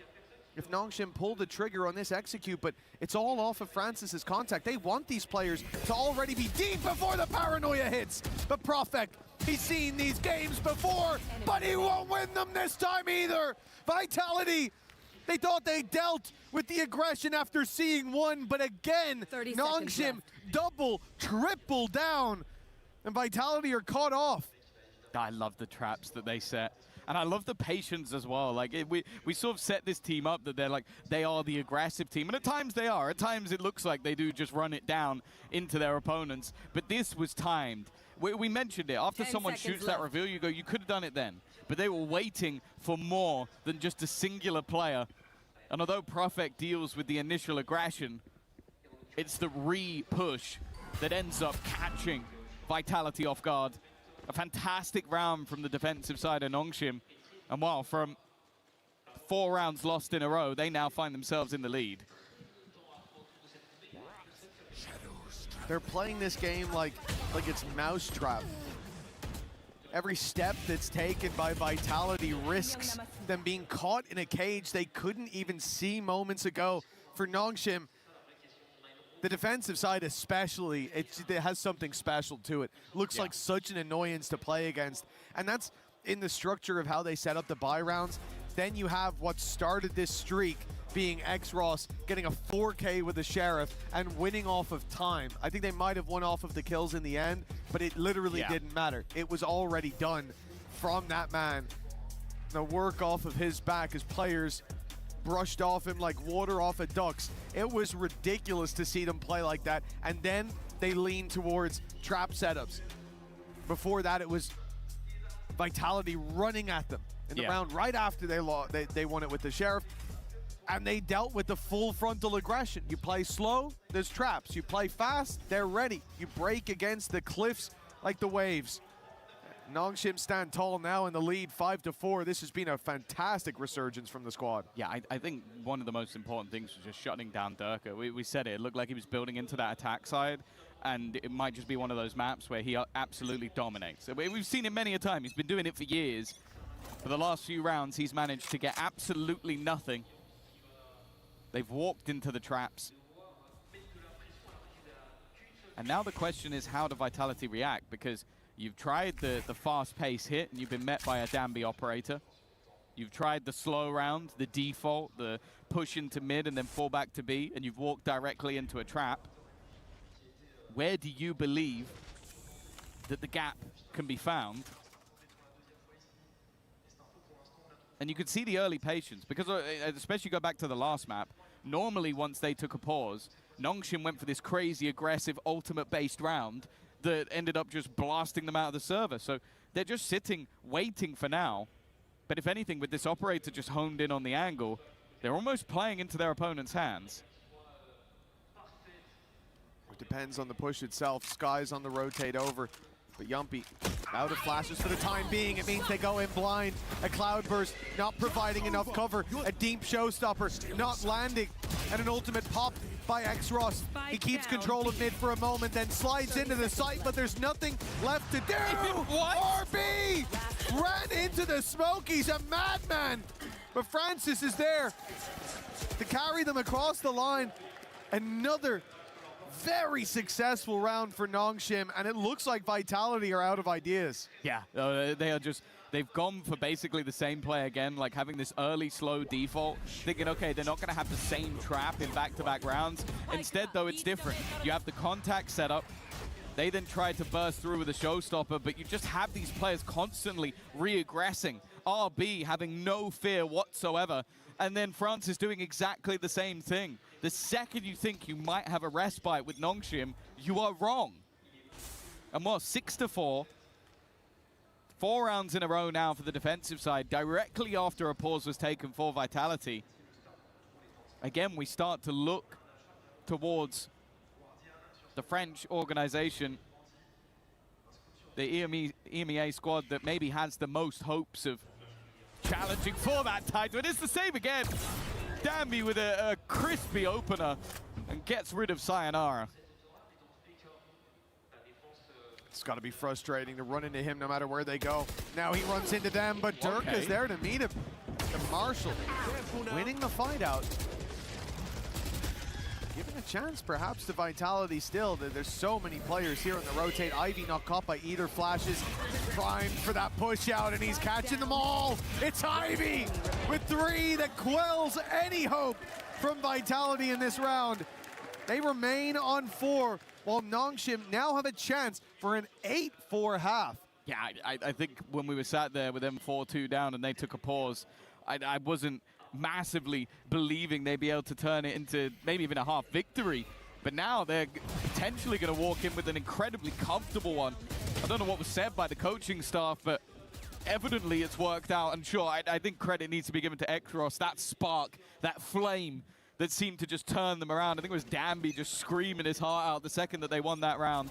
If Nongshim pulled the trigger on this execute, but it's all off of Francis's contact. They want these players to already be deep before the paranoia hits. But Profek, he's seen these games before, but he won't win them this time either. Vitality, they thought they dealt with the aggression after seeing one, but again, Nongshim double, triple down, and Vitality are caught off. I love the traps that they set. And I love the patience as well. Like we sort of set this team up that they are the aggressive team, and at times they are. At times it looks like they do just run it down into their opponents. But this was timed. We mentioned it. After someone shoots that reveal, you go, you could have done it then. But they were waiting for more than just a singular player. And although Profek deals with the initial aggression, it's the re-push that ends up catching Vitality off guard. A fantastic round from the defensive side of Nongshim. And while from 4 rounds lost in a row, they now find themselves in the lead. They're playing this game like it's Mousetrap. Every step that's taken by Vitality risks them being caught in a cage they couldn't even see moments ago. For Nongshim, The defensive side especially, it has something special to it. Looks like such an annoyance to play against. And that's in the structure of how they set up the buy rounds. Then you have what started this streak being X-Ross getting a 4K with the Sheriff and winning off of time. I think they might have won off of the kills in the end, but it literally didn't matter. It was already done from that man. The work off of his back as players brushed off him like water off a duck's. It was ridiculous to see them play like that. And then they leaned towards trap setups. Before that, it was Vitality running at them in the round right after they won it with the Sheriff. And they dealt with the full frontal aggression. You play slow, there's traps. You play fast, they're ready. You break against the cliffs like the waves. Nongshim stand tall now in the lead, 5-4. This has been a fantastic resurgence from the squad. Yeah, I think one of the most important things was just shutting down Durka. We said it looked like he was building into that attack side, and it might just be one of those maps where he absolutely dominates. We've seen it many a time. He's been doing it for years. For the last few rounds, he's managed to get absolutely nothing. They've walked into the traps. And now the question is, how do Vitality react? Because you've tried the fast-paced hit, and you've been met by a Danby operator. You've tried the slow round, the default, the push into mid and then fall back to B, and you've walked directly into a trap. Where do you believe that the gap can be found? And you could see the early patience, because especially go back to the last map, normally once they took a pause, Nongshim went for this crazy aggressive ultimate-based round that ended up just blasting them out of the server. So they're just sitting, waiting for now. But if anything, with this operator just honed in on the angle, they're almost playing into their opponent's hands. It depends on the push itself. Sky's on the rotate over. But Yumpy out of flashes for the time being. It means they go in blind. A cloudburst not providing enough cover. A deep showstopper not landing. And an ultimate pop by X-Ross. He keeps control of mid for a moment, then slides into the site, but there's nothing left to do. What? RB ran into the smoke. He's a madman. But Francis is there to carry them across the line. Another very successful round for Nongshim, and it looks like Vitality are out of ideas. Yeah, they are just, they've gone for basically the same play again, like having this early slow default, thinking, okay, they're not going to have the same trap in back-to-back rounds. Instead, though, it's different. You have the contact setup. They then try to burst through with a showstopper, but you just have these players constantly re-aggressing. RB having no fear whatsoever. And then Francis doing exactly the same thing. The second you think you might have a respite with Nongshim, you are wrong. And what, 6-4. 4 rounds in a row now for the defensive side, directly after a pause was taken for Vitality. Again, we start to look towards the French organization, the EMEA squad that maybe has the most hopes of challenging for that title. It is the same again. Danby with a crispy opener and gets rid of Sayonara. It's got to be frustrating to run into him no matter where they go. Now he runs into them, but Dirk is there to meet him. The Marshall winning the fight out. Giving a chance perhaps to Vitality still. There's so many players here on the rotate. Ivy not caught by either flashes. Primed for that push out, and he's catching them all. It's Ivy with 3 that quells any hope from Vitality in this round. They remain on 4, while Nongshim now have a chance for an 8-4 half. Yeah, I think when we were sat there with them 4-2 down and they took a pause, I wasn't massively believing they'd be able to turn it into maybe even a half victory. But now they're potentially going to walk in with an incredibly comfortable one. I don't know what was said by the coaching staff, but evidently it's worked out. And sure, I think credit needs to be given to X-Ross. That spark, that flame that seemed to just turn them around. I think it was Danby just screaming his heart out the second that they won that round.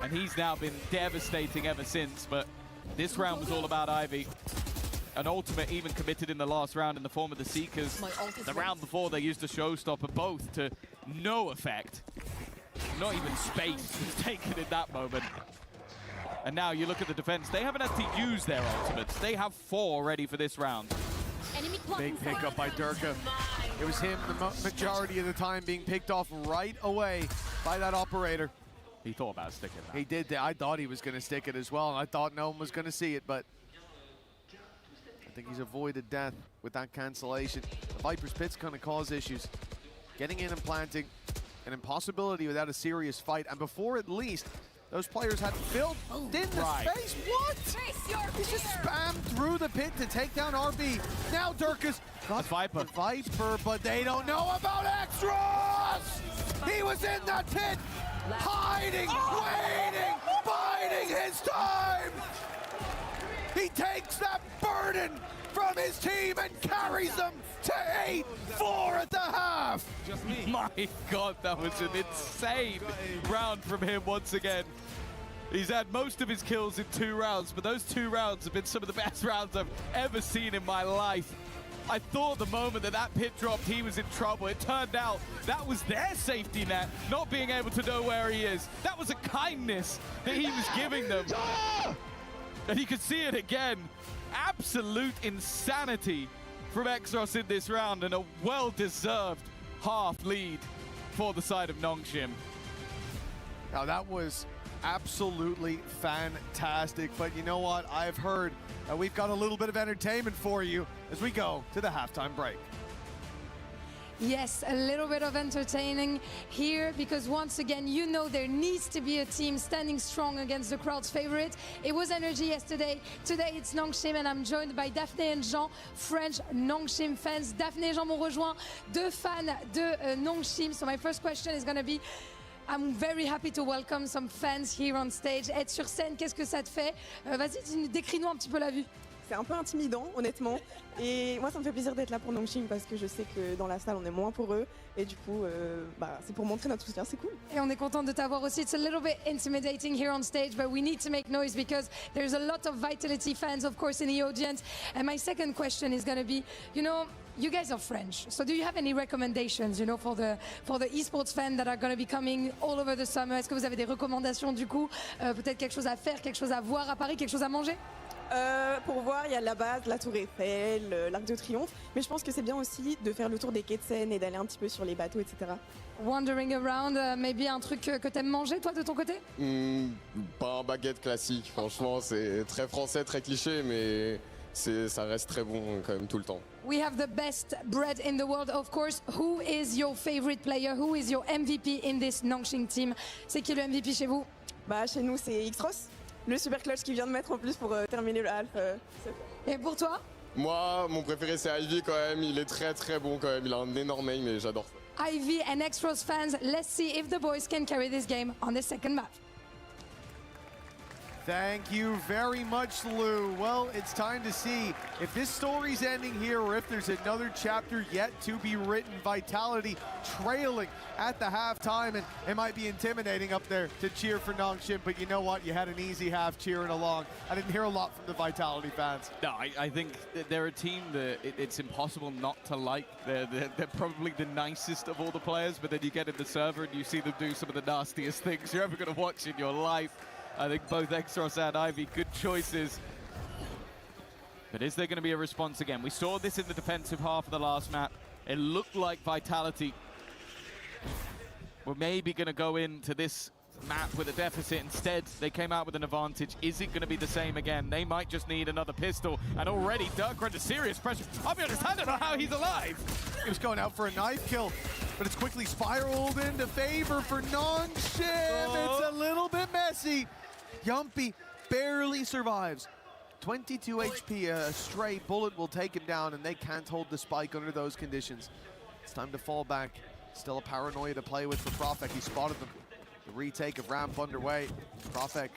And he's now been devastating ever since. But this round was all about Ivy. An ultimate even committed in the last round in the form of the Seekers. The round before, they used a showstopper, both to no effect. Not even space was taken in that moment. And now you look at the defense. They haven't had to use their ultimates. They have 4 ready for this round. Big pickup by Durka. It was him the majority of the time being picked off right away by that operator. He thought about sticking that. He did. I thought he was going to stick it as well, and I thought no one was going to see it, but I think he's avoided death with that cancellation. The Viper's Pit's going to cause issues. Getting in and planting, an impossibility without a serious fight, and before at least those players had filled in the space. What? He just spammed through the pit to take down RB. Now Durka's got Viper. Viper, but they don't know about Extras! He was in that pit, hiding, waiting, biding his time! He takes that burden from his team and carries them to 8-4 at the half. Just me. My God, that was an insane round from him once again. He's had most of his kills in 2 rounds, but those 2 rounds have been some of the best rounds I've ever seen in my life. I thought the moment that pit dropped, he was in trouble. It turned out that was their safety net, not being able to know where he is. That was a kindness that he was giving them. And you could see it again. Absolute insanity from Exos in this round, and a well-deserved half lead for the side of Nongshim. Now that was absolutely fantastic, but you know what? I've heard we've got a little bit of entertainment for you as we go to the halftime break. Yes, a little bit of entertaining here, because once again, you know there needs to be a team standing strong against the crowd's favorite. It was Energy yesterday. Today it's Nongshim, and I'm joined by Daphne and Jean, French Nongshim fans. Daphne et Jean m'ont rejoint, 2 fans de Nongshim. So my first question is going to be, I'm very happy to welcome some fans here on stage. Être sur scène, qu'est-ce que ça te fait? Vas-y, décris-nous un petit peu la vue. C'est un peu intimidant, honnêtement. Et moi, ça me fait plaisir d'être là pour Nongshim parce que je sais que dans la salle, on est moins pour eux. Et du coup, c'est pour montrer notre soutien, c'est cool. Et on est content de t'avoir aussi. It's a little bit intimidating here on stage, but we need to make noise because there's a lot of Vitality fans, of course, in the audience. And my second question is going to be, you know, you guys are French, so do you have any recommendations, you know, for the esports fans that are going to be coming all over the summer? Est-ce que vous avez des recommandations du coup? Peut-être quelque chose à faire, quelque chose à voir à Paris, quelque chose à manger? Pour voir, il y a la base, la Tour Eiffel, l'Arc de Triomphe, mais je pense que c'est bien aussi de faire le tour des quais de Seine et d'aller un petit peu sur les bateaux, etc. Wandering around, maybe un truc que t'aimes manger, toi, de ton côté? Pain baguette classique, franchement, c'est très français, très cliché, mais ça reste très bon quand même tout le temps. We have the best bread in the world, of course. Who is your favorite player? Who is your MVP in this Nongshim team? C'est qui le MVP chez vous? Chez nous, c'est Xros. Le super clutch qui vient de mettre en plus pour terminer le half. Et pour toi? Moi, mon préféré c'est Ivy quand même, il est très très bon quand même, il a un énorme aim et j'adore ça. Ivy and Extros fans, let's see if the boys can carry this game on the second map. Thank you very much, Lou. Well, it's time to see if this story's ending here or if there's another chapter yet to be written. Vitality trailing at the halftime, and it might be intimidating up there to cheer for Nongshim, but you know what? You had an easy half cheering along. I didn't hear a lot from the Vitality fans. No, I think they're a team that it's impossible not to like. They're probably the nicest of all the players, but then you get in the server and you see them do some of the nastiest things you're ever going to watch in your life. I think both Extros and Ivy, good choices. But is there going to be a response again? We saw this in the defensive half of the last map. It looked like Vitality were maybe going to go into this map with a deficit. Instead, they came out with an advantage. Is it going to be the same again? They might just need another pistol. And already, Dirk under serious pressure. I'll be honest, I don't know how he's alive. He was going out for a knife kill, but it's quickly spiraled into favor for Nongshim. It's a little bit messy. Yumpy barely survives. 22 HP, a stray bullet will take him down, and they can't hold the spike under those conditions. It's time to fall back. Still a paranoia to play with for Profek. He spotted them. The retake of ramp underway. Profek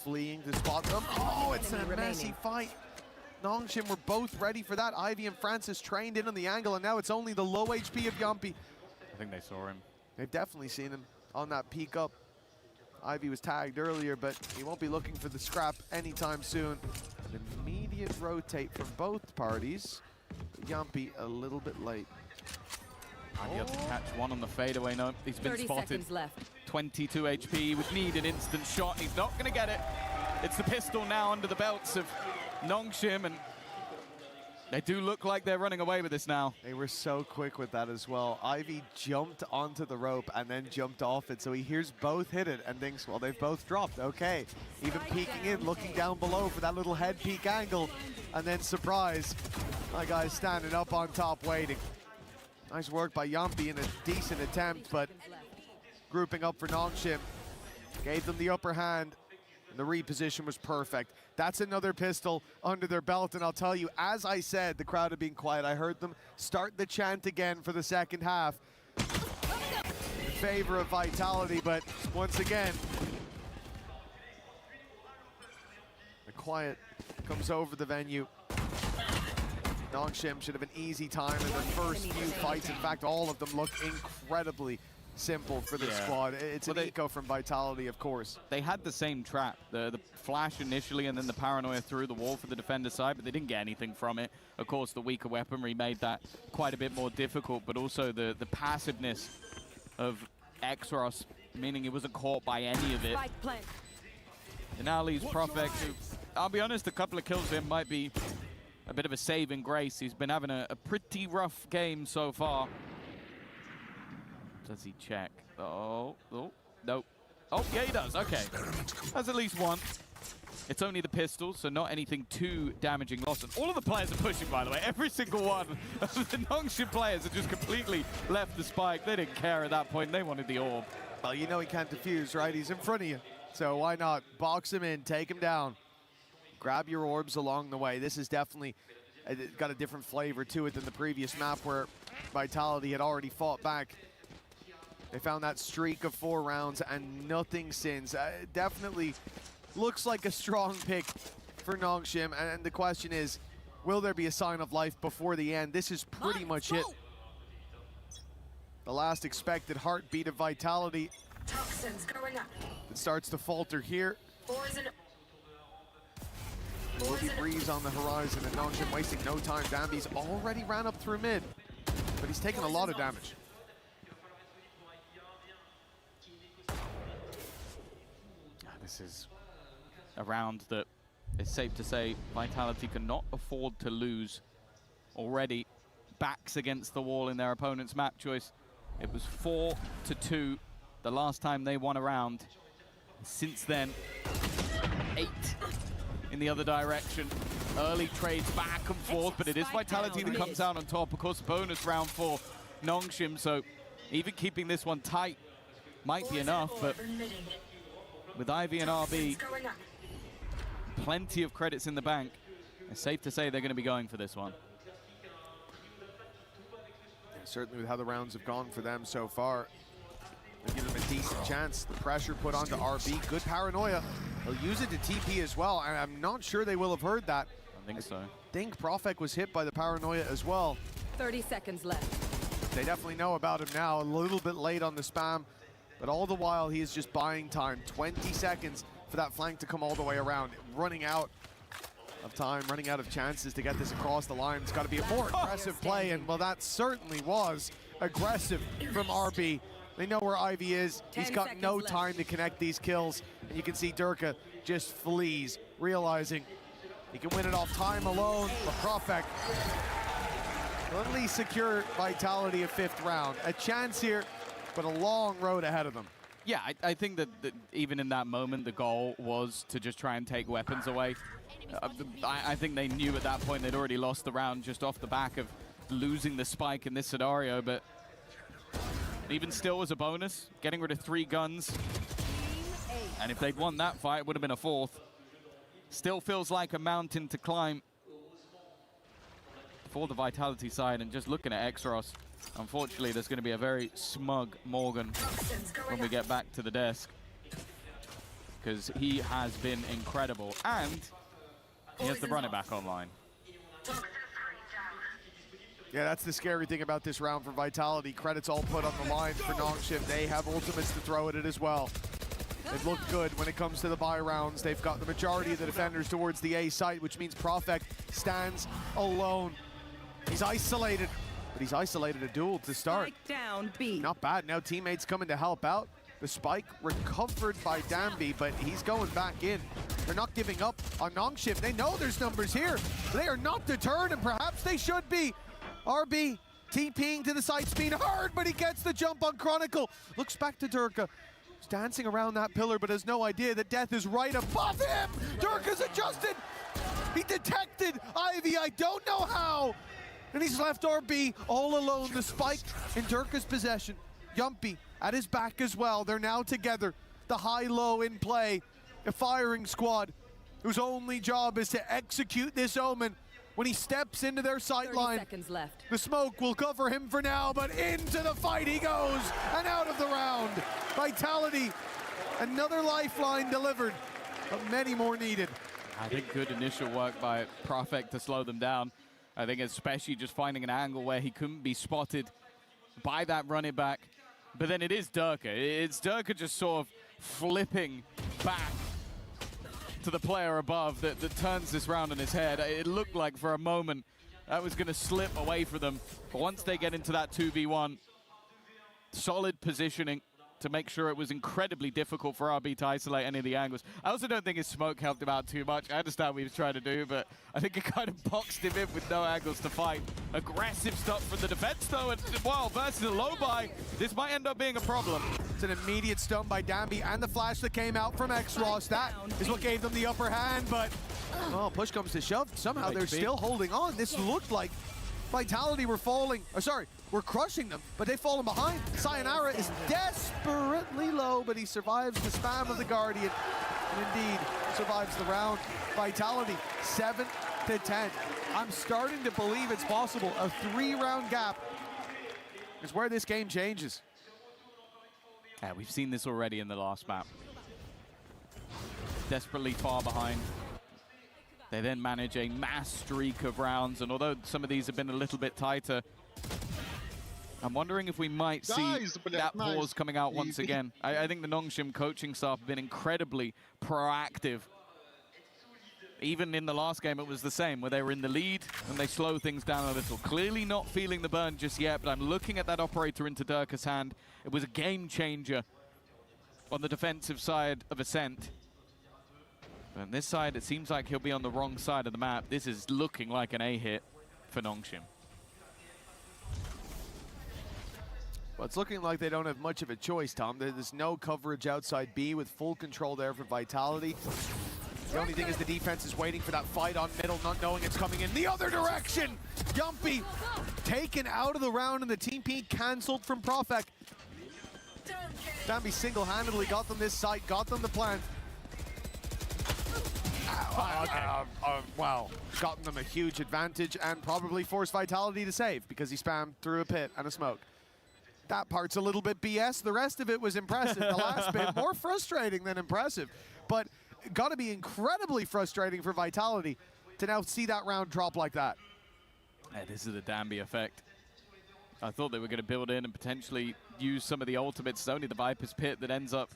fleeing to spot them. Oh, it's a messy fight. Nongshim were both ready for that. Ivy and Francis trained in on the angle, and now it's only the low HP of Yumpy. I think they saw him. They've definitely seen him on that peek up. Ivy was tagged earlier, but he won't be looking for the scrap anytime soon. An immediate rotate from both parties. Yumpy a little bit late. He had to catch one on the fadeaway. No, he's been 30 spotted. seconds left. 22 HP. He would need an instant shot. He's not going to get it. It's the pistol now under the belts of Nongshim, and They do look like they're running away with this now. They were so quick with that as well. Ivy jumped onto the rope and then jumped off it, so he hears both hit it and thinks, well, they've both dropped. Okay. Even peeking in, looking down below for that little head peek angle, and then surprise, my guy's standing up on top waiting. Nice work by Yumpy in a decent attempt, but grouping up for Nongshim gave them the upper hand. The reposition was perfect. That's another pistol under their belt, and I'll tell you, as I said, the crowd had been quiet. I heard them start the chant again for the second half in favor of Vitality, but once again, the quiet comes over the venue. Nongshim should have an easy time in the first few fights. In fact, all of them look incredibly simple for the squad. It's an eco from Vitality, of course. They had the same trap, the flash initially and then the paranoia through the wall for the defender side, but they didn't get anything from it. Of course, the weaker weaponry made that quite a bit more difficult, but also the passiveness of Exros, meaning he wasn't caught by any of it. It now leaves Profek, who, I'll be honest, a couple of kills for him might be a bit of a saving grace. He's been having a pretty rough game so far. Does he check? Oh, no. Oh, yeah, he does. Okay. That's at least one. It's only the pistols, so not anything too damaging loss. And all of the players are pushing, by the way. Every single one of the Nongshim players have just completely left the spike. They didn't care at that point. They wanted the orb. Well, you know he can't defuse, right? He's in front of you. So why not box him in, take him down, grab your orbs along the way. This is definitely got a different flavor to it than the previous map where Vitality had already fought back. They found that streak of 4 rounds and nothing since. Definitely looks like a strong pick for Nongshim. And the question is, will there be a sign of life before the end? This is pretty much it. The last expected heartbeat of Vitality. Toxins going up. It starts to falter here. Lucky breeze on the horizon and Nongshim wasting no time. Dambi's already ran up through mid, but he's taken a lot of damage. This is a round that it's safe to say Vitality cannot afford to lose. Already backs against the wall in their opponent's map choice. It was 4-2 the last time they won a round. Since then, 8 in the other direction. Early trades back and forth, but it is Vitality that comes out on top. Of course, bonus round for Nongshim, so even keeping this one tight might be enough, but with Ivy and RB, plenty of credits in the bank, it's safe to say they're going to be going for this one. Yeah, certainly with how the rounds have gone for them so far, they've given them a decent chance. The pressure put onto RB, good paranoia. They'll use it to TP as well, and I'm not sure they will have heard that. I think so. I think Profek was hit by the paranoia as well. 30 seconds left. They definitely know about him now, a little bit late on the spam. But all the while, he is just buying time. 20 seconds for that flank to come all the way around. Running out of time, running out of chances to get this across the line. It's got to be a more aggressive play, and well, that certainly was aggressive from RB. They know where Ivy is. He's got no time to connect these kills. And you can see Durka just flees, realizing he can win it off time alone. But Profek will at least secure Vitality a 5th round. A chance here, but a long road ahead of them. Yeah, I think that even in that moment, the goal was to just try and take weapons away. I think they knew at that point they'd already lost the round just off the back of losing the spike in this scenario, but even still was a bonus, getting rid of 3 guns. And if they'd won that fight, it would have been a 4th. Still feels like a mountain to climb for the Vitality side, and just looking at Exros, unfortunately, there's going to be a very smug Morgan when we get back to the desk, because he has been incredible, and he has the running back online. Yeah, that's the scary thing about this round for Vitality. Credits all put on the line for Nongshim. They have ultimates to throw at it as well. They've looked good when it comes to the buy rounds. They've got the majority of the defenders towards the A site, which means Profek stands alone. He's isolated. But he's isolated a duel to start. Down B. Not bad. Now teammates coming to help out. The spike recovered by Danby, but he's going back in. They're not giving up on Nongshim. They know there's numbers here. They are not deterred, and perhaps they should be. RB TPing to the side, spin hard, but he gets the jump on Chronicle. Looks back to Durka. He's dancing around that pillar, but has no idea that death is right above him. Durka's adjusted. He detected Ivy, I don't know how. And he's left RB all alone. The spike in Durka's possession. Yumpy at his back as well. They're now together. The high-low in play. A firing squad whose only job is to execute this omen. When he steps into their sight line, 30 seconds left. The smoke will cover him for now, but into the fight he goes, and out of the round. Vitality, another lifeline delivered, but many more needed. I think good initial work by Prophet to slow them down. I think especially just finding an angle where he couldn't be spotted by that running back. But then it is Durka. It's Durka just sort of flipping back to the player above that turns this round on his head. It looked like for a moment that was going to slip away from them. But once they get into that 2v1, solid positioning to make sure it was incredibly difficult for RB to isolate any of the angles. I also don't think his smoke helped him out too much. I understand what he was trying to do, but I think it kind of boxed him in with no angles to fight. Aggressive stuff from the defense though, and wow, versus a low buy, this might end up being a problem. It's an immediate stun by Danby and the flash that came out from X-Ross. That is what gave them the upper hand, but oh, push comes to shove. Somehow they're still holding on. This looked like Vitality were falling, or sorry, we're crushing them, but they've fallen behind. Sayonara is desperately low, but he survives the spam of the Guardian, and indeed survives the round. Vitality, 7-10. I'm starting to believe it's possible. A 3-round gap is where this game changes. Yeah, we've seen this already in the last map. Desperately far behind. They then manage a mass streak of rounds, and although some of these have been a little bit tighter, I'm wondering if we might see that pause coming out once again. I think the Nongshim coaching staff have been incredibly proactive. Even in the last game, it was the same, where they were in the lead and they slow things down a little. Clearly not feeling the burn just yet, but I'm looking at that operator into Durka's hand. It was a game changer on the defensive side of Ascent. But on this side, it seems like he'll be on the wrong side of the map. This is looking like an A-hit for Nongshim. Well, it's looking like they don't have much of a choice, Tom. There's no coverage outside B with full control there for Vitality. The only thing is the defense is waiting for that fight on middle, not knowing it's coming in the other direction. Yumpy taken out of the round, and the team P cancelled from Profek. Danby single-handedly got them this site, got them the plant. Wow, gotten them a huge advantage and probably forced Vitality to save because he spammed through a pit and a smoke. That part's a little bit BS. The rest of it was impressive. The last bit, more frustrating than impressive. But got to be incredibly frustrating for Vitality to now see that round drop like that. Yeah, this is the Danby effect. I thought they were going to build in and potentially use some of the ultimates. It's only the Viper's Pit that ends up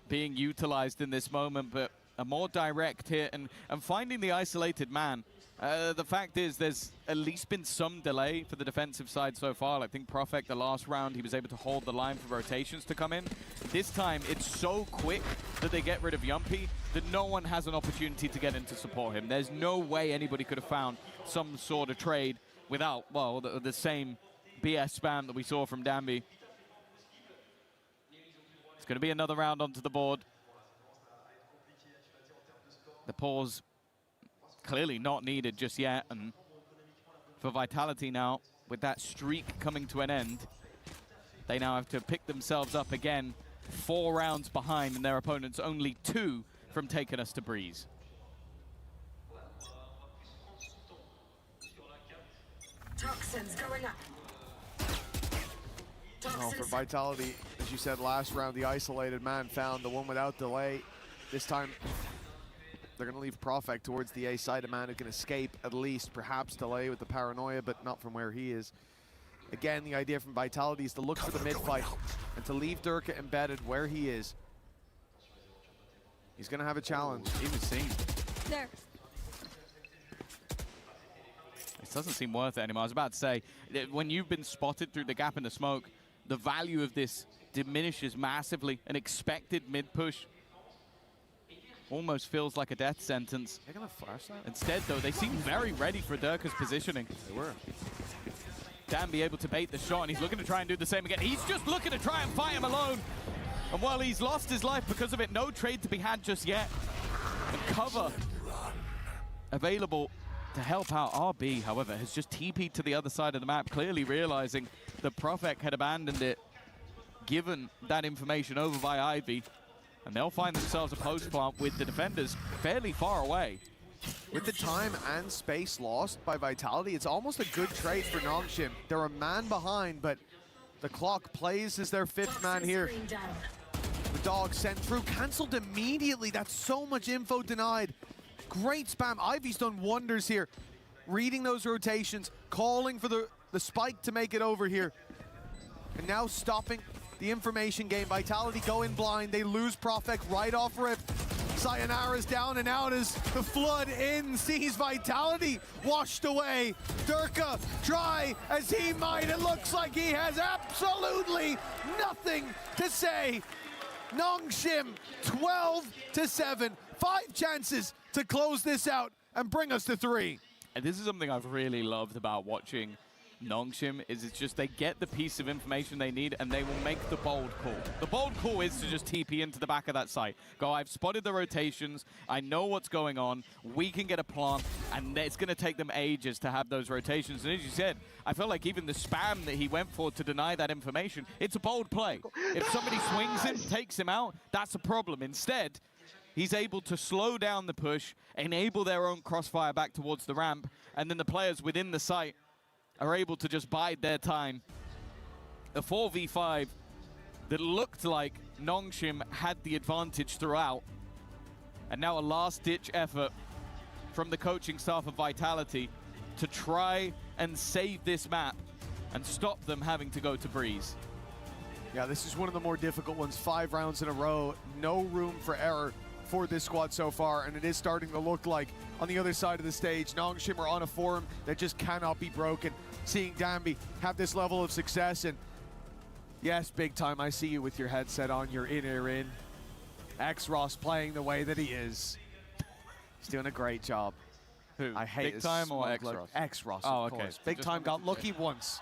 being utilized in this moment, but a more direct hit and finding the isolated man. The fact is there's at least been some delay for the defensive side so far. I think Profek, the last round, he was able to hold the line for rotations to come in. This time, it's so quick that they get rid of Yumpy that no one has an opportunity to get in to support him. There's no way anybody could have found some sort of trade without, well, the same BS spam that we saw from Danby. It's going to be another round onto the board. The pause clearly not needed just yet, and for Vitality now, with that streak coming to an end, they now have to pick themselves up again, 4 rounds behind, and their opponents only 2 from taking us to Breeze. Toxins going up. Oh, for Vitality, as you said last round, the isolated man found the one without delay. This time, they're going to leave Profek towards the A side. A man who can escape, at least, perhaps delay with the paranoia, but not from where he is. Again, the idea from Vitality is to look for the mid-fight and to leave Durka embedded where he is. He's going to have a challenge. He was seen. There. It doesn't seem worth it anymore. I was about to say, when you've been spotted through the gap in the smoke, the value of this diminishes massively. An expected mid-push almost feels like a death sentence. They're going to flash that? Instead, though, they seem very ready for Durka's positioning. They were. Danby able to bait the shot, and he's looking to try and do the same again. He's just looking to try and fight him alone. And while he's lost his life because of it, no trade to be had just yet. And cover available to help out. RB, however, has just TP'd to the other side of the map, clearly realizing that Profek had abandoned it, given that information over by Ivy. And they'll find themselves a post plant with the defenders fairly far away. With the time and space lost by Vitality, it's almost a good trade for Nongshim. They're a man behind, but the clock plays as their 5th man here. The dog sent through, cancelled immediately. That's so much info denied. Great spam. Ivy's done wonders here. Reading those rotations, calling for the spike to make it over here. And now stopping the information game. Vitality go in blind. They lose Profek right off rip. Sayonara's down and out as the flood in sees Vitality washed away. Durka, try as he might. It looks like he has absolutely nothing to say. Nongshim, 12-7. 5 chances to close this out and bring us to 3. And this is something I've really loved about watching Nongshim, is it's just they get the piece of information they need and they will make the bold call. The bold call is to just TP into the back of that site. Go, I've spotted the rotations, I know what's going on, we can get a plant, and it's going to take them ages to have those rotations. And as you said, I feel like even the spam that he went for to deny that information, it's a bold play. If somebody swings him, takes him out, that's a problem. Instead, he's able to slow down the push, enable their own crossfire back towards the ramp, and then the players within the site are able to just bide their time. A 4v5 that looked like Nongshim had the advantage throughout. And now a last-ditch effort from the coaching staff of Vitality to try and save this map and stop them having to go to Breeze. Yeah, this is one of the more difficult ones. 5 rounds in a row, no room for error for this squad so far, and it is starting to look like on the other side of the stage, Nongshim are on a form that just cannot be broken. Seeing Danby have this level of success, and yes, big time, I see you with your headset on, your in-ear in. X-Ross playing the way that he is. He's doing a great job. Who? I hate Big Time or X-Ross? X-Ross, oh, of okay. course. Big Time got lucky once.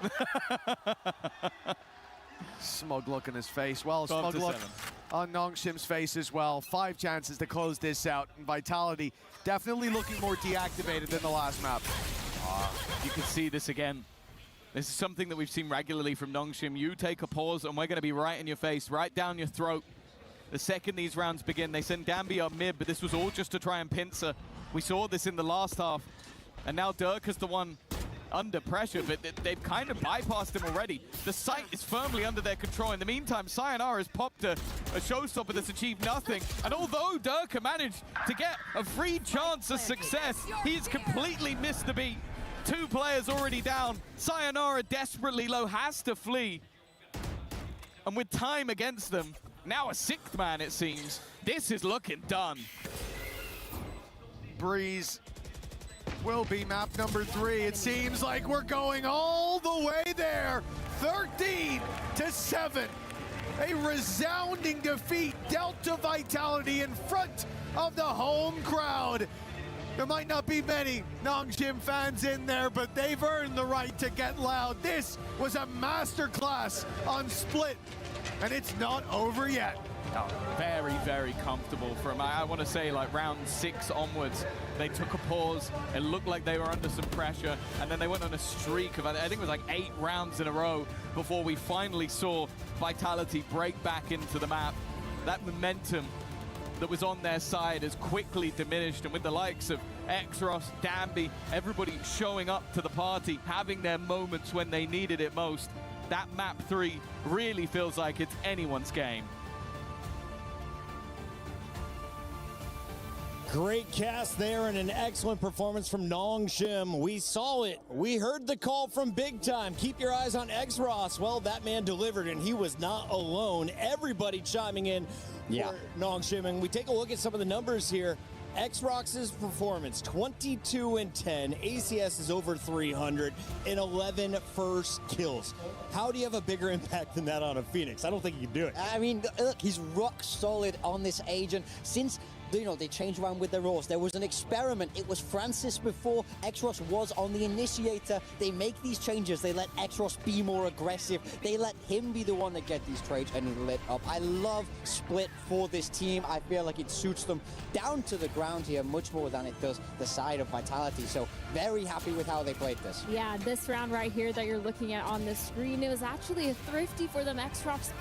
Smug look in his face. Well, smug look on Nongshim's face as well. 5 chances to close this out, and Vitality definitely looking more deactivated than the last map. You can see this again. This is something that we've seen regularly from Nongshim. You take a pause and we're going to be right in your face, right down your throat. The second these rounds begin, they send Danby up mid, but this was all just to try and pincer. We saw this in the last half, and now Durka's the one under pressure, but they've kind of bypassed him already. The site is firmly under their control. In the meantime, Sayonara has popped a showstopper that's achieved nothing. And although Durka managed to get a free chance of success, he's completely missed the beat. 2 players already down. Sayonara desperately low, has to flee. And with time against them, now a 6th man it seems. This is looking done. Breeze will be map number 3. It seems like we're going all the way there. 13-7. A resounding defeat dealt to Vitality in front of the home crowd. There might not be many Nongshim fans in there, but they've earned the right to get loud. This was a masterclass on Split, and it's not over yet. Oh, very, very comfortable from, I want to say, like round 6 onwards. They took a pause. It looked like they were under some pressure, and then they went on a streak of, I think it was like 8 rounds in a row before we finally saw Vitality break back into the map. That momentum that was on their side has quickly diminished, and with the likes of X-Ross, Danby, everybody showing up to the party, having their moments when they needed it most, that map 3 really feels like it's anyone's game. Great cast there and an excellent performance from Nongshim. We saw it. We heard the call from Big Time. Keep your eyes on X-Ross. Well, that man delivered, and he was not alone. Everybody chiming in for Nongshim. And we take a look at some of the numbers here. X-Rox's performance, 22-10. ACS is over 300 and 11 first kills. How do you have a bigger impact than that on a Phoenix? I don't think you can do it. I mean, look, he's rock solid on this agent. Since they changed around with their roles. There was an experiment. It was Francis before. X-Ross was on the initiator. They make these changes. They let X-Ross be more aggressive. They let him be the one that get these trades, and he lit up. I love Split for this team. I feel like it suits them down to the ground here much more than it does the side of Vitality. So very happy with how they played this. Yeah, this round right here that you're looking at on the screen, it was actually a thrifty for them. X-Ross,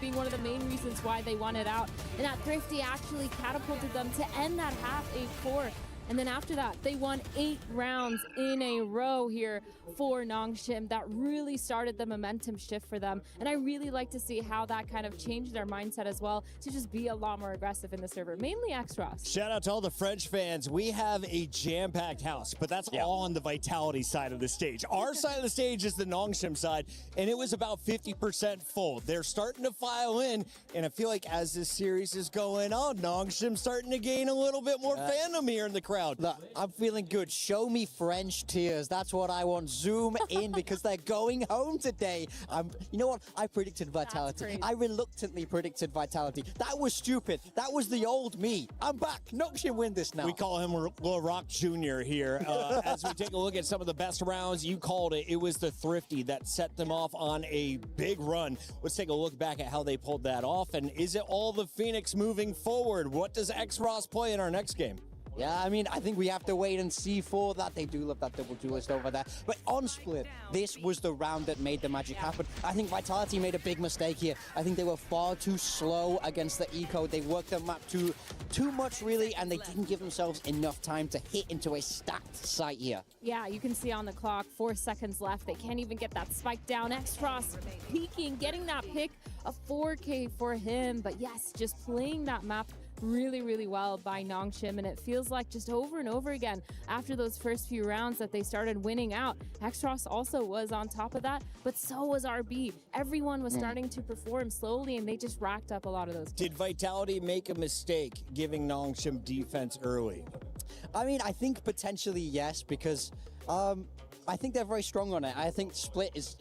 being one of the main reasons why they won it out. And that thrifty actually catapulted them to end that half 8-4. And then after that, they won 8 rounds in a row here for Nongshim. That really started the momentum shift for them. And I really like to see how that kind of changed their mindset as well to just be a lot more aggressive in the server, mainly X-Ross. Shout out to all the French fans. We have a jam-packed house, but that's all on the Vitality side of the stage. Our side of the stage is the Nongshim side, and it was about 50% full. They're starting to file in, and I feel like as this series is going on, Nongshim's starting to gain a little bit more fandom here in the crowd. Look, I'm feeling good. Show me French tears. That's what I want. Zoom in because they're going home today. You know what? I predicted Vitality. I reluctantly predicted Vitality. That was stupid. That was the old me. I'm back. Nongshim win this now. We call him LaRock Jr. here. As we take a look at some of the best rounds, you called it. It was the Thrifty that set them off on a big run. Let's take a look back at how they pulled that off. And is it all the Phoenix moving forward? What does X-Ross play in our next game? Yeah, I mean, I think we have to wait and see for that. They do love that double duelist over there. But on Split, this was the round that made the magic happen. I think Vitality made a big mistake here. I think they were far too slow against the eco. They worked the map too much, really, and they didn't give themselves enough time to hit into a stacked site here. Yeah, you can see on the clock, 4 seconds left. They can't even get that spike down. X-Ross peeking, getting that pick, a 4K for him. But yes, just playing that map really, really well by Nongshim, and it feels like just over and over again after those first few rounds that they started winning out. X-Ross also was on top of that, but so was RB. Everyone was starting to perform slowly, and they just racked up a lot of those. Did Vitality make a mistake giving Nongshim defense early? I mean, I think potentially yes, because I think they're very strong on it. I think Split is,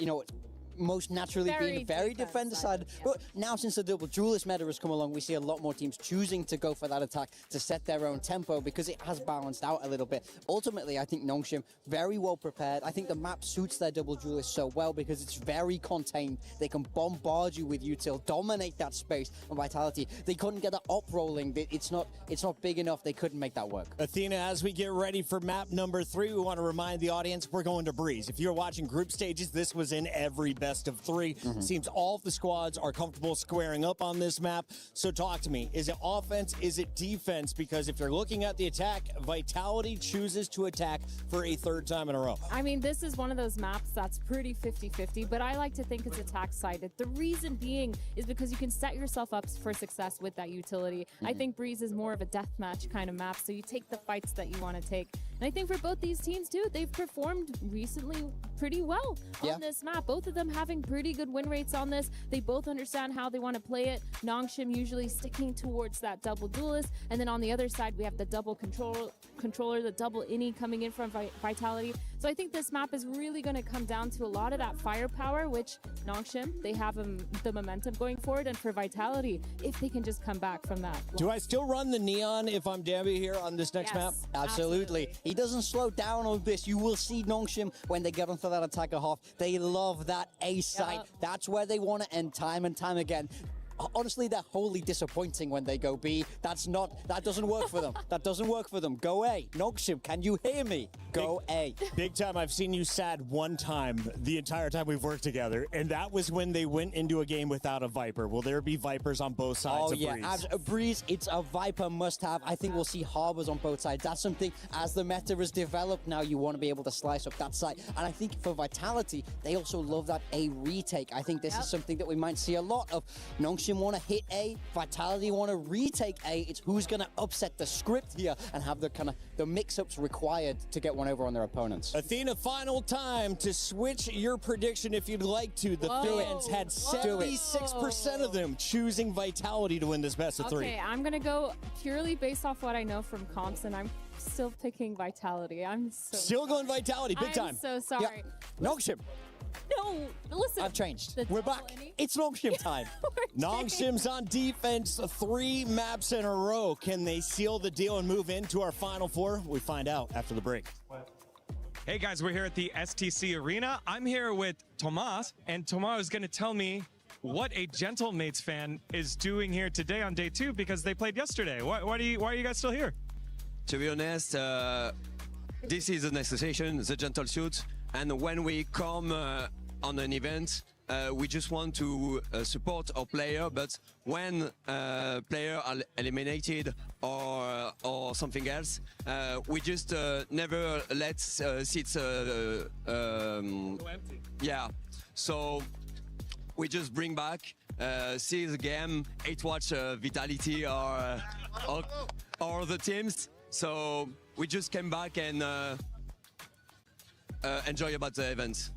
most naturally being very defender side. But now since the double duelist meta has come along, we see a lot more teams choosing to go for that attack to set their own tempo because it has balanced out a little bit. Ultimately, I think Nongshim very well prepared. I think the map suits their double duelist so well because it's very contained. They can bombard you with util, dominate that space. And Vitality, they couldn't get the op rolling. It's not big enough. They couldn't make that work. Athena, as we get ready for map number 3, we want to remind the audience we're going to Breeze. If you're watching group stages, this was in every best of 3. Seems all of the squads are comfortable squaring up on this map. So talk to me. Is it offense? Is it defense? Because if you're looking at the attack, Vitality chooses to attack for a 3rd time in a row. I mean, this is one of those maps that's pretty 50-50, but I like to think it's attack-sided. The reason being is because you can set yourself up for success with that utility. I think Breeze is more of a deathmatch kind of map, so you take the fights that you want to take. And I think for both these teams, too, they've performed recently pretty well on this map. Both of them having pretty good win rates on this. They both understand how they want to play it. Nongshim usually sticking towards that double duelist. And then on the other side, we have the double controller, the double innie coming in from Vitality. So I think this map is really going to come down to a lot of that firepower, which Nongshim, they have the momentum going forward. And for Vitality, if they can just come back from that. Do I still run the Neon if I'm Dambi here on this next map? Absolutely. He doesn't slow down on this. You will see Nongshim when they get onto that attacker half. They love that A site. That's where they want to end time and time again. Honestly, they're wholly disappointing when they go B. That doesn't work for them. That doesn't work for them. Go A. Nongshim, can you hear me? Go A. Big time. I've seen you sad one time the entire time we've worked together, and that was when they went into a game without a Viper. Will there be Vipers on both sides of Breeze? As a Breeze, it's a Viper must-have. I think we'll see Harbors on both sides. That's something, as the meta has developed now, you want to be able to slice up that side. And I think for Vitality, they also love that A retake. I think this is something that we might see a lot of. Nongshim Nongshim want to hit A, Vitality want to retake A. It's who's going to upset the script here and have the kind of the mix-ups required to get one over on their opponents. Athena, final time to switch your prediction if you'd like to. The fans had 76% of them choosing Vitality to win this best of three. Okay, I'm going to go purely based off what I know from comps, and I'm still picking Vitality. I'm so Still going Vitality, big time. I'm so sorry. Nongshim. No, listen. I've changed. We're back. It's Nongshim time. Nongshim's on defense, 3 maps in a row. Can they seal the deal and move into our Final Four? We find out after the break. Hey guys, we're here at the STC Arena. I'm here with Tomas, and Tomas is going to tell me what a Gentlemates fan is doing here today on day 2 because they played yesterday. Why are you guys still here? To be honest, this is an association, the Gentle Suit, and when we come on an event, we just want to support our player, but when player are eliminated or something else, we just never let seats go empty. Yeah, so we just bring back, see the game, watch Vitality or the teams. So we just came back and enjoy about the event.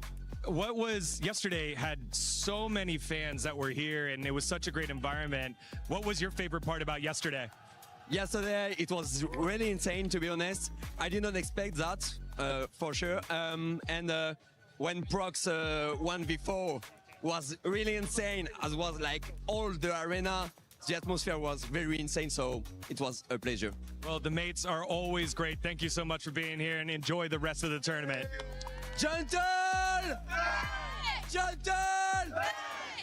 What was yesterday had so many fans that were here and it was such a great environment. What was your favorite part about yesterday? Yesterday it was really insane, to be honest. I did not expect that for sure. And when Prox 1v4 was really insane, as was like all the arena. The atmosphere was very insane, so it was a pleasure. Well, the mates are always great. Thank you so much for being here and enjoy the rest of the tournament. Gentle! Gentle!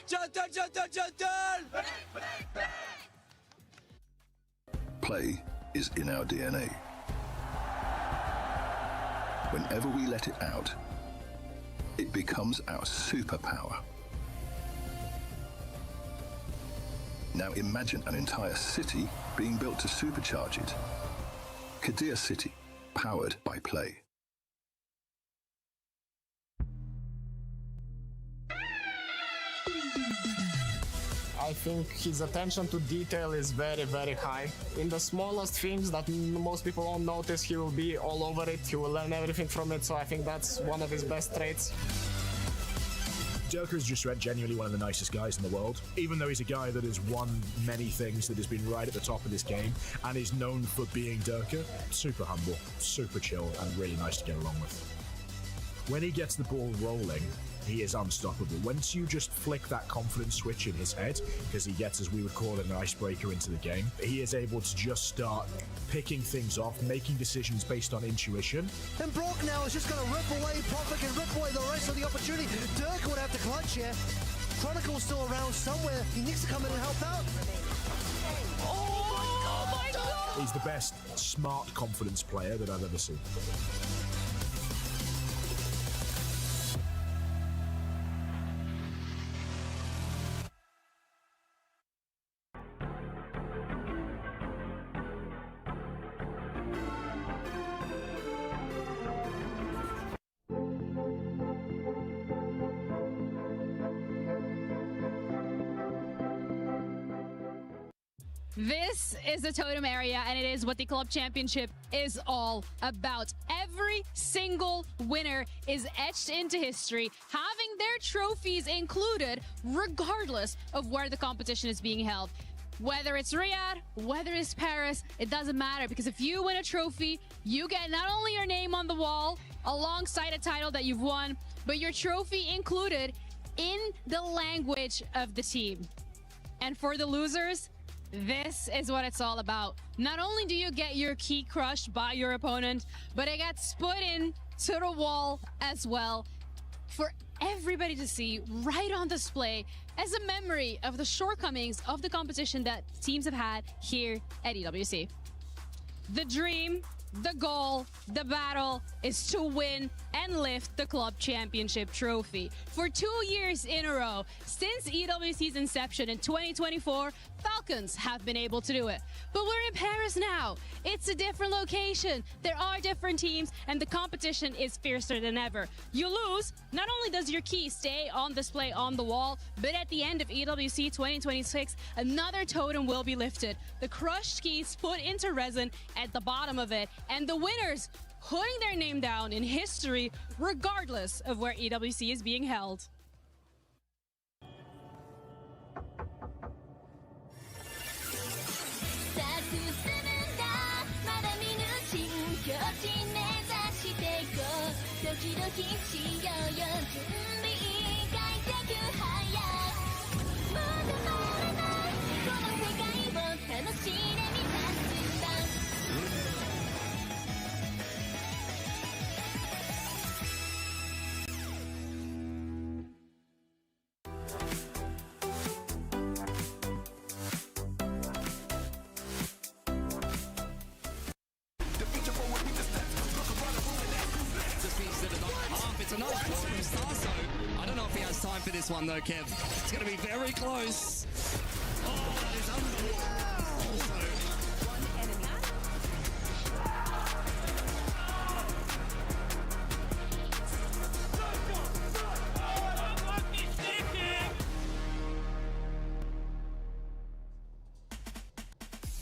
Gentle, gentle, gentle! Play is in our DNA. Whenever we let it out, it becomes our superpower. Now imagine an entire city being built to supercharge it. Kadir City, powered by Play. I think his attention to detail is very, very high. In the smallest things that most people won't notice, he will be all over it. He will learn everything from it, so I think that's one of his best traits. Durka is just genuinely one of the nicest guys in the world. Even though he's a guy that has won many things, that has been right at the top of this game, and is known for being Durka, super humble, super chill, and really nice to get along with. When he gets the ball rolling, he is unstoppable. Once you just flick that confidence switch in his head, because he gets, as we would call it, an icebreaker into the game, he is able to just start picking things off, making decisions based on intuition. And Brock now is just going to rip away, Prophet can rip away the rest of the opportunity. Dirk would have to clutch here. Chronicle's still around somewhere. He needs to come in and help out. Oh my God! He's the best smart confidence player that I've ever seen. This is the Totem area, and it is what the Club Championship is all about. Every single winner is etched into history, having their trophies included, regardless of where the competition is being held. Whether it's Riyadh, whether it's Paris, it doesn't matter, because if you win a trophy, you get not only your name on the wall alongside a title that you've won, but your trophy included in the language of the team. And for the losers, this is what it's all about. Not only do you get your key crushed by your opponent, but it gets put in to the wall as well for everybody to see right on display as a memory of the shortcomings of the competition that teams have had here at EWC. The dream the goal, the battle is to win and lift the club championship trophy. For 2 years in a row, since EWC's inception in 2024, Falcons have been able to do it. But we're in Paris now. It's a different location. There are different teams, and the competition is fiercer than ever. You lose, not only does your key stay on display on the wall, but at the end of EWC 2026, another totem will be lifted. The crushed keys put into resin at the bottom of it, and the winners putting their name down in history regardless of where EWC is being held. It's a nice ball from Starso. I don't know if he has time for this one though, Kev. It's going to be very close. Oh, that is unbelievable.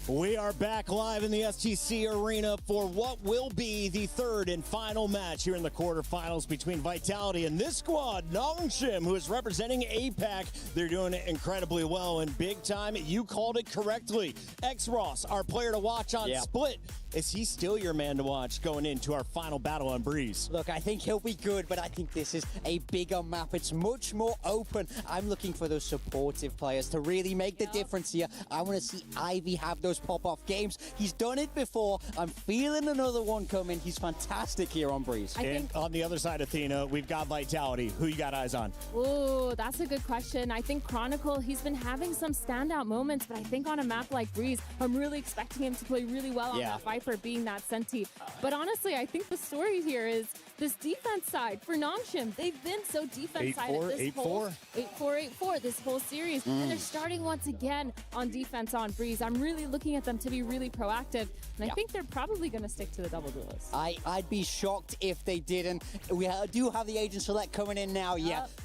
We are back live in the STC Arena for what will be the third and final match here in the quarterfinals between Vitality and this squad, Nongshim, who is representing APAC. They're doing it incredibly well and big time. You called it correctly. X-Ross, our player to watch on Split. Is he still your man to watch going into our final battle on Breeze? Look, I think he'll be good, but I think this is a bigger map. It's much more open. I'm looking for those supportive players to really make the difference here. I want to see Ivy have those pop-off games. He's done it before. I'm feeling another one coming. He's fantastic here on Breeze. And on the other side, Athena, we've got Vitality. Who you got eyes on? Ooh, that's a good question. I think Chronicle, he's been having some standout moments, but I think on a map like Breeze, I'm really expecting him to play really well on that Viper being that Senti. But honestly, I think the story here is this defense side for Nongshim. They've been so defense-sided this whole 8-4 this whole series. And they're starting once again on defense on Breeze. I'm really looking at them to be really proactive. And I think they're probably going to stick to the double duelist. I'd be shocked if they didn't. We do have the Agent Select coming in now.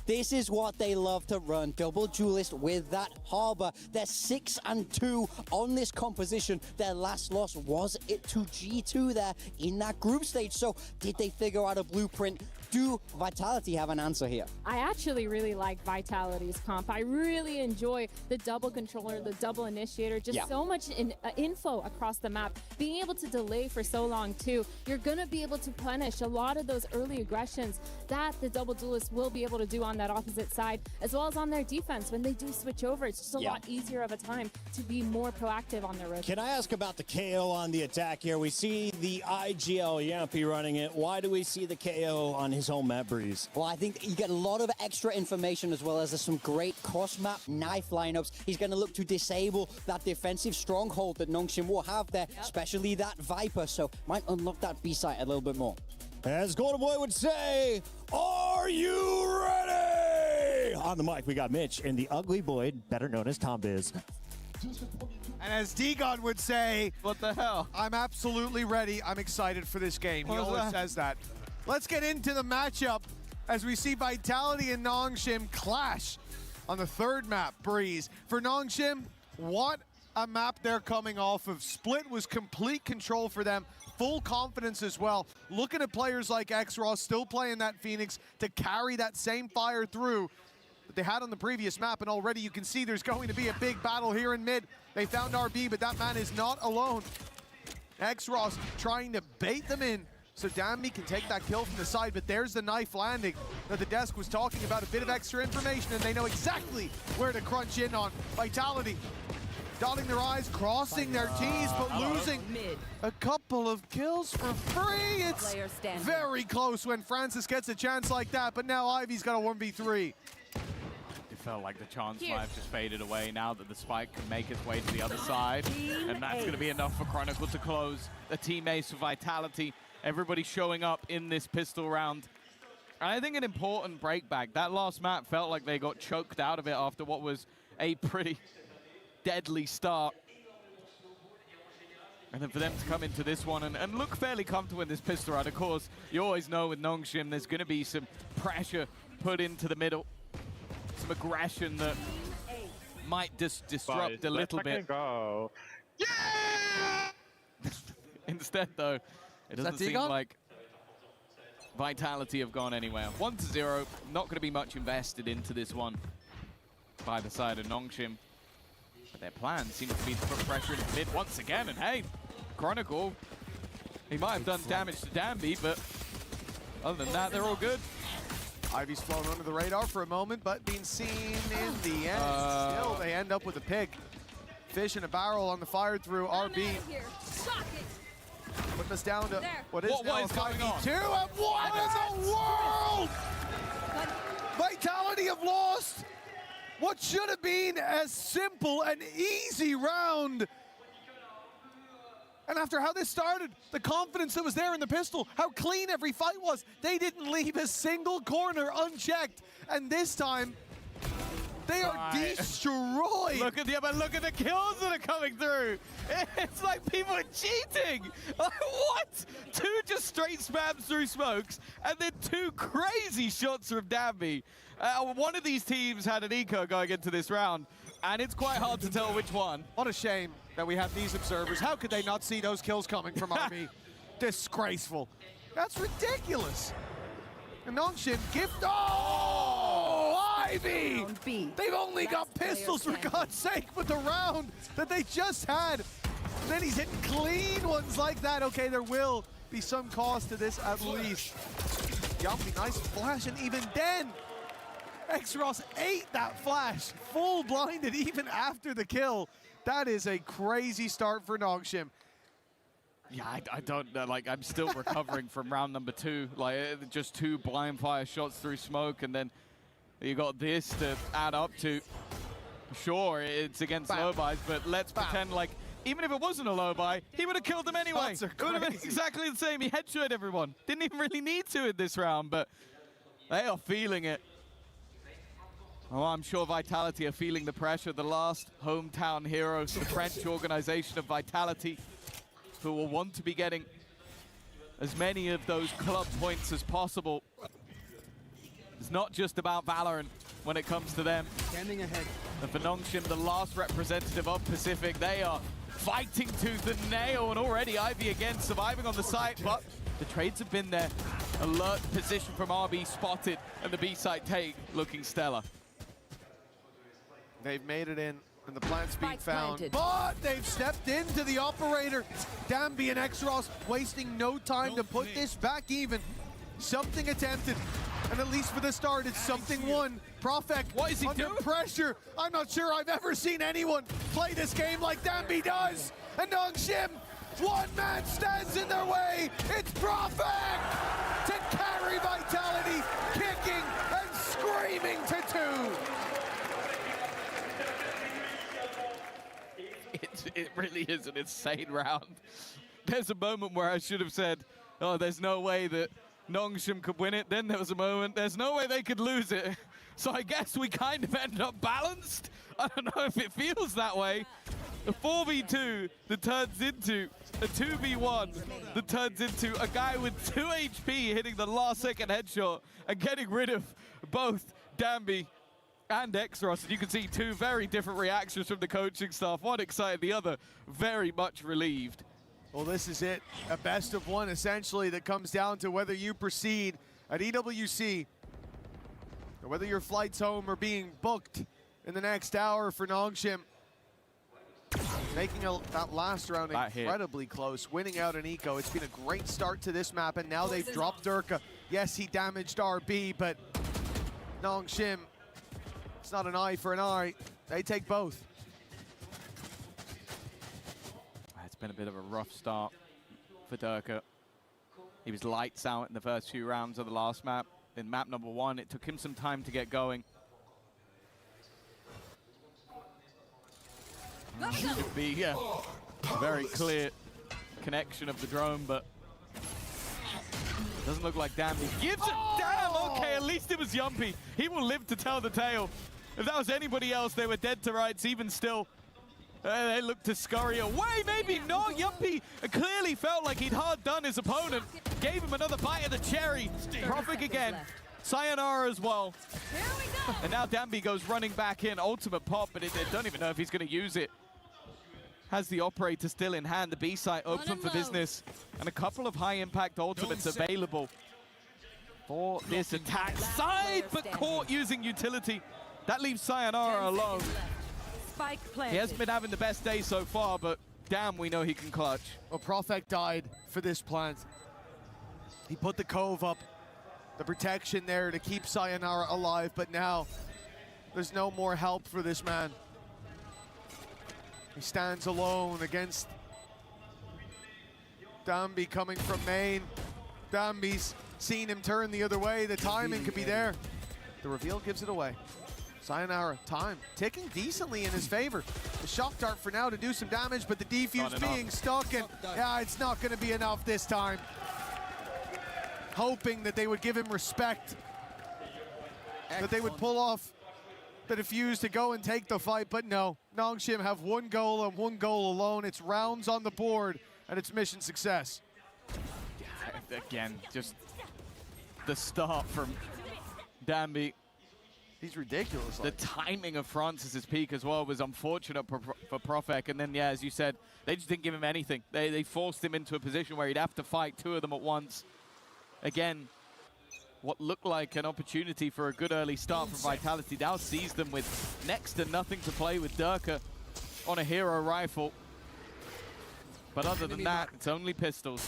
This is what they love to run. Double duelist with that Harbor. They're 6-2 on this composition. Their last loss was it to G2 there in that group stage. So did they figure out a blueprint? Do Vitality have an answer here? I actually really like Vitality's comp. I really enjoy the double controller, the double initiator, just so much info across the map. Being able to delay for so long too, you're going to be able to punish a lot of those early aggressions that the double duelist will be able to do on that opposite side, as well as on their defense. When they do switch over, it's just a lot easier of a time to be more proactive on their road. Can I ask about the KO on the attack here? We see the IGL Yampy running it. Why do we see the KO on his home map, Breeze? Well, I think you get a lot of extra information, as well as there's some great cross-map knife lineups. He's going to look to disable that defensive stronghold that Nongshim will have there, especially that Viper, so might unlock that B-site a little bit more. As Golden Boy would say, are you ready? On the mic, we got Mitch and the Ugly Boy, better known as Tom Biz. And as D-God would say, what the hell? I'm absolutely ready. I'm excited for this game. He always says that. Let's get into the matchup as we see Vitality and Nongshim clash on the third map, Breeze. For Nongshim, what a map they're coming off of. Split was complete control for them. Full confidence as well. Looking at players like X-Ross still playing that Phoenix to carry that same fire through that they had on the previous map, and already you can see there's going to be a big battle here in mid. They found RB, but that man is not alone. X-Ross trying to bait them in so Danby can take that kill from the side, but there's the knife landing that the desk was talking about. A bit of extra information, and they know exactly where to crunch in on. Vitality dotting their I's, crossing their T's, but losing a couple of kills for free. It's very close when Francis gets a chance like that, but now Ivy's got a 1v3. felt like the chance might have just faded away now that the spike can make its way to the other side. And that's going to be enough for Chronicle to close. The team ace for Vitality. Everybody showing up in this pistol round. And I think an important breakback. That last map felt like they got choked out of it after what was a pretty deadly start. And then for them to come into this one and look fairly comfortable in this pistol round. Of course, you always know with Nongshim there's going to be some pressure put into the middle. Some aggression that might just disrupt a little bit. Go. Yeah! Instead, though, it doesn't seem like Vitality have gone anywhere. 1-0, not going to be much invested into this one by the side of Nongshim. But their plan seems to be to put pressure into mid once again. And hey, Chronicle, he might have done damage to Danby, but other than that, they're all good. Ivy's flown under the radar for a moment, but being seen in the end. Still, they end up with a pick. Fish in a barrel on the fire through RB. Putting us down to what is now a 5v2, and what in the world? Vitality have lost what should have been a simple and easy round. And after how this started, the confidence that was there in the pistol, how clean every fight was, they didn't leave a single corner unchecked. And this time, they are destroyed. Look at the kills that are coming through. It's like people are cheating. What? 2 just straight spams through smokes, and then 2 crazy shots from Danby. One of these teams had an eco going into this round, and it's quite hard to tell which one. What a shame that we have these observers. How could they not see those kills coming from RB? Disgraceful. That's ridiculous. And Nongshim gift. Oh, Ivy! They've only got pistols for God's sake, but the round that they just had, and then he's hitting clean ones like that. Okay, there will be some cost to this at least. Yumpy, nice flash, and even then, X-Ross ate that flash, full blinded even after the kill. That is a crazy start for Nongshim. Yeah, I don't know. Like, I'm still recovering from round number 2. Like, just 2 blind fire shots through smoke, and then you got this to add up to. Sure, it's against low buys, but let's pretend like even if it wasn't a low buy, he would have killed them anyway. It would have been exactly the same. He headshot everyone. Didn't even really need to in this round, but they are feeling it. Oh, I'm sure Vitality are feeling the pressure. The last hometown heroes, the French organization of Vitality, who will want to be getting as many of those club points as possible. It's not just about Valorant when it comes to them. Standing ahead. And for Nongshim, the last representative of Pacific, they are fighting tooth and nail, and already Ivy again surviving on the site, but the trades have been there. Alert position from RB spotted, and the B site take looking stellar. They've made it in, and the plant's being found, but they've stepped into the operator. Danby and X-Ross wasting no time to put this back even. Something attempted, and at least for the start, it's something won. Profek, what is he under doing? pressure. I'm not sure I've ever seen anyone play this game like Danby does. And Nongshim, one man stands in their way. It's Profek to carry Vitality, kicking and screaming to 2. It really is an insane round. There's a moment where I should have said, oh, there's no way that Nongshim could win it. Then there was a moment, there's no way they could lose it. So I guess we kind of ended up balanced. I don't know if it feels that way. A 4v2 that turns into a 2v1 that turns into a guy with 2 HP hitting the last second headshot and getting rid of both Danby and X-Ross. And you can see 2 very different reactions from the coaching staff. One excited, the other very much relieved. Well, this is it. A best of 1, essentially, that comes down to whether you proceed at EWC or whether your flights home are being booked in the next hour for Nongshim. Making that last round incredibly close, winning out an eco. It's been a great start to this map, and now they've dropped Durka. Yes, he damaged RB, but Nongshim, it's not an eye for an eye. They take both. It's been a bit of a rough start for Durka. He was lights out in the first few rounds of the last map. In map number 1, it took him some time to get going. Should be, yeah, a very clear connection of the drone, but doesn't look like Danby gives it. Damn, okay, at least it was Yumpy. He will live to tell the tale. If that was anybody else, they were dead to rights. Even still, they look to scurry away. Maybe not. Yumpy clearly felt like he'd hard done his opponent. Gave him another bite of the cherry. Profik again. Sayonara as well. And now Danby goes running back in. Ultimate pop, but they don't even know if he's going to use it. Has the operator still in hand. The B site open for business. And a couple of high-impact ultimates available for this attack. Side, but caught using utility. That leaves Sayonara alone. He hasn't been having the best day so far, but damn, we know he can clutch. Well, Profek died for this plant. He put the cove up, the protection there to keep Sayonara alive, but now there's no more help for this man. He stands alone against Danby coming from main. Danby's seen him turn the other way. The timing could be there. The reveal gives it away. Sayonara, time ticking decently in his favor. The shock dart for now to do some damage, but the defuse being stuck, and yeah, it's not going to be enough this time. Hoping that they would give him respect, that they would pull off the defuse to go and take the fight, but no. Nongshim have one goal and one goal alone. It's rounds on the board, and it's mission success. Yeah, again, just the start from Danby. He's ridiculous. The timing of Francis's peak as well was unfortunate for Profek, and then, yeah, as you said, they just didn't give him anything. They forced him into a position where he'd have to fight two of them at once. Again, what looked like an opportunity for a good early start from Vitality now sees them with next to nothing to play with Durka on a hero rifle. But other than that, it's only pistols.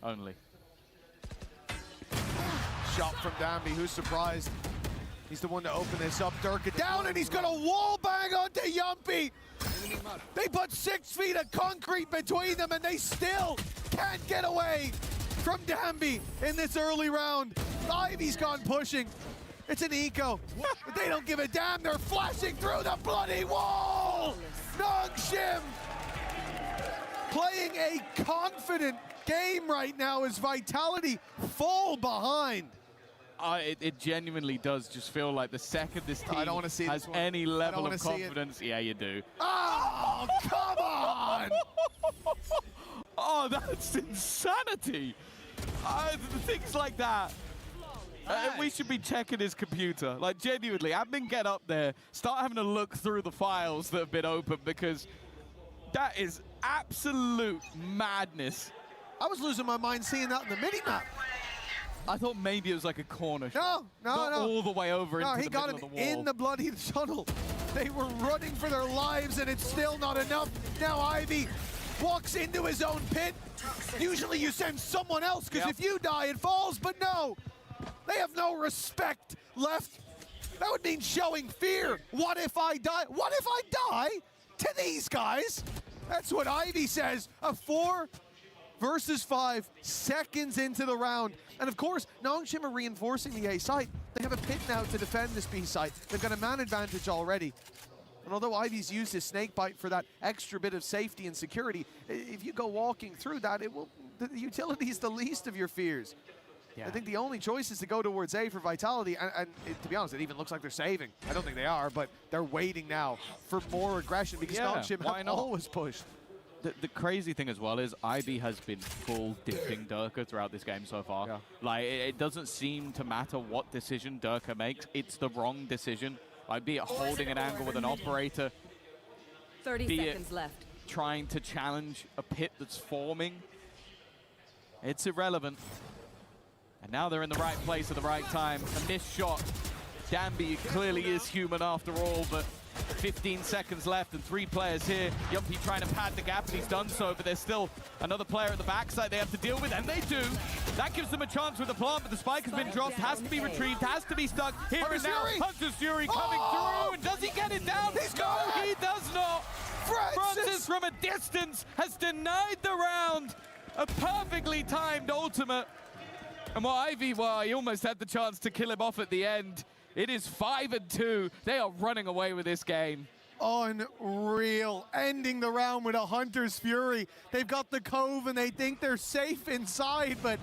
Only. Shot from Danby, who's surprised. He's the one to open this up. Durka down, and he's got a wall bang onto Yumpy. They put 6 feet of concrete between them, and they still can't get away from Danby in this early round. Ivy's gone pushing. It's an eco, but they don't give a damn. They're flashing through the bloody wall. Nongshim playing a confident game right now as Vitality fall behind. It genuinely does just feel like the second this team has any level of confidence. Yeah, you do. Oh, come on! Oh, that's insanity. Things like that. We should be checking his computer. Like, genuinely, admin, get up there. Start having a look through the files that have been opened, because that is absolute madness. I was losing my mind seeing that in the mini-map. I thought maybe it was like a corner shot. No. All the way over into the middle of the wall. No, he got him in the bloody tunnel. They were running for their lives, and it's still not enough. Now Ivy walks into his own pit. Usually you send someone else, because if you die, it falls, but no. They have no respect left. That would mean showing fear. What if I die? What if I die to these guys? That's what Ivy says. A 4 versus 5 seconds into the round. And of course, Nongshim are reinforcing the A site. They have a pit now to defend this B site. They've got a man advantage already. And although Ivy's used his snake bite for that extra bit of safety and security, if you go walking through that, the utility is the least of your fears. Yeah. I think the only choice is to go towards A for Vitality, and to be honest, it even looks like they're saving. I don't think they are, but they're waiting now for more aggression, because Nongshim have always pushed. The crazy thing as well is Ivy has been full dipping Durka throughout this game so far. Yeah. Like, it doesn't seem to matter what decision Durka makes. It's the wrong decision. Like, be it holding an angle with an operator, 30 seconds left. Trying to challenge a pit that's forming. It's irrelevant. And now they're in the right place at the right time. A missed shot. Danby clearly is human after all, but 15 seconds left and 3 players here. Yumpy trying to pad the gap, and he's done so, but there's still another player at the backside they have to deal with, and they do. That gives them a chance with the plant, but the spike has been dropped, has to be retrieved, has to be stuck. Here and now, Hunter's Fury coming through, and does he get it down? No, he does not. Francis from a distance has denied the round. A perfectly timed ultimate. And while Ivy, well, he almost had the chance to kill him off at the end. It is 5-2. They are running away with this game. unreal. Ending the round with a Hunter's Fury. They've got the cove and they think they're safe inside, but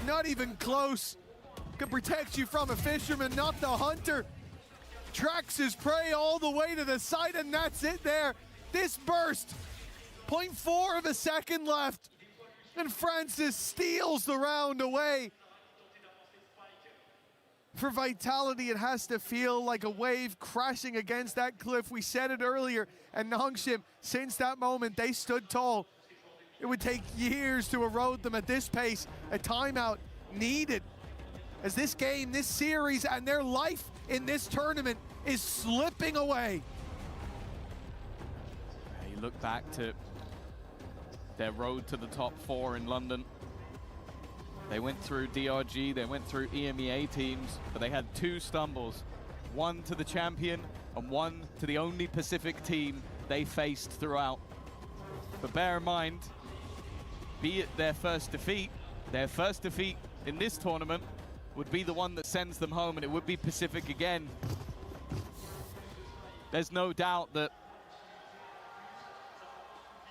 not even close. Can protect you from a fisherman, not the Hunter. Tracks his prey all the way to the side, and that's it there. This burst, 0.4 of a second left, and Francis steals the round away. For Vitality, it has to feel like a wave crashing against that cliff. We said it earlier, and Nongshim, since that moment, they stood tall. It would take years to erode them at this pace. A timeout needed, as this game, this series, and their life in this tournament is slipping away. You look back to their road to the top 4 in London. They went through DRG, they went through EMEA teams, but they had 2 stumbles. One to the champion and one to the only Pacific team they faced throughout. But bear in mind, be it their first defeat in this tournament would be the one that sends them home, and it would be Pacific again. There's no doubt that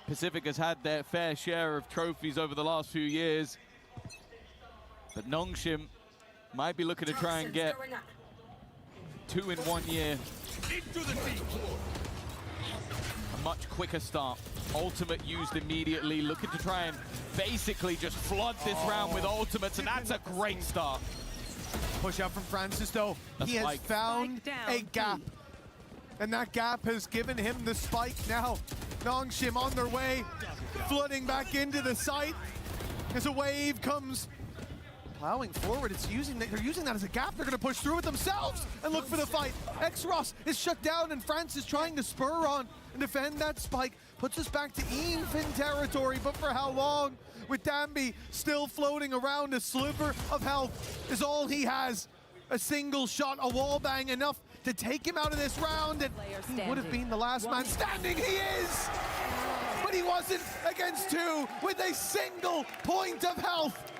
Pacific has had their fair share of trophies over the last few years, but Nongshim might be looking to try and get 2 in 1 year. A much quicker start. Ultimate used immediately, looking to try and basically just flood this round with ultimates, and that's a great start. Push out from Francis, though. He has found a gap, and that gap has given him the spike. Now Nongshim on their way, flooding back into the site as a wave comes plowing forward. They're using that as a gap. They're going to push through it themselves and look for the fight. X-Ross is shut down, and Francis trying to spur on and defend that spike. Puts us back to even territory, but for how long? With Danby still floating around, a sliver of health is all he has. A single shot, a wall bang, enough to take him out of this round, and he would have been the last man standing. He is! But he wasn't against 2 with a single point of health.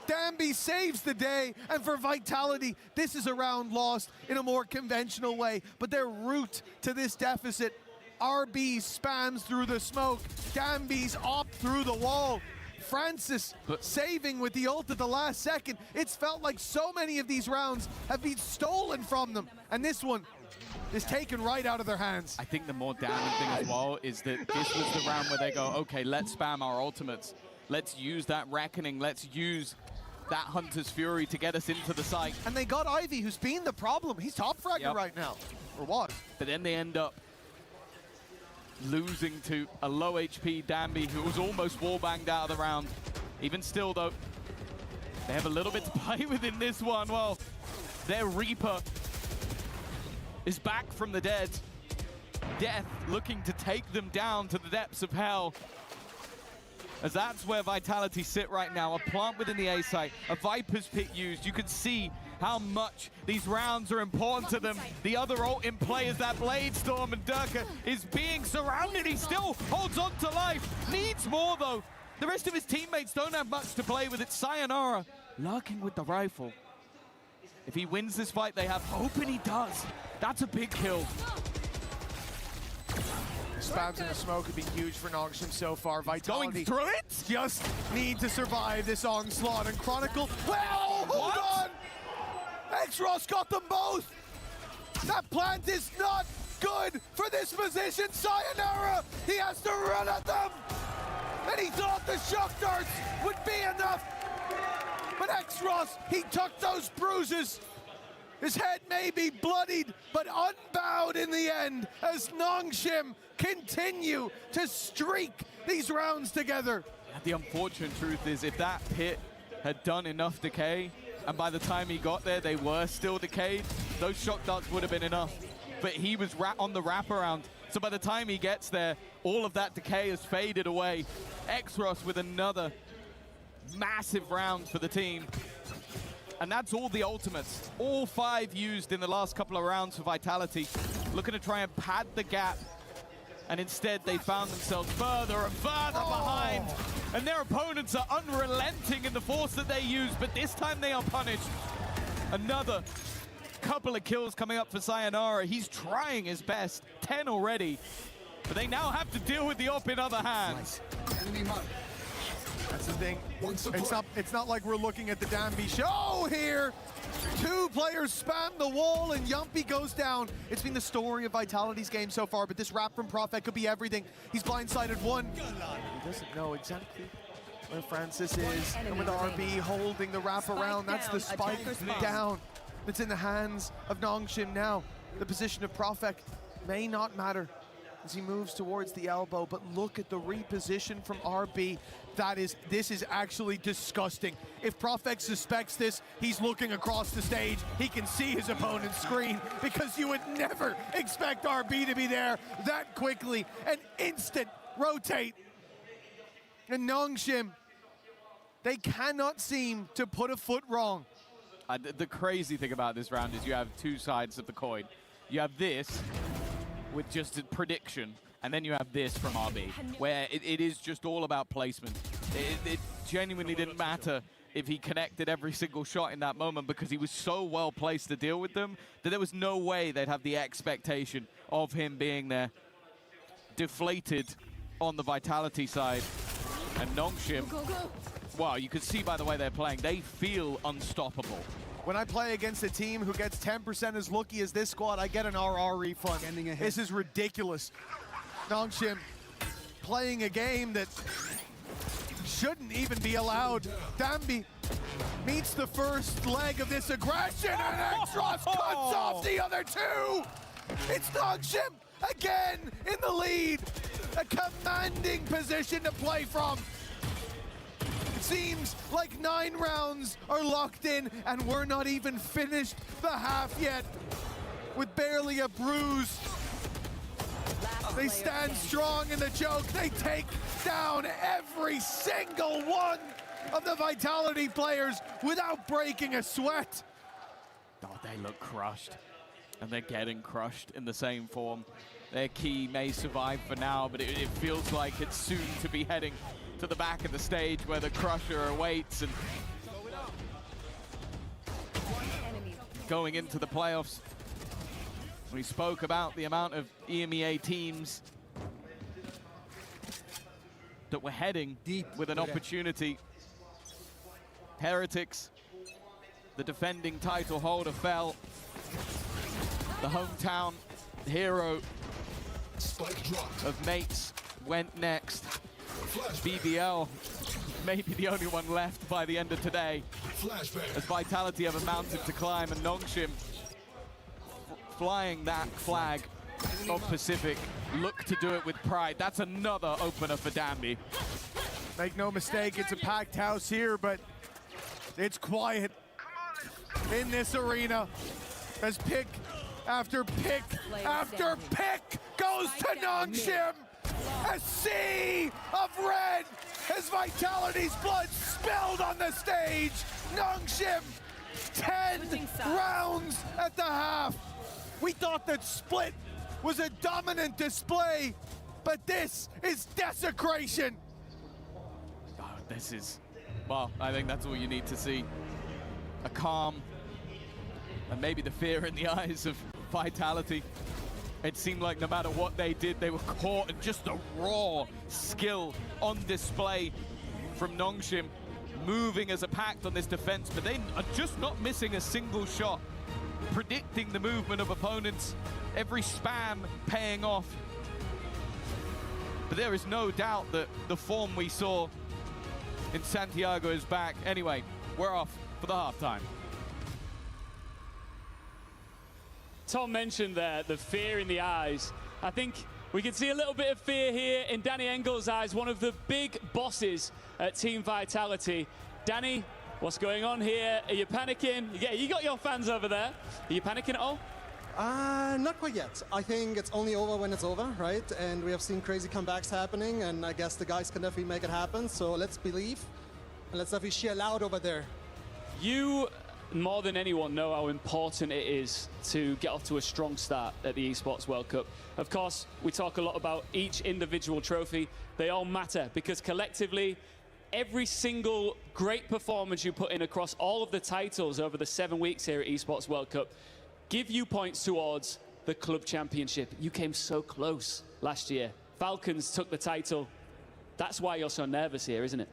Danby saves the day, and for Vitality, this is a round lost in a more conventional way, but their route to this deficit, RB spams through the smoke, Danby's op through the wall, Francis saving with the ult at the last second. It's felt like so many of these rounds have been stolen from them, and this one is taken right out of their hands. I think the more damning thing as well is that this was the round where they go, okay, let's spam our ultimates. Let's use that Reckoning, let's use that Hunter's Fury to get us into the site. And they got Ivy, who's been the problem. He's top fragger right now, or what? But then they end up losing to a low HP Danby, who was almost wall-banged out of the round. Even still, though, they have a little bit to play with in this one. Well, their Reaper is back from the dead. Death looking to take them down to the depths of hell, as that's where Vitality sit right now. A plant within the A site, a Viper's Pit used. You can see how much these rounds are important to them. The other ult in play is that Blade Storm, and Durka is being surrounded. He still holds on to life. Needs more, though. The rest of his teammates don't have much to play with. It's Sayonara lurking with the rifle. If he wins this fight, they have hope, and he does. That's a big kill. Spams in the smoke have been huge for Nongshim so far. Vitality going through it? Just need to survive this onslaught. And Chronicle, well, hold on! X-Ross got them both! That plant is not good for this position. Sayonara, he has to run at them! And he thought the shock darts would be enough. But X-Ross, he took those bruises. His head may be bloodied, but unbowed in the end, as Nongshim continue to streak these rounds together. The unfortunate truth is, if that pit had done enough decay, and by the time he got there, they were still decayed, those shock darts would have been enough. But he was on the wraparound, so by the time he gets there, all of that decay has faded away. X-Ross with another massive round for the team. And that's all the ultimates. All 5 used in the last couple of rounds for Vitality, looking to try and pad the gap. And instead, they found themselves further and further behind. And their opponents are unrelenting in the force that they use, but this time they are punished. Another Couple of kills coming up for Sayonara. He's trying his best. 10 already. But they now have to deal with the op in other hands. That's the thing. It's not like we're looking at the Danby show here. 2 players spam the wall and Yumpy goes down. It's been the story of Vitality's game so far, but this wrap from Prophet could be everything. He's blindsided one. He doesn't know exactly where Francis is. And with RB holding the wrap around, that's the spike down. It's in the hands of Nongshim now. The position of Prophet may not matter as he moves towards the elbow, but look at the reposition from RB. This is actually disgusting. If Prophet suspects this, he's looking across the stage. He can see his opponent's screen because you would never expect RB to be there that quickly. An instant rotate. And Nongshim, they cannot seem to put a foot wrong. The crazy thing about this round is you have 2 sides of the coin. You have this with just a prediction, and then you have this from RB, where it is just all about placement. It genuinely didn't matter if he connected every single shot in that moment because he was so well placed to deal with them that there was no way they'd have the expectation of him being there. Deflated on the Vitality side. And Nongshim, wow, you can see by the way they're playing, they feel unstoppable. When I play against a team who gets 10% as lucky as this squad, I get an RR refund. This is ridiculous. Nongshim playing a game that shouldn't even be allowed. Danby meets the first leg of this aggression, and Extros cuts off the other 2. It's Nongshim again in the lead. A commanding position to play from. It seems like 9 rounds are locked in, and we're not even finished the half yet. With barely a bruise. They stand strong in the choke. They take down every single one of the Vitality players without breaking a sweat. Oh, they look crushed. And they're getting crushed in the same form. Their key may survive for now, but it feels like it's soon to be heading to the back of the stage where the Crusher awaits and going into the playoffs. We spoke about the amount of EMEA teams that were heading deep with an opportunity. Heretics, the defending title holder, fell. The hometown hero of Mates went next. BBL may be the only one left by the end of today, as Vitality have a mountain to climb, and Nongshim flying that flag of Pacific look to do it with pride. That's another opener for Danby. Make no mistake, it's a packed house here, but it's quiet in this arena as pick after pick after pick goes to Nongshim. A sea of red as Vitality's blood spilled on the stage. Nongshim, 10 rounds at the half. We thought that Split was a dominant display, but this is desecration. Oh, this is, well, I think that's all you need to see. A calm, and maybe the fear in the eyes of Vitality. It seemed like no matter what they did, they were caught, and just the raw skill on display from Nongshim, moving as a pact on this defense, but they are just not missing a single shot, predicting the movement of opponents, every spam paying off. But there is no doubt that the form we saw in Santiago is back. Anyway, we're off for the halftime. Tom mentioned there the fear in the eyes. I think we can see a little bit of fear here in Danny Engel's eyes, one of the big bosses at Team Vitality. Danny, what's going on here? Are you panicking? Yeah, you got your fans over there. Are you panicking at all? Not quite yet. I think it's only over when it's over, right? And we have seen crazy comebacks happening, and I guess the guys can definitely make it happen. So let's believe, and let's definitely cheer loud over there. You, more than anyone, know how important it is to get off to a strong start at the Esports World Cup. Of course, we talk a lot about each individual trophy. They all matter because collectively, every single great performance you put in across all of the titles over the 7 weeks here at Esports World Cup give you points towards the club championship. You came so close last year. Falcons took the title. That's why you're so nervous here, isn't it?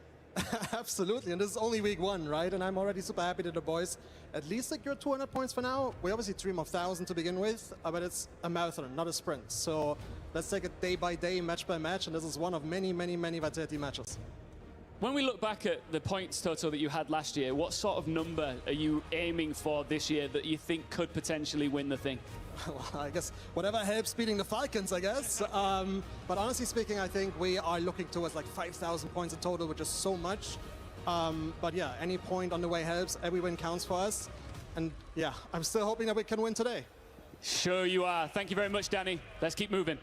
Absolutely, and this is only week 1, right? And I'm already super happy that the boys at least secured 200 points for now. We obviously dream of 1,000 to begin with, but it's a marathon, not a sprint. So let's take it day by day, match by match, and this is one of many, many, many Vitality matches. When we look back at the points total that you had last year, what sort of number are you aiming for this year that you think could potentially win the thing? Well, I guess whatever helps beating the Falcons, I guess. But honestly speaking, I think we are looking towards like 5,000 points in total, which is so much. But yeah, any point on the way helps. Every win counts for us. And yeah, I'm still hoping that we can win today. Sure you are. Thank you very much, Danny. Let's keep moving.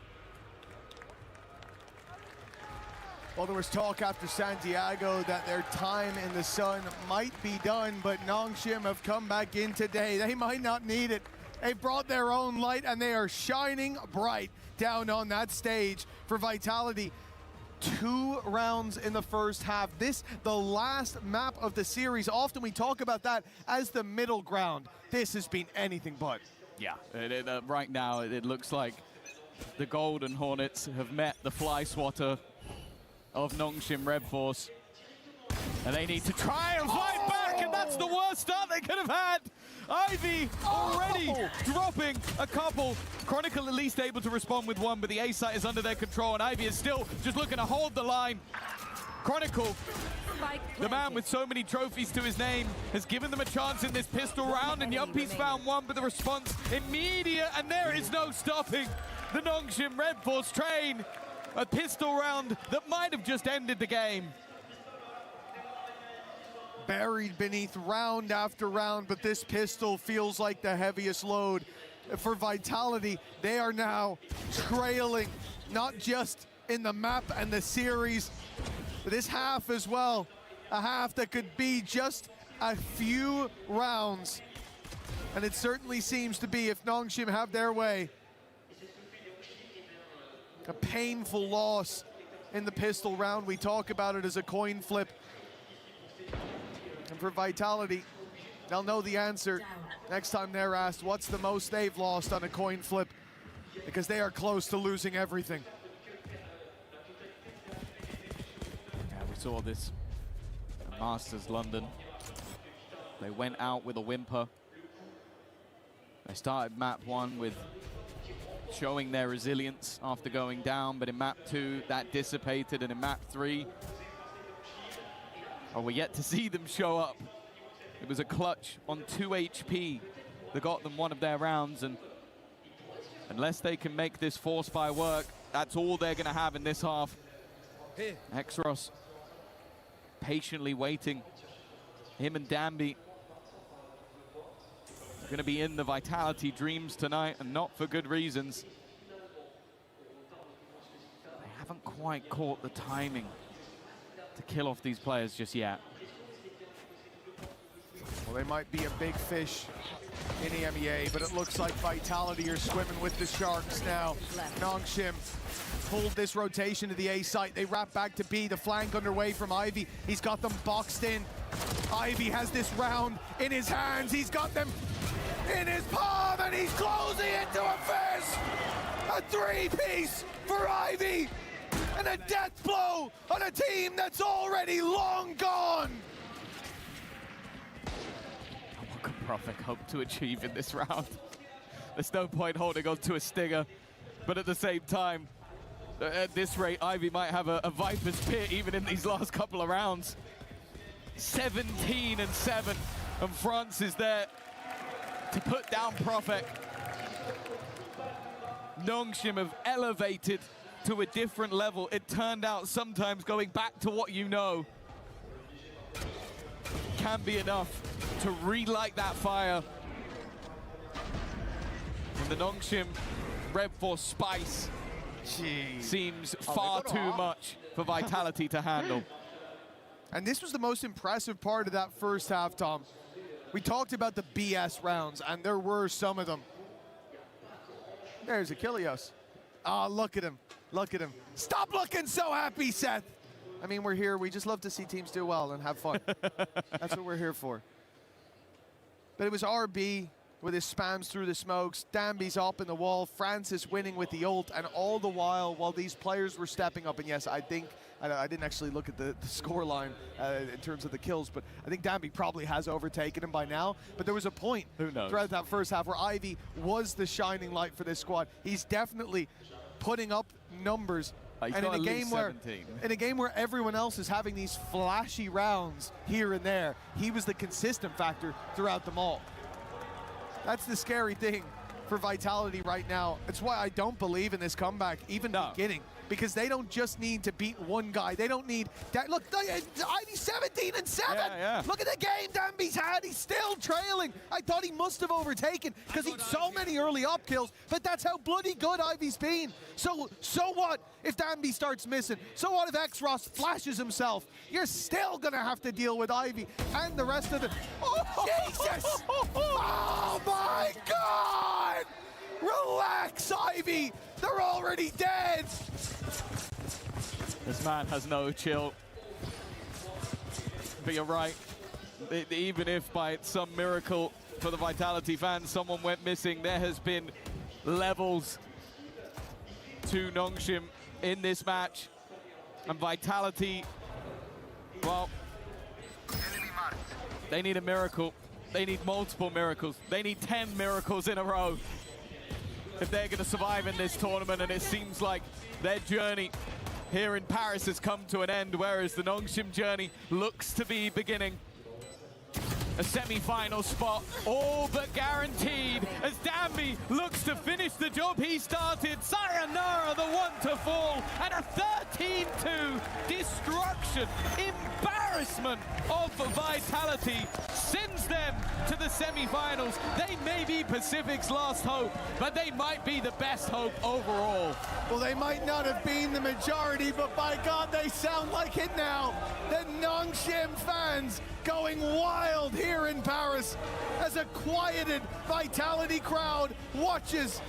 Well, there was talk after Santiago that their time in the sun might be done, but Nongshim have come back in today. They might not need it. They brought their own light, and they are shining bright down on that stage for Vitality. 2 rounds in the first half. This, the last map of the series. Often we talk about that as the middle ground. This has been anything but. Yeah, right now it looks like the Golden Hornets have met the Fly Swatter of Nongshim RedForce. And they need to try and fight back, and that's the worst start they could have had. Ivy already dropping a couple. Chronicle at least able to respond with one, but the A site is under their control, and Ivy is still just looking to hold the line. Chronicle, the man with so many trophies to his name, has given them a chance in this pistol round, and Yumpy's found one, but the response immediate, and there is no stopping the Nongshim RedForce train. A pistol round that might have just ended the game. Buried beneath round after round, but this pistol feels like the heaviest load for Vitality. They are now trailing, not just in the map and the series, but this half as well. A half that could be just a few rounds. And it certainly seems to be, if Nongshim have their way. A painful loss in the pistol round. We talk about it as a coin flip. And for Vitality, they'll know the answer next time they're asked what's the most they've lost on a coin flip, because they are close to losing everything. Yeah, we saw this at Masters London. They went out with a whimper. They started map 1 with showing their resilience after going down, but in map 2 that dissipated, and in map 3 we're yet to see them show up. It was a clutch on 2 HP that got them one of their rounds, and unless they can make this force fire work, that's all they're going to have in this half. Exros patiently waiting. Him and Danby going to be in the Vitality dreams tonight, and not for good reasons. They haven't quite caught the timing to kill off these players just yet. Well, they might be a big fish in EMEA, but it looks like Vitality are swimming with the sharks now. Nongshim pulled this rotation to the A site. They wrap back to B, the flank underway from Ivy. He's got them boxed in. Ivy has this round in his hands. He's got them in his palm, and he's closing into a fist. A 3-piece for Ivy, and a death blow on a team that's already long gone. What can Profik hope to achieve in this round? There's no point holding on to a Stinger, but at the same time, at this rate, Ivy might have a Viper's Pit even in these last couple of rounds. 17-7, and France is there to put down Profik. Nongshim have elevated to a different level. It turned out sometimes going back to what you know can be enough to relight that fire. And the Nongshim RedForce spice seems far too much for Vitality to handle. And this was the most impressive part of that first half, Tom. We talked about the BS rounds, and there were some of them. There's Achilles. Oh, look at him. Look at him. Stop looking so happy, Seth. I mean, we're here. We just love to see teams do well and have fun. That's what we're here for. But it was RB with his spams through the smokes. Danby's up in the wall. Francis winning with the ult, and all the while these players were stepping up. And yes, I think I didn't actually look at the score line in terms of the kills, but I think Danby probably has overtaken him by now. But there was a point throughout that first half where Ivy was the shining light for this squad. He's definitely putting up numbers. And in a game where everyone else is having these flashy rounds here and there, he was the consistent factor throughout them all. That's the scary thing for Vitality right now. It's why I don't believe in this comeback, even beginning, because they don't just need to beat one guy. They don't need that. Look, Ivy 17 and 7. Look at the game Danby's had. He's still trailing. I thought he must have overtaken because he'd so many early up kills, but that's how bloody good Ivy's been. So what if Danby starts missing? So what if X-Ross flashes himself? You're still gonna have to deal with Ivy and the rest of the. Oh, Jesus! Oh my God! Relax, Ivy! They're already dead! This man has no chill. But you're right. Even if by some miracle for the Vitality fans someone went missing, there has been levels to Nongshim in this match. And Vitality, well, they need a miracle. They need multiple miracles. They need 10 miracles in a row if they're going to survive in this tournament. And it seems like their journey here in Paris has come to an end, whereas the Nongshim journey looks to be beginning. A semi-final spot, all but guaranteed, as Danby looks to finish the job he started. Sayonara, the one to fall, and a 13-2 destruction, embarrassment of Vitality sends them to the semi-finals. They may be Pacific's last hope, but they might be the best hope overall. Well, they might not have been the majority, but by God, they sound like it now. The Nongshim fans going wild here in Paris as a quieted Vitality crowd watches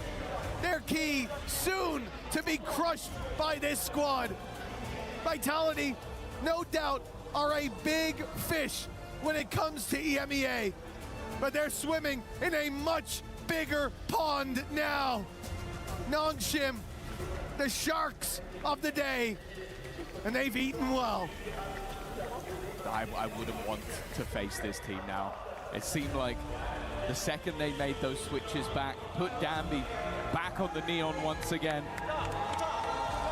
their key soon to be crushed by this squad. Vitality, no doubt, are a big fish when it comes to EMEA, but they're swimming in a much bigger pond now. Nongshim, the sharks of the day, and they've eaten well. I wouldn't want to face this team now. It seemed like the second they made those switches back, put Danby back on the Neon once again,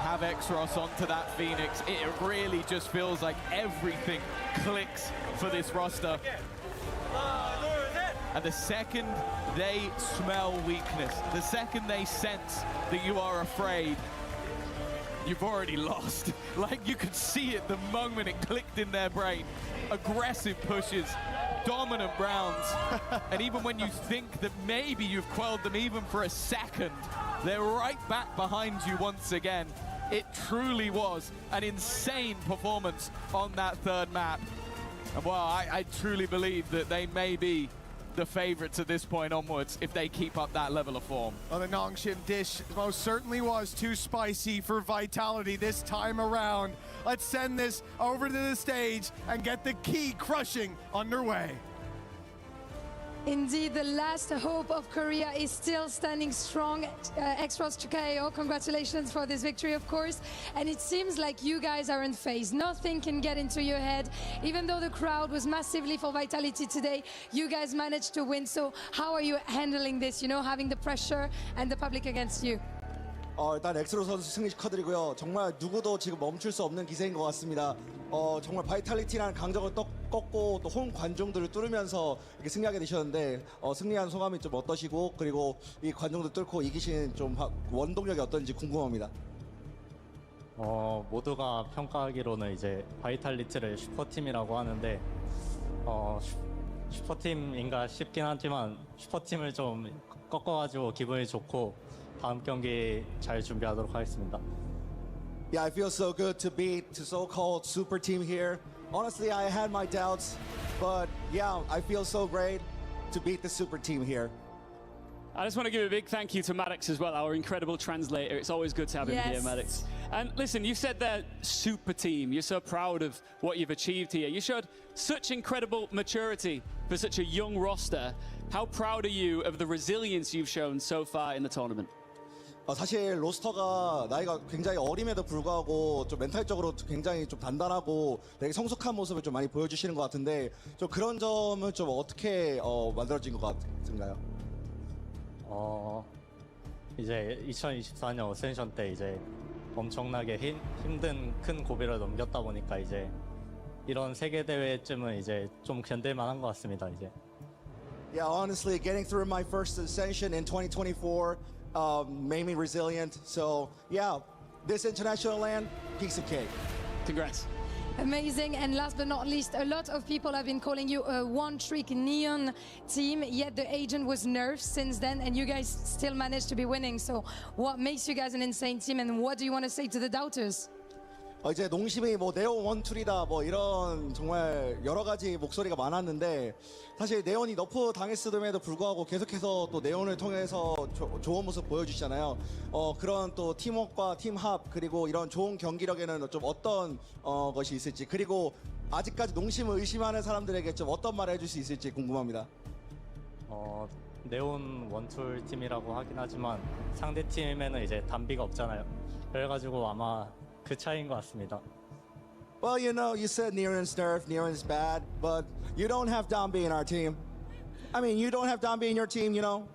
have X-Ross onto that Phoenix, it really just feels like everything clicks for this roster. And the second they smell weakness, the second they sense that you are afraid, you've already lost. Like, you could see it the moment it clicked in their brain. Aggressive pushes, dominant rounds, and even when you think that maybe you've quelled them even for a second, they're right back behind you once again. It truly was an insane performance on that third map. And well, I truly believe that they may be the favorites at this point onwards if they keep up that level of form. Well, the Nongshim dish most certainly was too spicy for Vitality this time around. Let's send this over to the stage and get the key crushing underway. Indeed, the last hope of Korea is still standing strong. X-Ross to KO, congratulations for this victory, of course. And it seems like you guys are in phase. Nothing can get into your head. Even though the crowd was massively for Vitality today, you guys managed to win. So how are you handling this, you know, having the pressure and the public against you? 일단 엑스로 선수 승리 축하드리고요. 정말 누구도 지금 멈출 수 없는 기세인 것 같습니다. 정말 바이탈리티라는 강적을 꺾고 또 홈 관중들을 뚫으면서 이렇게 승리하게 되셨는데 승리한 소감이 좀 어떠시고 그리고 이 관중들 뚫고 이기신 좀 원동력이 어떤지 궁금합니다. 모두가 평가하기로는 이제 바이탈리티를 슈퍼팀이라고 하는데 슈퍼팀인가 싶긴 하지만 슈퍼팀을 좀 꺾어가지고 기분이 좋고 다음 경기 잘 준비하도록 하겠습니다. Yeah, I feel so good to beat the so-called super team here. Honestly, I had my doubts, but yeah, I feel so great to beat the super team here. I just want to give a big thank you to Maddox as well, our incredible translator. It's always good to have him here, Maddox. And listen, you said they're super team. You're so proud of what you've achieved here. You showed such incredible maturity for such a young roster. How proud are you of the resilience you've shown so far in the tournament? 사실 로스터가 나이가 굉장히 어림에도 불구하고 좀 멘탈적으로 굉장히 좀 단단하고 되게 성숙한 모습을 좀 많이 보여주시는 것 같은데 좀 그런 점은 좀 어떻게 만들어진 것 같은가요? 이제 2024년 어센션 때 이제 엄청나게 힘든 큰 고비를 넘겼다 보니까 이제 이런 세계 대회쯤은 이제 좀 견딜만한 것 같습니다. 이제. Yeah, honestly, getting through my first ascension in 2024 made me resilient. So yeah, this international land, piece of cake. Congrats. Amazing. And last but not least, a lot of people have been calling you a one-trick neon team, yet the agent was nerfed since then, and you guys still managed to be winning. So what makes you guys an insane team, and what do you want to say to the doubters? 이제 농심이 뭐 네온 원툴이다 뭐 이런 정말 여러 가지 목소리가 많았는데 사실 네온이 너프 당했음에도 불구하고 계속해서 또 네온을 통해서 좋은 모습 보여주시잖아요. 그런 또 팀워크와 팀합 그리고 이런 좋은 경기력에는 좀 어떤 것이 있을지 그리고 아직까지 농심을 의심하는 사람들에게 좀 어떤 말을 해줄 수 있을지 궁금합니다. 네온 원툴 팀이라고 하긴 하지만 상대 팀에는 이제 담비가 없잖아요. 그래가지고 아마 그 차이인 것 같습니다. Well, you know, you said Niren's nerf, Niren's bad, but you don't have Dambi in our team. I mean, you don't have Dambi in your team, you know?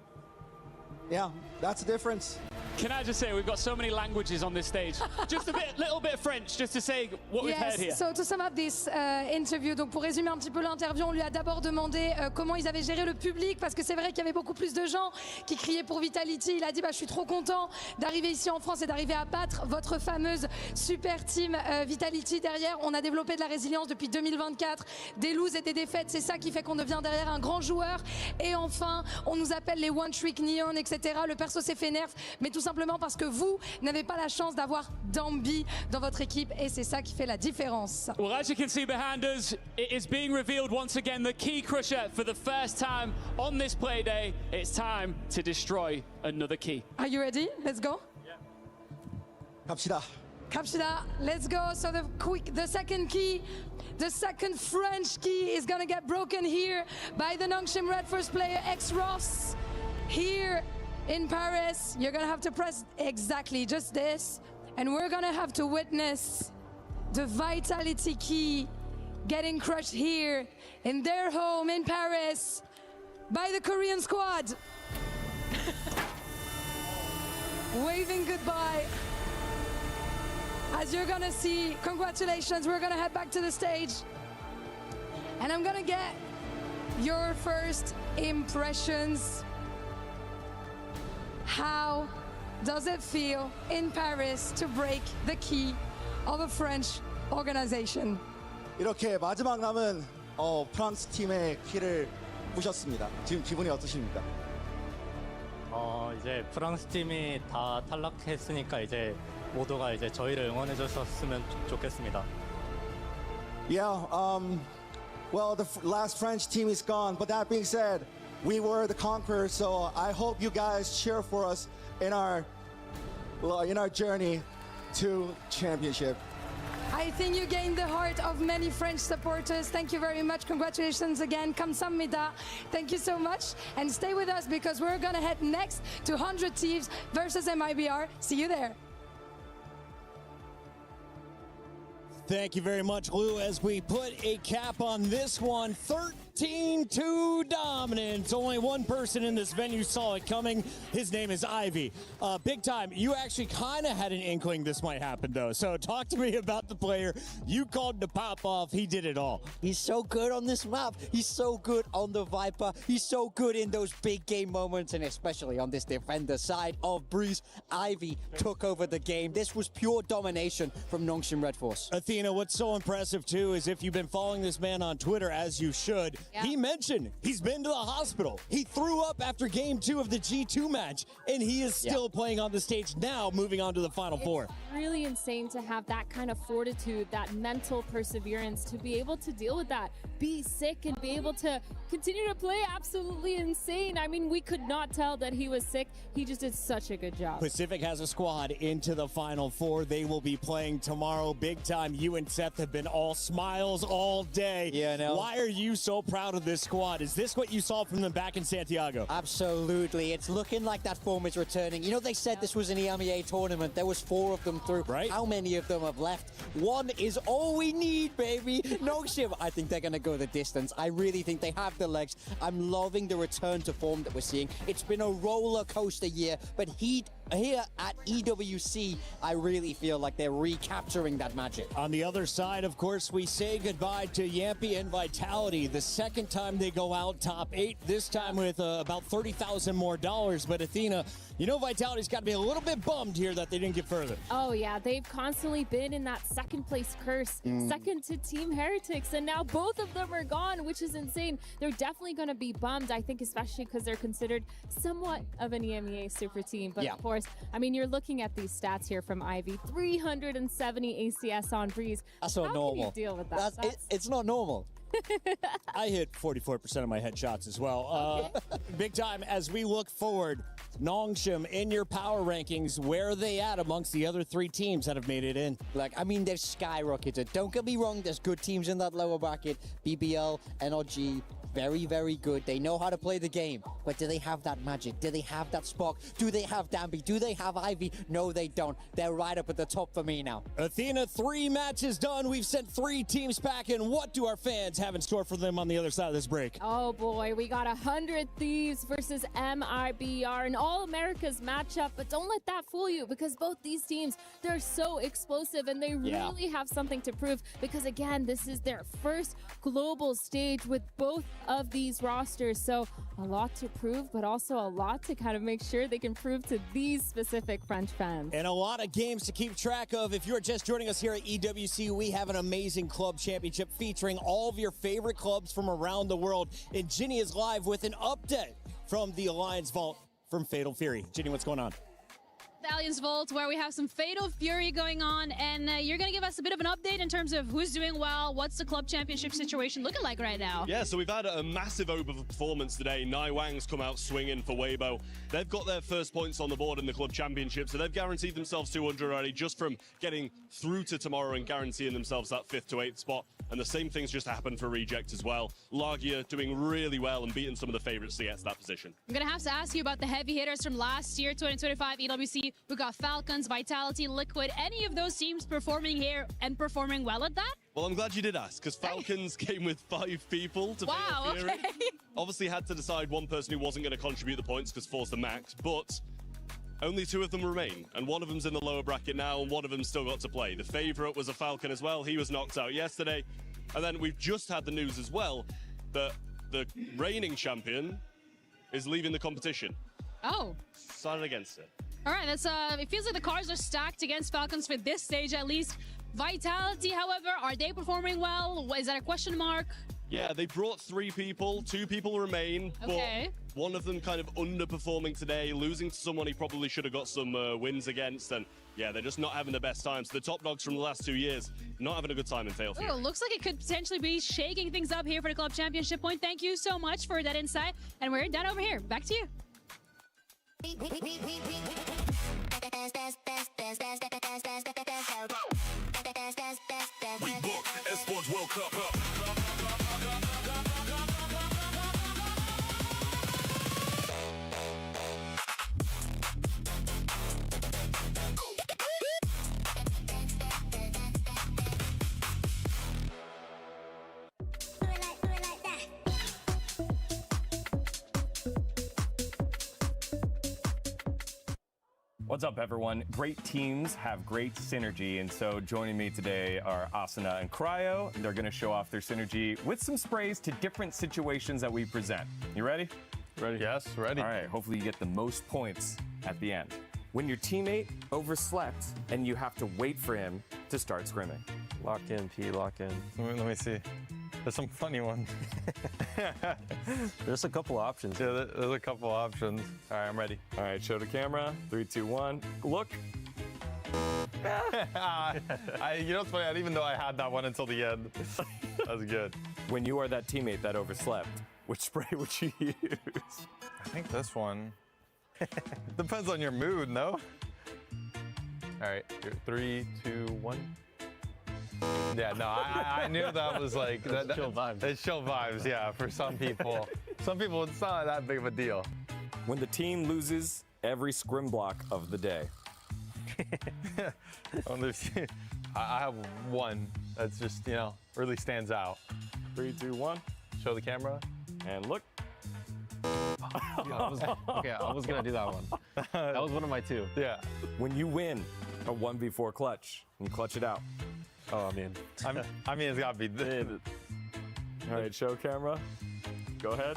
Yeah, that's the difference. Can I just say, we've got so many languages on this stage. Just little bit of French, just to say what we've heard here. So to sum up this interview, donc pour résumer un petit peu l'interview, on lui a d'abord demandé comment ils avaient géré le public, parce que c'est vrai qu'il y avait beaucoup plus de gens qui criaient pour Vitality. Il a dit, je suis trop content d'arriver ici en France et d'arriver à battre votre fameuse super team Vitality derrière. On a développé de la résilience depuis 2024, des loses et des défaites, c'est ça qui fait qu'on devient derrière un grand joueur. Et enfin, on nous appelle les One Trick Neon, etc. Le perso s'est fait nerf, mais tout simplement parce que vous n'avez pas la chance d'avoir Dambi dans votre équipe et c'est ça qui fait la différence. Well, as you can see behind us, it is being revealed once again, the key crusher for the first time on this play day. It's time to destroy another key. Are you ready? Let's go. 갑시다. Kapshida, let's go. So the second key, the second French key is gonna get broken here by the Nongshim RedForce player X-Ross. Here in Paris, you're gonna have to press exactly just this, and we're gonna have to witness the Vitality key getting crushed here in their home in Paris by the Korean squad. Waving goodbye. As you're gonna see, congratulations, we're gonna head back to the stage. And I'm gonna get your first impressions. How does it feel in Paris to break the key of a French organization? 이렇게 마지막 남은 프랑스 팀의 키를 부셨습니다. 지금 기분이 어떠십니까? 이제 프랑스 팀이 다 탈락했으니까 이제 모두가 이제 저희를 응원해 주셨으면 좋겠습니다. Yeah, well, the last French team is gone, but that being said, we were the conquerors, so I hope you guys cheer for us in our journey to championship. I think you gained the heart of many French supporters. Thank you very much. Congratulations again. 감사합니다. Thank you so much. And stay with us because we're going to head next to 100 Thieves versus MIBR. See you there. Thank you very much, Lou, as we put a cap on this one. 13-2 dominance. Only one person in this venue saw it coming. His name is Ivy. Big time. You actually kind of had an inkling this might happen, though. So talk to me about the player. You called to pop off. He did it all. He's so good on this map. He's so good on the Viper. He's so good in those big game moments, and especially on this defender side of Breeze. Ivy took over the game. This was pure domination from Nongshim RedForce. Athena, what's so impressive, too, is if you've been following this man on Twitter, as you should, he mentioned he's been to the hospital. He threw up after game 2 of the G2 match, and he is still playing on the stage now, moving on to the Final Four. It's really insane to have that kind of fortitude, that mental perseverance, to be able to deal with that, be sick, and be able to continue to play absolutely insane. I mean, we could not tell that he was sick. He just did such a good job. Pacific has a squad into the Final Four. They will be playing tomorrow. Big time. You and Seth have been all smiles all day. Yeah, I know. Why are you so proud proud of this squad. Is this what you saw from them back in Santiago? Absolutely. It's looking like that form is returning. You know, they said this was an EMEA tournament. There was 4 of them through. Right. How many of them have left? 1 is all we need, baby. Nongshim, I think they're going to go the distance. I really think they have the legs. I'm loving the return to form that we're seeing. It's been a roller coaster year, but here at EWC, I really feel like they're recapturing that magic. On the other side, of course, we say goodbye to Yampy and Vitality. The second time they go out top 8, this time with about $30,000 more. But Athena, you know Vitality's got to be a little bit bummed here that they didn't get further. Oh yeah, they've constantly been in that second place curse, second to Team Heretics, and now both of them are gone, which is insane. They're definitely going to be bummed, I think, especially because they're considered somewhat of an EMEA super team. But of course, I mean, you're looking at these stats here from Ivy, 370 ACS on Breeze. That's not normal. How can you deal with that? It's not normal. I hit 44% of my headshots as well. Big time as we look forward. Nongshim, in your power rankings, where are they at amongst the other 3 teams that have made it in? Like, I mean, they're skyrocketed. Don't get me wrong, there's good teams in that lower bracket. BBL, NRG, very, very good. They know how to play the game. But do they have that magic? Do they have that spark? Do they have Danby? Do they have Ivy? No, they don't. They're right up at the top for me now. Athena, 3 matches done. We've sent 3 teams back, and what do our fans have in store for them on the other side of this break? Oh boy, we got 100 Thieves versus MIBR, an All-Americas matchup, but don't let that fool you, because both these teams, they're so explosive, and they really have something to prove, because again, this is their first global stage with both of these rosters, so a lot to prove, but also a lot to kind of make sure they can prove to these specific French fans. And a lot of games to keep track of. If you're just joining us here at EWC, we have an amazing club championship featuring all of your favorite clubs from around the world. And Ginny is live with an update from the Alliance Vault from Fatal Fury. Ginny, what's going on? Alliance Vault, where we have some Fatal Fury going on, and you're going to give us a bit of an update in terms of who's doing well, what's the club championship situation looking like right now? Yeah, so we've had a massive overperformance today. Nai Wang's come out swinging for Weibo. They've got their first points on the board in the club championship, so they've guaranteed themselves 200 already just from getting through to tomorrow and guaranteeing themselves that 5th to 8th spot. And the same thing's just happened for Reject as well. Lagia doing really well and beating some of the favorites to get to that position. I'm going to have to ask you about the heavy hitters from last year, 2025 EWC. We've got Falcons, Vitality, Liquid. Any of those teams performing here and performing well at that? Well, I'm glad you did ask, because Falcons came with 5 people to Wow, Fatal Fury. okay. Obviously had to decide one person who wasn't going to contribute the points because 4's the max, but only 2 of them remain, and one of them's in the lower bracket now, and one of them's still got to play. The favourite was a Falcon as well. He was knocked out yesterday. And then we've just had the news as well that the reigning champion is leaving the competition. Oh. Decided against it. All right, that's it feels like the cards are stacked against Falcons for this stage at least. Vitality, however, are they performing well? Is that a question mark? Yeah, they brought 3 people, 2 people remain, Okay. but one of them kind of underperforming today, losing to someone he probably should have got some wins against, and yeah, they're just not having the best time. So the top dogs from the last 2 years, not having a good time in Fatal Fury. Oh, looks like it could potentially be shaking things up here for the club championship point. Thank you so much for that insight, and we're done over here. Back to you. We booked Esports World Cup. What's up, everyone? Great teams have great synergy, and so joining me today are Asuna and Cryo. They're going to show off their synergy with some sprays to different situations that we present. You ready? Ready. Yes, ready. All right, hopefully you get the most points at the end. When your teammate overslept and you have to wait for him to start scrimming. Lock in, P, lock in. Let me see. There's some funny ones. There's a couple options. Yeah, there's a couple options. All right, I'm ready. All right, show the camera. 3, 2, 1. Look. You know what's funny? I didn't even know I had that one until the end. That was good. When you are that teammate that overslept, which spray would you use? I think this one. Depends on your mood, no? All right, 3, 2, 1. Yeah, no, I knew that was like chill vibes. It's chill vibes, yeah. For some people, it's not that big of a deal. When the team loses every scrim block of the day. I have one that's just, really stands out. 3, 2, 1. Show the camera. And look. I was gonna do that one. That was one of my two. Yeah. When you win a 1v4 clutch, and you clutch it out. Oh, man. I mean, it's gotta be this. All right, show camera. Go ahead.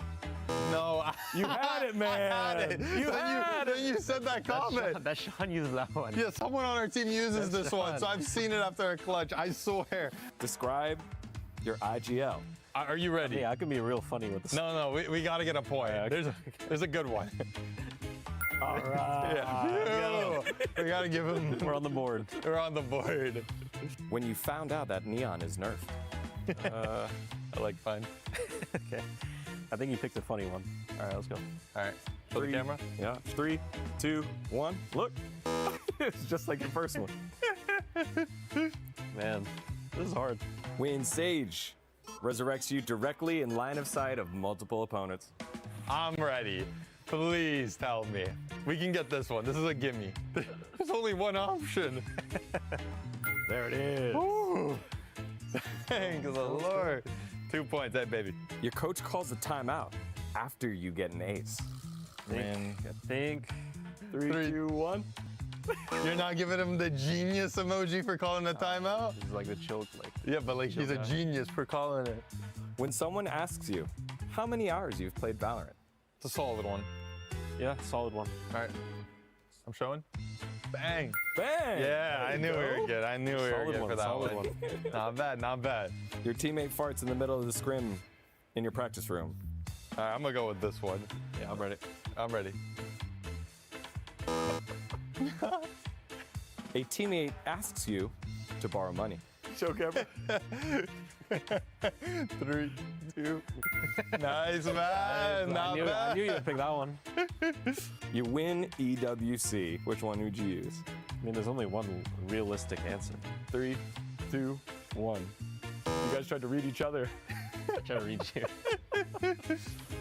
No, you had it, man. I had it. Then you said that comment. That Sean uses that one. Yeah, someone on our team uses this one, so I've seen it after a clutch. I swear. Describe your IGL. Are you ready? Yeah, I can be real funny with this. No, we gotta get a point. There's a good one. All right. Yeah. We gotta give him. We're on the board. We're on the board. When you found out that Neon is nerfed. I like fun. Okay. I think you picked a funny one. All right, let's go. All right. Show the camera. Yeah. 3, 2, 1. Look. It's just like the first one. Man, this is hard. When Sage resurrects you directly in line of sight of multiple opponents. I'm ready. Please tell me. We can get this one. This is a gimme. There's only one option. There it is. Ooh. Thank the Lord. 2 points, hey, baby. Your coach calls a timeout after you get an ace. I think 3, 2, 1. You're not giving him the genius emoji for calling a timeout? This is like the choke. Yeah, but he's a genius for calling it. When someone asks you how many hours you've played Valorant. It's a solid one. Yeah, solid one. All right. I'm showing. Bang. Bang. Yeah, I knew we were good. I knew we were good for that one. Not bad, not bad. Your teammate farts in the middle of the scrim in your practice room. All right, I'm gonna go with this one. Yeah, I'm ready. I'm ready. A teammate asks you to borrow money. Show camera. 3, 2. Nice, man. Not bad. I knew you'd pick that one. You win EWC. Which one would you use? I mean, there's only one realistic answer. 3, 2, 1. You guys tried to read each other. I tried to read you.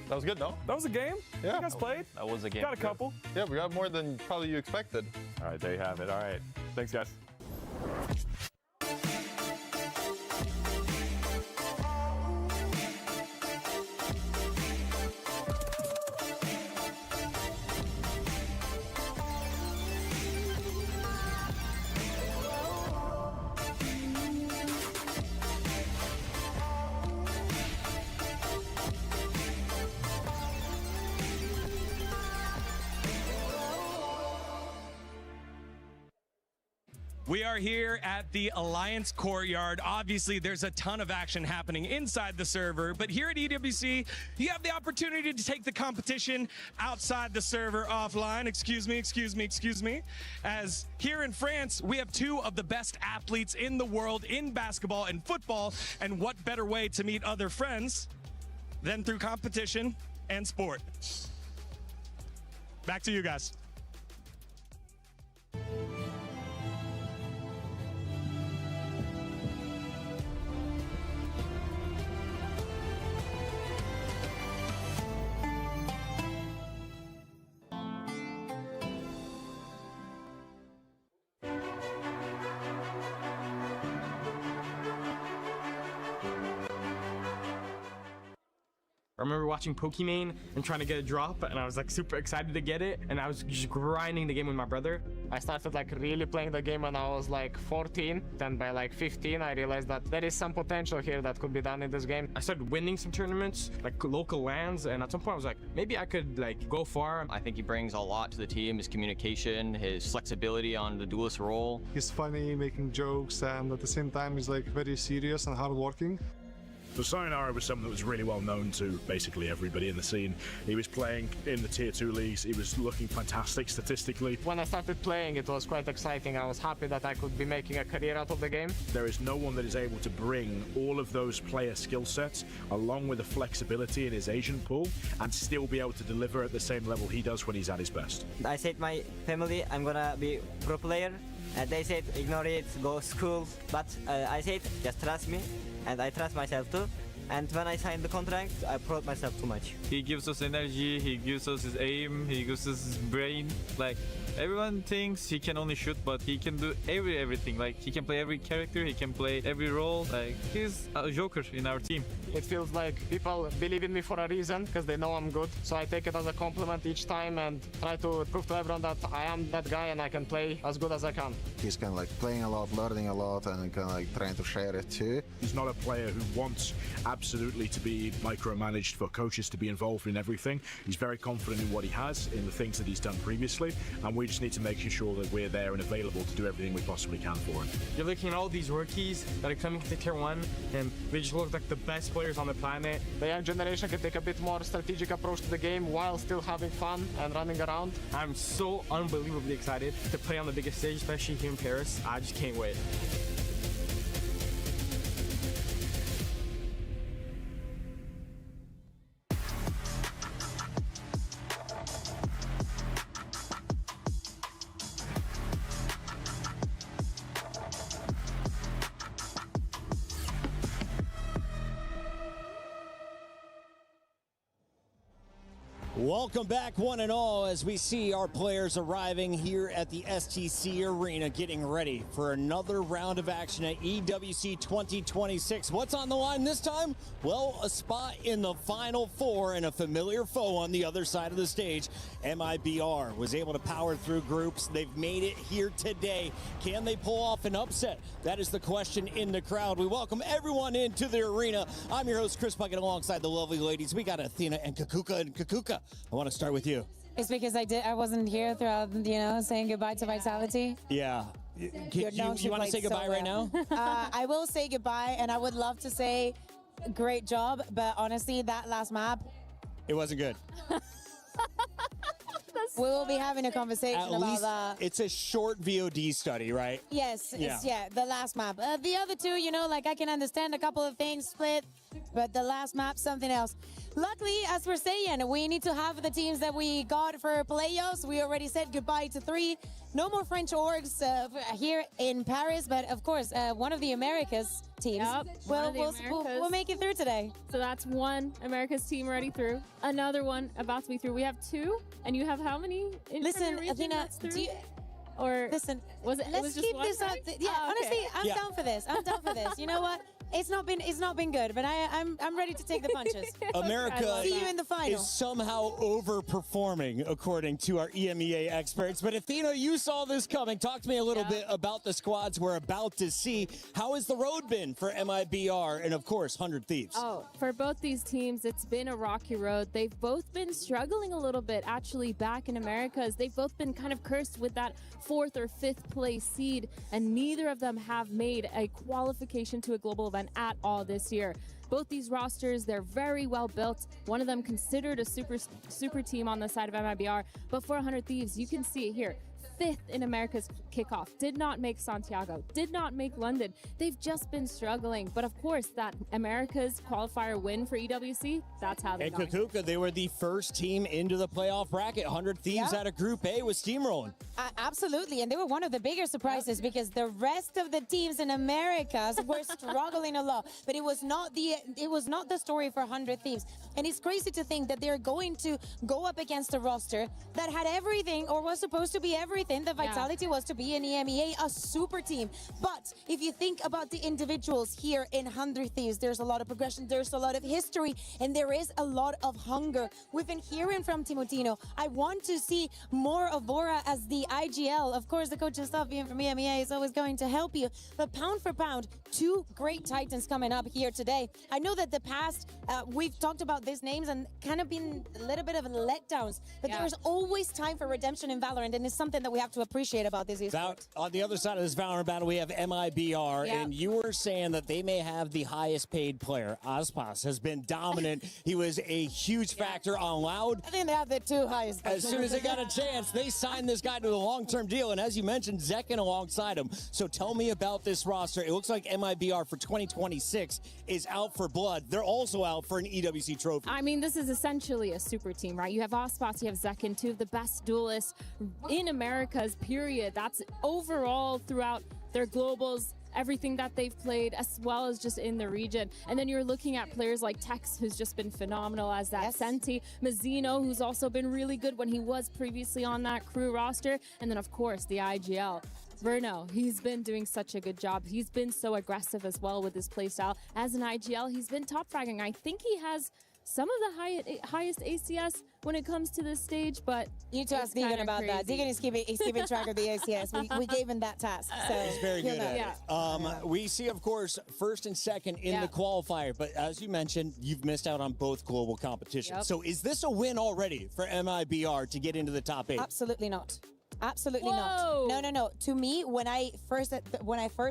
That was good, no? That was a game. Yeah. You guys played. That was a game. Got a couple. Yeah, we got more than probably you expected. All right, there you have it. All right. Thanks, guys. We are here at the Alliance Courtyard. Obviously, there's a ton of action happening inside the server, but here at EWC, you have the opportunity to take the competition outside the server offline. Excuse me. As here in France, we have two of the best athletes in the world in basketball and football, and what better way to meet other friends than through competition and sport? Back to you guys. I remember watching Pokimane and trying to get a drop, and I was like super excited to get it, and I was just grinding the game with my brother. I started like really playing the game when I was like 14. Then by like 15, I realized that there is some potential here that could be done in this game. I started winning some tournaments, like local lands, and at some point I was like, maybe I could like go far. I think he brings a lot to the team, his communication, his flexibility on the duelist role. He's funny, making jokes, and at the same time he's like very serious and hardworking. So Sayonara was someone that was really well known to basically everybody in the scene. He was playing in the Tier 2 leagues. He was looking fantastic statistically. When I started playing, it was quite exciting. I was happy that I could be making a career out of the game. There is no one that is able to bring all of those player skill sets along with the flexibility in his agent pool and still be able to deliver at the same level he does when he's at his best. I said my family, I'm gonna be pro player They said ignore it, go school. But I said just trust me, and I trust myself too. And when I signed the contract, I proud myself too much. He gives us energy, he gives us his aim, he gives us his brain. Like, everyone thinks he can only shoot, but he can do everything. Like, he can play every character, he can play every role. Like, he's a joker in our team. It feels like people believe in me for a reason because they know I'm good. So I take it as a compliment each time and try to prove to everyone that I am that guy and I can play as good as I can. He's kind of like playing a lot, learning a lot, and kind of like trying to share it too. He's not a player who wants absolutely to be micromanaged, for coaches to be involved in everything. He's very confident in what he has, in the things that he's done previously, and we just need to make sure that we're there and available to do everything we possibly can for him. You're looking at all these rookies that are coming to Tier 1 and they just look like the best players on the planet. The young generation can take a bit more strategic approach to the game while still having fun and running around. I'm so unbelievably excited to play on the biggest stage, especially here in Paris. I just can't wait. Welcome back, one and all, as we see our players arriving here at the STC Arena, getting ready for another round of action at EWC 2026. What's on the line this time? Well, a spot in the Final Four and a familiar foe on the other side of the stage. MIBR was able to power through groups. They've made it here today. Can they pull off an upset? That is the question in the crowd. We welcome everyone into the arena. I'm your host, Chris Puckett, alongside the lovely ladies. We got Athena and Kakuka. And Kakuka, I want to start with you. It's because I wasn't here throughout, saying goodbye to Vitality. Yeah. You want to say goodbye right now? I will say goodbye, and I would love to say great job, but honestly, that last map, it wasn't good. we will be having a conversation At about least that. It's a short VOD study, right? Yes, Yeah. the last map. The other two, I can understand a couple of things split, but the last map, something else. Luckily, as we're saying, we need to have the teams that we got for playoffs. We already said goodbye to 3. No more French orgs here in Paris, but of course, one of the Americas teams. Yep, we'll make it through today. So that's one America's team already through. Another one about to be through. We have 2, and you have how many? Listen, Athena, listen. Was it? Let's just keep one, this up. right? Yeah, Oh, okay. honestly, I'm down for this. I'm down for this. You know what? It's not been good, but I'm ready to take the punches. America See you in the final. is somehow overperforming, according to our EMEA experts. But Athena, you saw this coming. Talk to me a little bit about the squads we're about to see. How has the road been for MIBR and, of course, 100 Thieves? Oh, for both these teams, it's been a rocky road. They've both been struggling a little bit, actually, back in Americas. They've both been kind of cursed with that 4th or 5th place seed, and neither of them have made a qualification to a global event at all this year. Both these rosters, they're very well built. One of them considered a super team on the side of MIBR, but for 100 Thieves, you can see it here. 5th in America's kickoff, did not make Santiago, did not make London. They've just been struggling, but of course that America's qualifier win for EWC, that's how they And Kakuka, they were the first team into the playoff bracket. 100 Thieves out of Group A was steamrolling. Absolutely, and they were one of the bigger surprises because the rest of the teams in Americas were struggling a lot. But it was not the story for 100 Thieves, and it's crazy to think that they're going to go up against a roster that had everything, or was supposed to be everything. The Vitality was to be an EMEA, a super team. But if you think about the individuals here in 100 Thieves, there's a lot of progression, there's a lot of history, and there is a lot of hunger. We've been hearing from Timotino. I want to see more of Bora as the IGL. Of course, the coaching staff being from EMEA is always going to help you. But pound for pound, 2 great Titans coming up here today. I know that the past, we've talked about these names and kind of been a little bit of letdowns, but there's always time for redemption in Valorant, and it's something that we have to appreciate about this esports. On the other side of this Valorant battle, we have MIBR, and you were saying that they may have the highest paid player. Aspas has been dominant. He was a huge factor on Loud. I think they have the 2 highest. As soon as they got a chance, they signed this guy to a long-term deal, and as you mentioned, Zekin alongside him. So tell me about this roster. It looks like MIBR for 2026 is out for blood. They're also out for an EWC trophy. I mean, this is essentially a super team, right? You have Aspas, you have Zekin, 2 of the best duelists in America. Americas, period. That's overall throughout their globals, everything that they've played, as well as just in the region. And then you're looking at players like Tex, who's just been phenomenal as that Senti, Mazzino, who's also been really good when he was previously on that crew roster. And then, of course, the IGL. Verno, he's been doing such a good job. He's been so aggressive as well with his playstyle. As an IGL, he's been top fragging. I think he has some of the highest ACS when it comes to this stage, but you need to ask Deegan about that. Deegan is keeping track of the ACS. We gave him that task. So he's very good at it. We see, of course, first and second in the qualifier, but as you mentioned, you've missed out on both global competitions. So is this a win already for MIBR to get into the top 8? Absolutely not. Absolutely not. No. To me, when I first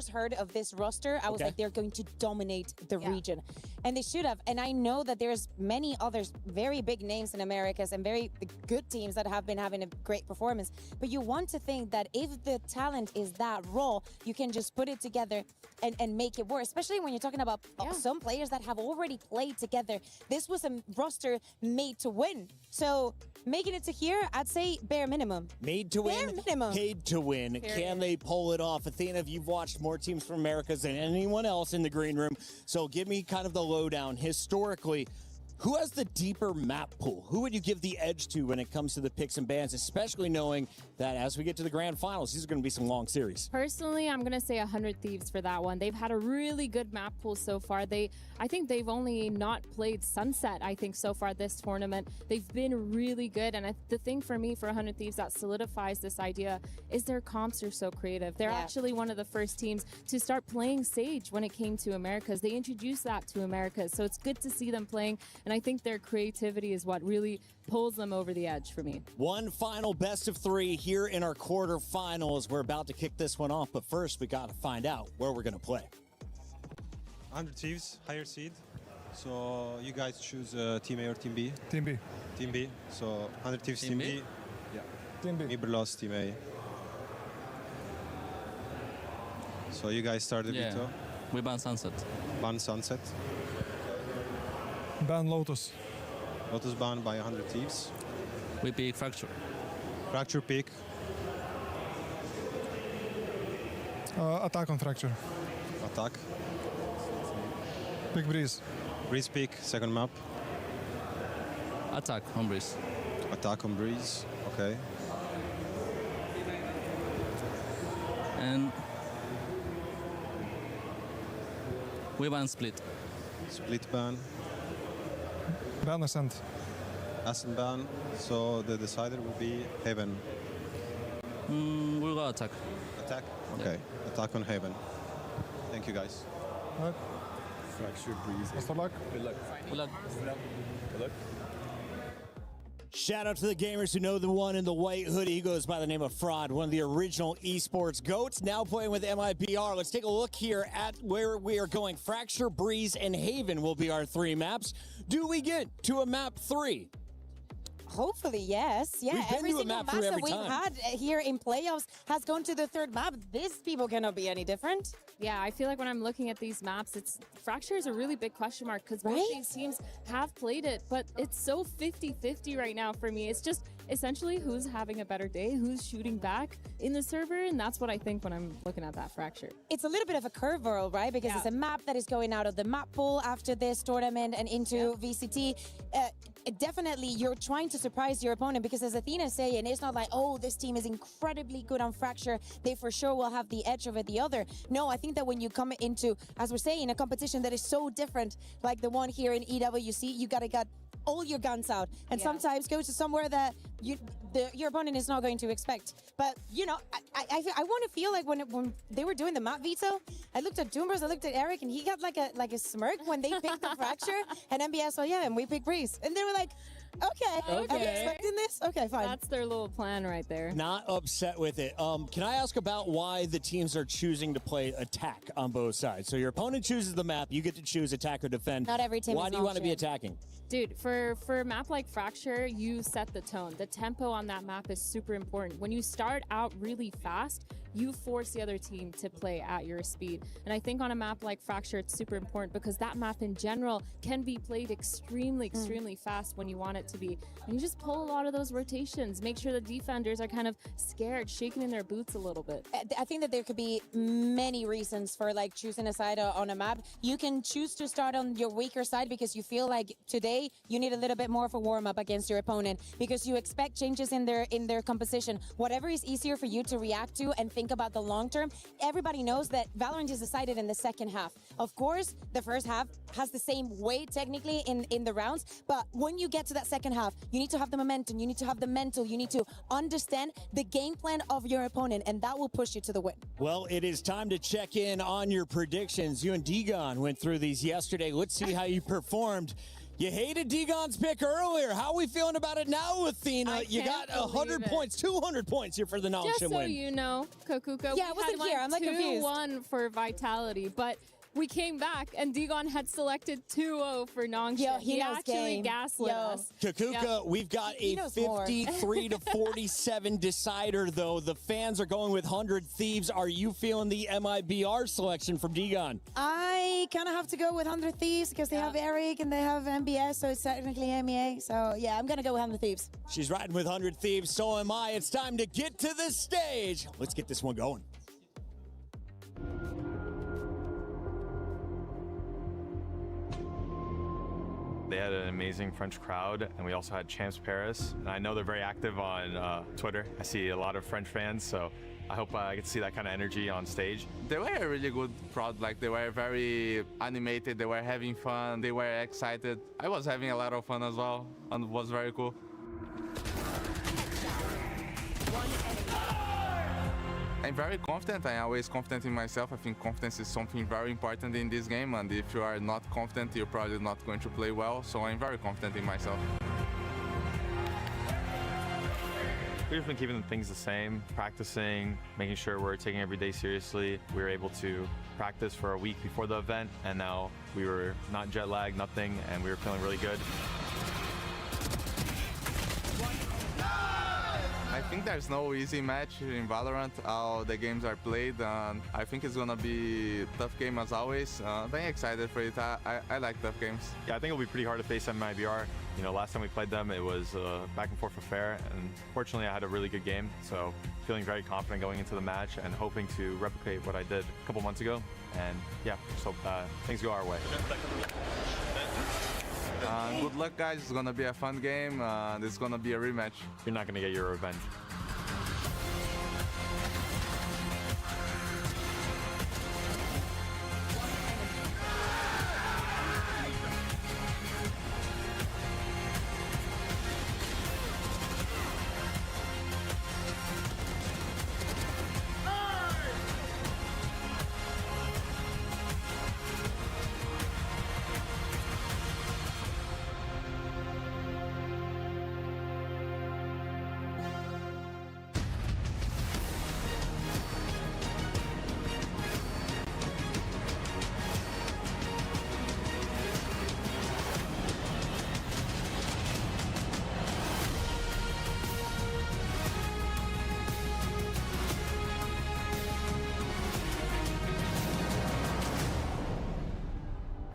heard of this roster, I was like, they're going to dominate the region, and they should have. And I know that there's many others, very big names in Americas and very good teams that have been having a great performance. But you want to think that if the talent is that raw, you can just put it together and make it work. Especially when you're talking about some players that have already played together. This was a roster made to win. So making it to here, I'd say bare minimum. Made to win, paid to win. Period. Can they pull it off? Athena, you've watched more teams from Americas than anyone else in the green room. So give me kind of the lowdown. Historically, who has the deeper map pool? Who would you give the edge to when it comes to the picks and bans, especially knowing that as we get to the grand finals, these are going to be some long series? Personally, I'm going to say 100 Thieves for that one. They've had a really good map pool so far. I think they've only not played Sunset, I think, so far this tournament. They've been really good. And the thing for me for 100 Thieves that solidifies this idea is their comps are so creative. They're actually one of the first teams to start playing Sage when it came to Americas. They introduced that to Americas. So it's good to see them playing. And I think their creativity is what really pulls them over the edge for me. One final best of 3 here in our quarterfinals. We're about to kick this one off, but first we got to find out where we're going to play. 100 Thieves, higher seed. So you guys choose Team A or Team B? Team B. Team B. So 100 Thieves, Team B. Yeah. Team B. MIBR lost, Team A. So you guys started Vito? We ban Sunset. Ban Sunset. Ban Lotus. Lotus ban by 100 Thieves. We pick Fracture. Fracture pick. Attack on Fracture. Attack. Pick Breeze. Breeze pick, second map. Attack on Breeze. Attack on Breeze, okay. And we ban Split. Split ban. Ban Ascent. Ascent ban, so the decider will be Heaven. We'll go Attack. Attack? Okay, Attack on Heaven. Thank you guys. Right. Fracture Breeze. Best of luck. Good luck. Good luck. Good luck. Shout out to the gamers who know the one in the white hoodie. He goes by the name of Fraud, one of the original esports goats, now playing with MIBR. Let's take a look here at where we are going. Fracture, Breeze, and Haven will be our 3 maps. Do we get to a map 3? Hopefully, yes. Yeah, every single map that we've had here in playoffs has gone to the 3rd map. These people cannot be any different. Yeah, I feel like when I'm looking at these maps, Fracture is a really big question mark because both these teams have played it, but it's so 50-50 right now for me. It's just essentially who's having a better day, who's shooting back in the server, and that's what I think when I'm looking at that Fracture. It's a little bit of a curveball, right? Because it's a map that is going out of the map pool after this tournament and into VCT. Definitely, you're trying to surprise your opponent because, as Athena's saying, it's not like, oh, this team is incredibly good on Fracture. They for sure will have the edge over the other. No, I think that when you come into, as we're saying, a competition that is so different, like the one here in EWC, you gotta get all your guns out and sometimes go to somewhere that your opponent is not going to expect. But, you know, I want to feel like when they were doing the map veto, I looked at Doombers, I looked at Eric, and he got like a smirk when they picked the Fracture, and MBS, and we picked Breeze. And they were like, okay. Are you expecting this? Okay, fine. That's their little plan right there. Not upset with it. Can I ask about why the teams are choosing to play attack on both sides? So your opponent chooses the map, you get to choose attack or defend. Not every team Why do you want to be attacking? Dude, for a map like Fracture, you set the tone. The tempo on that map is super important. When you start out really fast, you force the other team to play at your speed. And I think on a map like Fracture, it's super important because that map in general can be played extremely fast when you want it to be. And you just pull a lot of those rotations, make sure the defenders are kind of scared, shaking in their boots a little bit. I think that there could be many reasons for like choosing a side on a map. You can choose to start on your weaker side because you feel like today you need a little bit more of a warm-up against your opponent because you expect changes in their composition. Whatever is easier for you to react to and think about the long term. Everybody knows that Valorant is decided in the second half. Of course, the first half has the same weight technically in the rounds, but when you get to that second half, you need to have the momentum, you need to have the mental, you need to understand the game plan of your opponent, and that will push you to the win. Well, it is time to check in on your predictions. You and Degon went through these yesterday. Let's see how you performed. You hated Degon's pick earlier. How are we feeling about it now, Athena? You got 100 points, 200 points here for the Nongshim win. Just so you know, Kakuka, yeah, I wasn't here. I'm like confused. 2-1 for Vitality, but we came back and Degon had selected 2-0 for Nongshim. Yo, he knows actually game. gaslit us. Kakuka, Yeah. we've got a 53 to 47 decider, though. The fans are going with 100 Thieves. Are you feeling the MIBR selection from Degon? I kind of have to go with 100 Thieves because they have Eric and they have MBS, so it's technically MEA. So yeah, I'm going to go with 100 Thieves. She's riding with 100 Thieves, so am I. It's time to get to the stage. Let's get this one going. They had an amazing French crowd, and we also had Champs Paris. And I know they're very active on Twitter. I see a lot of French fans, so I hope I get to see that kind of energy on stage. They were a really good crowd. Like, they were very animated, they were having fun, they were excited. I was having a lot of fun as well, and it was very cool. I'm very confident. I'm always confident in myself. I think confidence is something very important in this game, and if you are not confident, you're probably not going to play well. So I'm very confident in myself. We've been keeping things the same, practicing, making sure we're taking every day seriously. We were able to practice for a week before the event, and now we were not jet lagged, nothing, and we were feeling really good. I think there's no easy match in Valorant. How the games are played, and I think it's gonna be a tough game as always. I'm excited for it. I like tough games. Yeah, I think it'll be pretty hard to face MIBR. You know, last time we played them, it was back and forth affair, and fortunately I had a really good game, so feeling very confident going into the match and hoping to replicate what I did a couple months ago, and yeah, just hope things go our way. Good luck, guys. It's gonna be a fun game, and it's gonna be a rematch. You're not gonna get your revenge.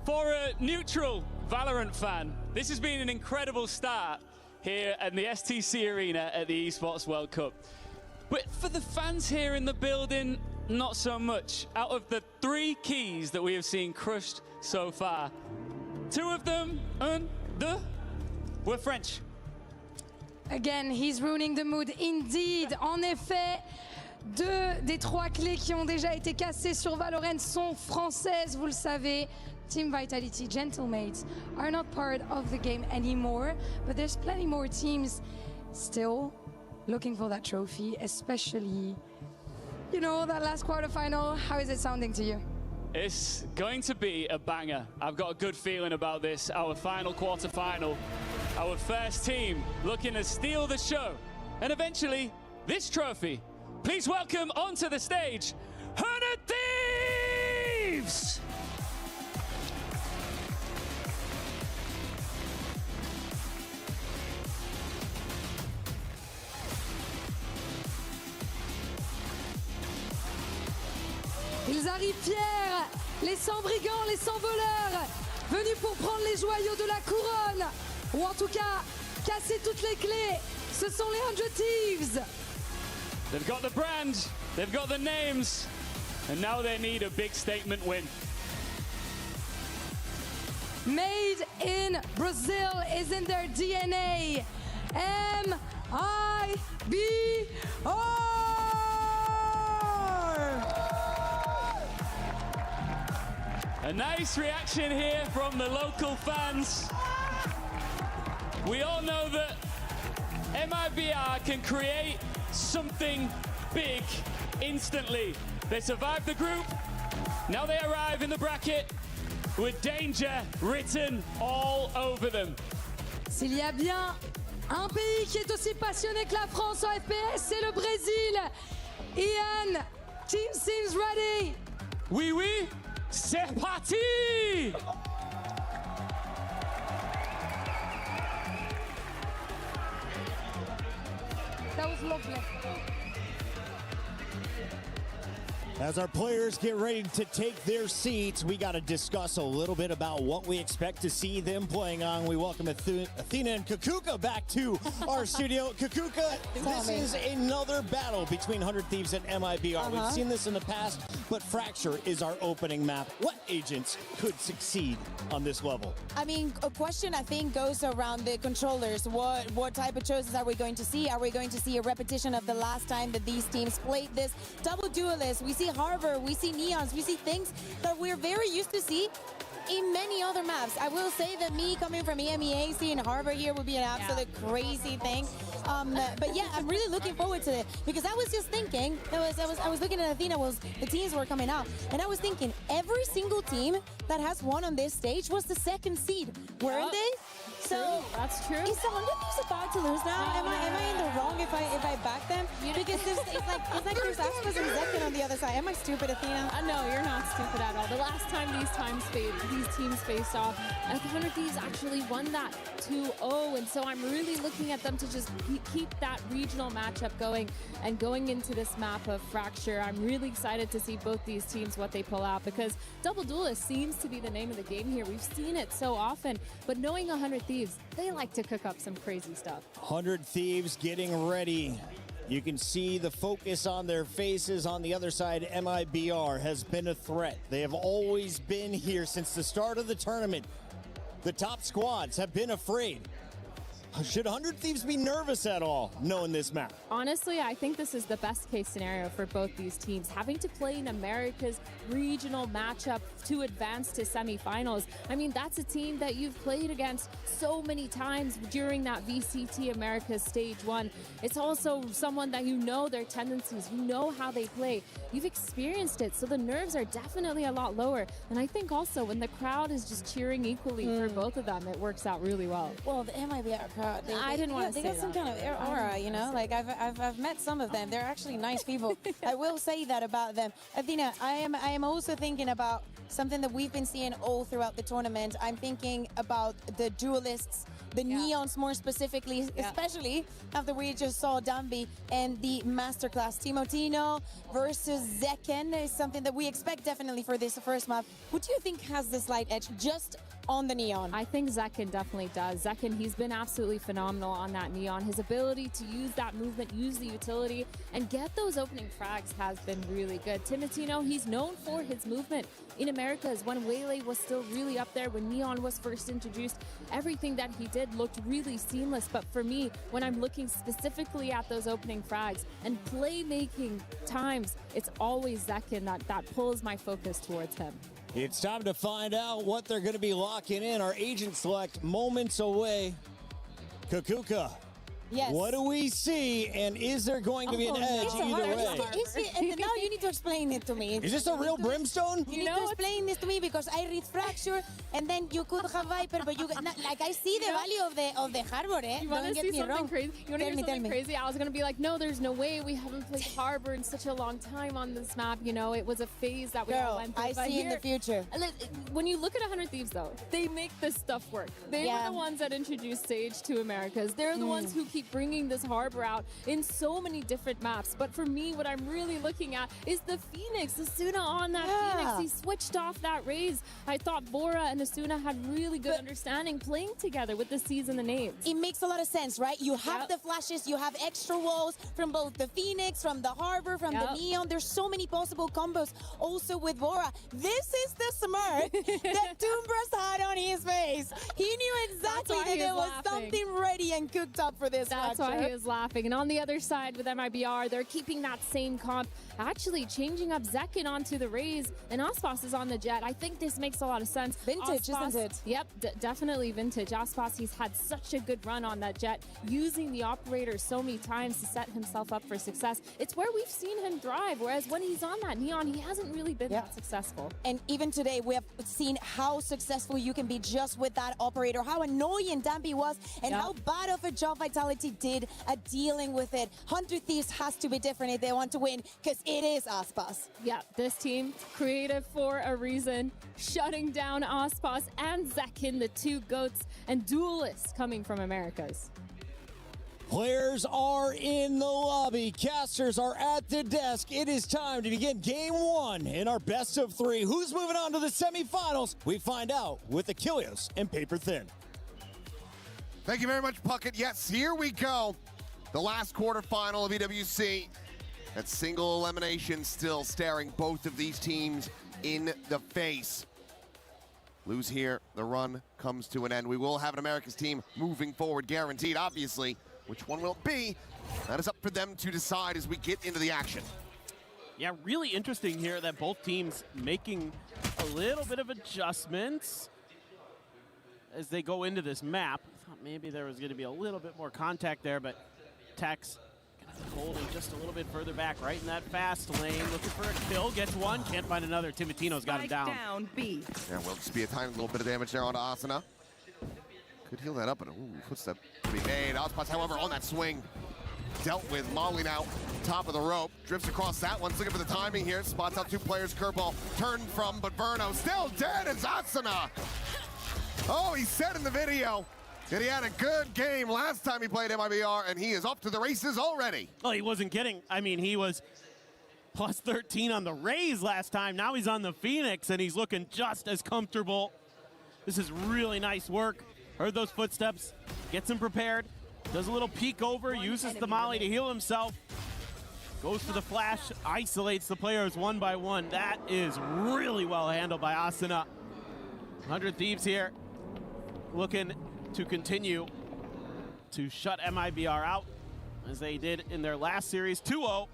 For a neutral Valorant fan, this has been an incredible start here at the STC Arena at the Esports World Cup. But for the fans here in the building, not so much. Out of the 3 keys that we have seen crushed so far, 2 of them were French. Again, he's ruining the mood. Indeed, en effet, 2 des 3 clés qui ont déjà été cassées sur Valorant sont françaises, vous le savez. Team Vitality, Gentlemates are not part of the game anymore, but there's plenty more teams still looking for that trophy, especially, you know, that last quarterfinal. How is it sounding to you? It's going to be a banger. I've got a good feeling about this. Our final quarterfinal, our first team looking to steal the show, and eventually this trophy. Please welcome onto the stage, 100 Thieves! Ils arrivent fiers, les 100 brigands, les 100 voleurs, venus pour prendre les joyaux de la couronne, ou en tout cas, casser toutes les clés. Ce sont les 100 Thieves. They've got the brand, they've got the names, and now they need a big statement win. Made in Brazil is in their DNA. MIBR. A nice reaction here from the local fans. We all know that MIBR can create something big instantly. They survived the group, now they arrive in the bracket with danger written all over them. S'il y a bien un pays qui est aussi passionné que la France en FPS, c'est le Brésil. Ian, team seems ready. Oui, oui, c'est parti! That was lovely. As our players get ready to take their seats, we got to discuss a little bit about what we expect to see them playing on. We welcome Athena and Kakuka back to our studio. Kakuka, this is another battle between 100 Thieves and MIBR. We've seen this in the past, but Fracture is our opening map. What agents could succeed on this level? I mean, a question I think goes around the controllers. What type of choices are we going to see? Are we going to see a repetition of the last time that these teams played this? Double duelists, we see Harbor, we see Neons, we see things that we're very used to see in many other maps. I will say that me coming from EMEA, seeing Harbor here would be an absolute crazy thing. But yeah, I'm really looking forward to it because I was just thinking, I was looking at Athena, the teams were coming out, and I was thinking every single team that has won on this stage was the second seed, weren't they? So that's true. Is the 100 Thieves about to lose now? Am I in the wrong if I back them? Because it's like there's Aspas and Zekin on the other side. Am I stupid, Athena? No, you're not stupid at all. The last time these teams faced off, the 100 Thieves actually won that 2-0, and so I'm really looking at them to just keep that regional matchup going. And going into this map of Fracture, I'm really excited to see both these teams, what they pull out, because Double Duelist seems to be the name of the game here. We've seen it so often, but knowing 100 Thieves, they like to cook up some crazy stuff. 100 Thieves getting ready. You can see the focus on their faces. On the other side, MIBR has been a threat. They have always been here since the start of the tournament. The top squads have been afraid. Should 100 Thieves be nervous at all, knowing this map? Honestly, I think this is the best case scenario for both these teams. Having to play in America's regional matchup to advance to semifinals. I mean, that's a team that you've played against so many times during that VCT America's Stage 1. It's also someone that you know their tendencies, you know how they play. You've experienced it, so the nerves are definitely a lot lower. And I think also when the crowd is just cheering equally for both of them, it works out really well. Well, the MIBR crowd, I didn't want to say they got some kind of aura, you know? Like, I've met some of them. They're actually nice people. I will say that about them. Athena, I am also thinking about something that we've been seeing all throughout the tournament. I'm thinking about the duelists, the Neons more specifically, especially after we just saw Dambi and the masterclass. Timotino versus Zekin is something that we expect definitely for this first map. Who do you think has the slight edge just on the Neon? I think Zekin definitely does. Zekin, he's been absolutely phenomenal on that Neon. His ability to use that movement, use the utility, and get those opening frags has been really good. Timotino, he's known for his movement in Americas when Waylay was still really up there, when Neon was first introduced. Everything that he did looked really seamless, but for me, when I'm looking specifically at those opening frags and playmaking times, it's always Zekin that pulls my focus towards him. It's time to find out what they're going to be locking in. Our agent select moments away. Kakuka. Yes. What do we see, and is there going to be an edge either way? And now you need to explain it to me. Is this a real brimstone? You need to explain this to me because I read Fracture, and then you could have Viper, but you like I see the value of the Harbor. You want to see something crazy? You want to hear something crazy? I was gonna be like, no, there's no way. We haven't played Harbor in such a long time on this map. You know, it was a phase that we all went through. I see in the future. When you look at 100 Thieves, though, they make this stuff work. They were the ones that introduced Sage to Americas. They're the ones who keep keep bringing this Harbor out in so many different maps. But for me, what I'm really looking at is the Phoenix. Asuna on that Phoenix. He switched off that Raze. I thought Bora and Asuna had really good understanding playing together with the C's and the names. It makes a lot of sense, right? You have the flashes, you have extra walls from both the Phoenix, from the Harbor, from the Neon. There's so many possible combos also with Bora. This is the smirk that Doombras had on his face. He knew exactly that there was something ready and cooked up for this That's why he was laughing. And on the other side with MIBR, they're keeping that same comp, actually changing up Zekin onto the Raze, and Aspas is on the Jet. I think this makes a lot of sense. Vintage, isn't it? Yep, definitely vintage. Aspas, he's had such a good run on that Jet, using the operator so many times to set himself up for success. It's where we've seen him thrive, whereas when he's on that Neon, he hasn't really been that successful. And even today, we have seen how successful you can be just with that operator, how annoying Dampy was, and how bad of a job Vitality did at dealing with it. 100 Thieves has to be different if they want to win, because it is Aspas. Yeah, this team, creative for a reason, shutting down Aspas and Zekin, the two GOATs and duelists coming from Americas. Players are in the lobby. Casters are at the desk. It is time to begin game one in our best of three. Who's moving on to the semifinals? We find out with Achilles and Paper Thin. Thank you very much, Puckett. Yes, here we go. The last quarterfinal of EWC. That single elimination still staring both of these teams in the face. Lose here, the run comes to an end. We will have an America's team moving forward, guaranteed, obviously. Which one will it be? That is up for them to decide as we get into the action. Yeah, really interesting here that both teams making a little bit of adjustments as they go into this map. I thought maybe there was going to be a little bit more contact there, but Tex holding just a little bit further back, right in that fast lane, looking for a kill, gets one, can't find another. Timitino's got him down. B. Yeah, will just be a tiny little bit of damage there on Asuna. Could heal that up, but footstep to be made. Aspas, however, on that swing, dealt with. Molly now, top of the rope, drifts across that one, looking for the timing here, spots out two players, curveball, turned from, but Verno still dead as Asuna. Oh, he said in the video that he had a good game last time he played MIBR, and he is off to the races already. Well, he wasn't kidding. I mean, he was plus 13 on the Raze last time. Now he's on the Phoenix, and he's looking just as comfortable. This is really nice work. Heard those footsteps, gets him prepared, does a little peek over, uses the molly to heal himself, goes for the flash, isolates the players one by one. That is really well handled by Asuna. 100 Thieves here, looking to continue to shut MIBR out, as they did in their last series, 2-0,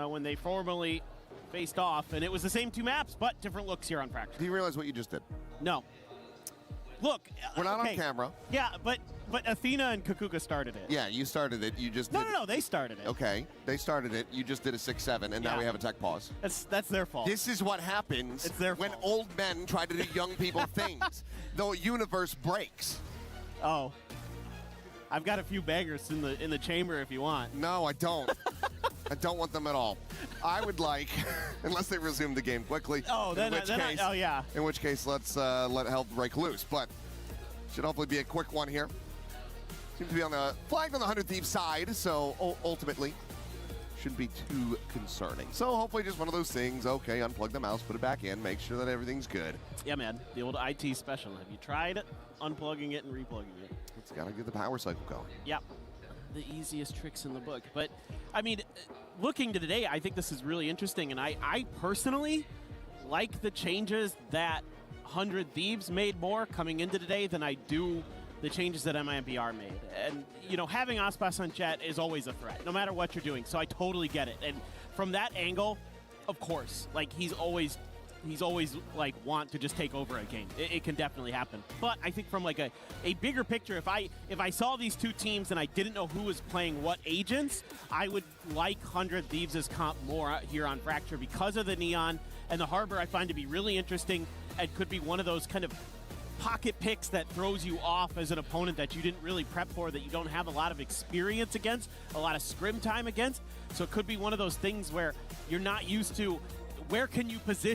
when they formally faced off. And it was the same two maps, but different looks here on Fracture. Do you realize what you just did? No. Look, we're not on camera. Yeah, but Athena and Kakuka started it. Yeah, you started it. You just No, they started it. Okay, they started it. You just did a 6-7, and now we have a tech pause. That's their fault. This is what happens when old men try to do young people things. The universe breaks. Oh, I've got a few bangers in the chamber if you want. No, I don't. I don't want them at all. I would like, unless they resume the game quickly. Oh, yeah. In which case, let's let hell break loose. But should hopefully be a quick one here. Seems to be on the flagged on the 100 Thieves side, so ultimately shouldn't be too concerning. So hopefully just one of those things. Okay, unplug the mouse, put it back in, make sure that everything's good. Yeah, man. The old IT special. Have you tried unplugging it and replugging it? It's got to get the power cycle going. Yep. The easiest tricks in the book. But, I mean, looking to today, I think this is really interesting. And I personally like the changes that 100 Thieves made more coming into today than I do the changes that MIBR made. And, you know, having Aspas on Jet is always a threat, no matter what you're doing. So I totally get it. And from that angle, of course, like, he's always like want to just take over a game. It can definitely happen. But I think from like a bigger picture, if I saw these two teams and I didn't know who was playing what agents, I would like 100 Thieves' comp more here on Fracture because of the Neon and the Harbor. I find to be really interesting and could be one of those kind of pocket picks that throws you off as an opponent that you didn't really prep for, that you don't have a lot of experience against, a lot of scrim time against. So it could be one of those things where you're not used to where can you position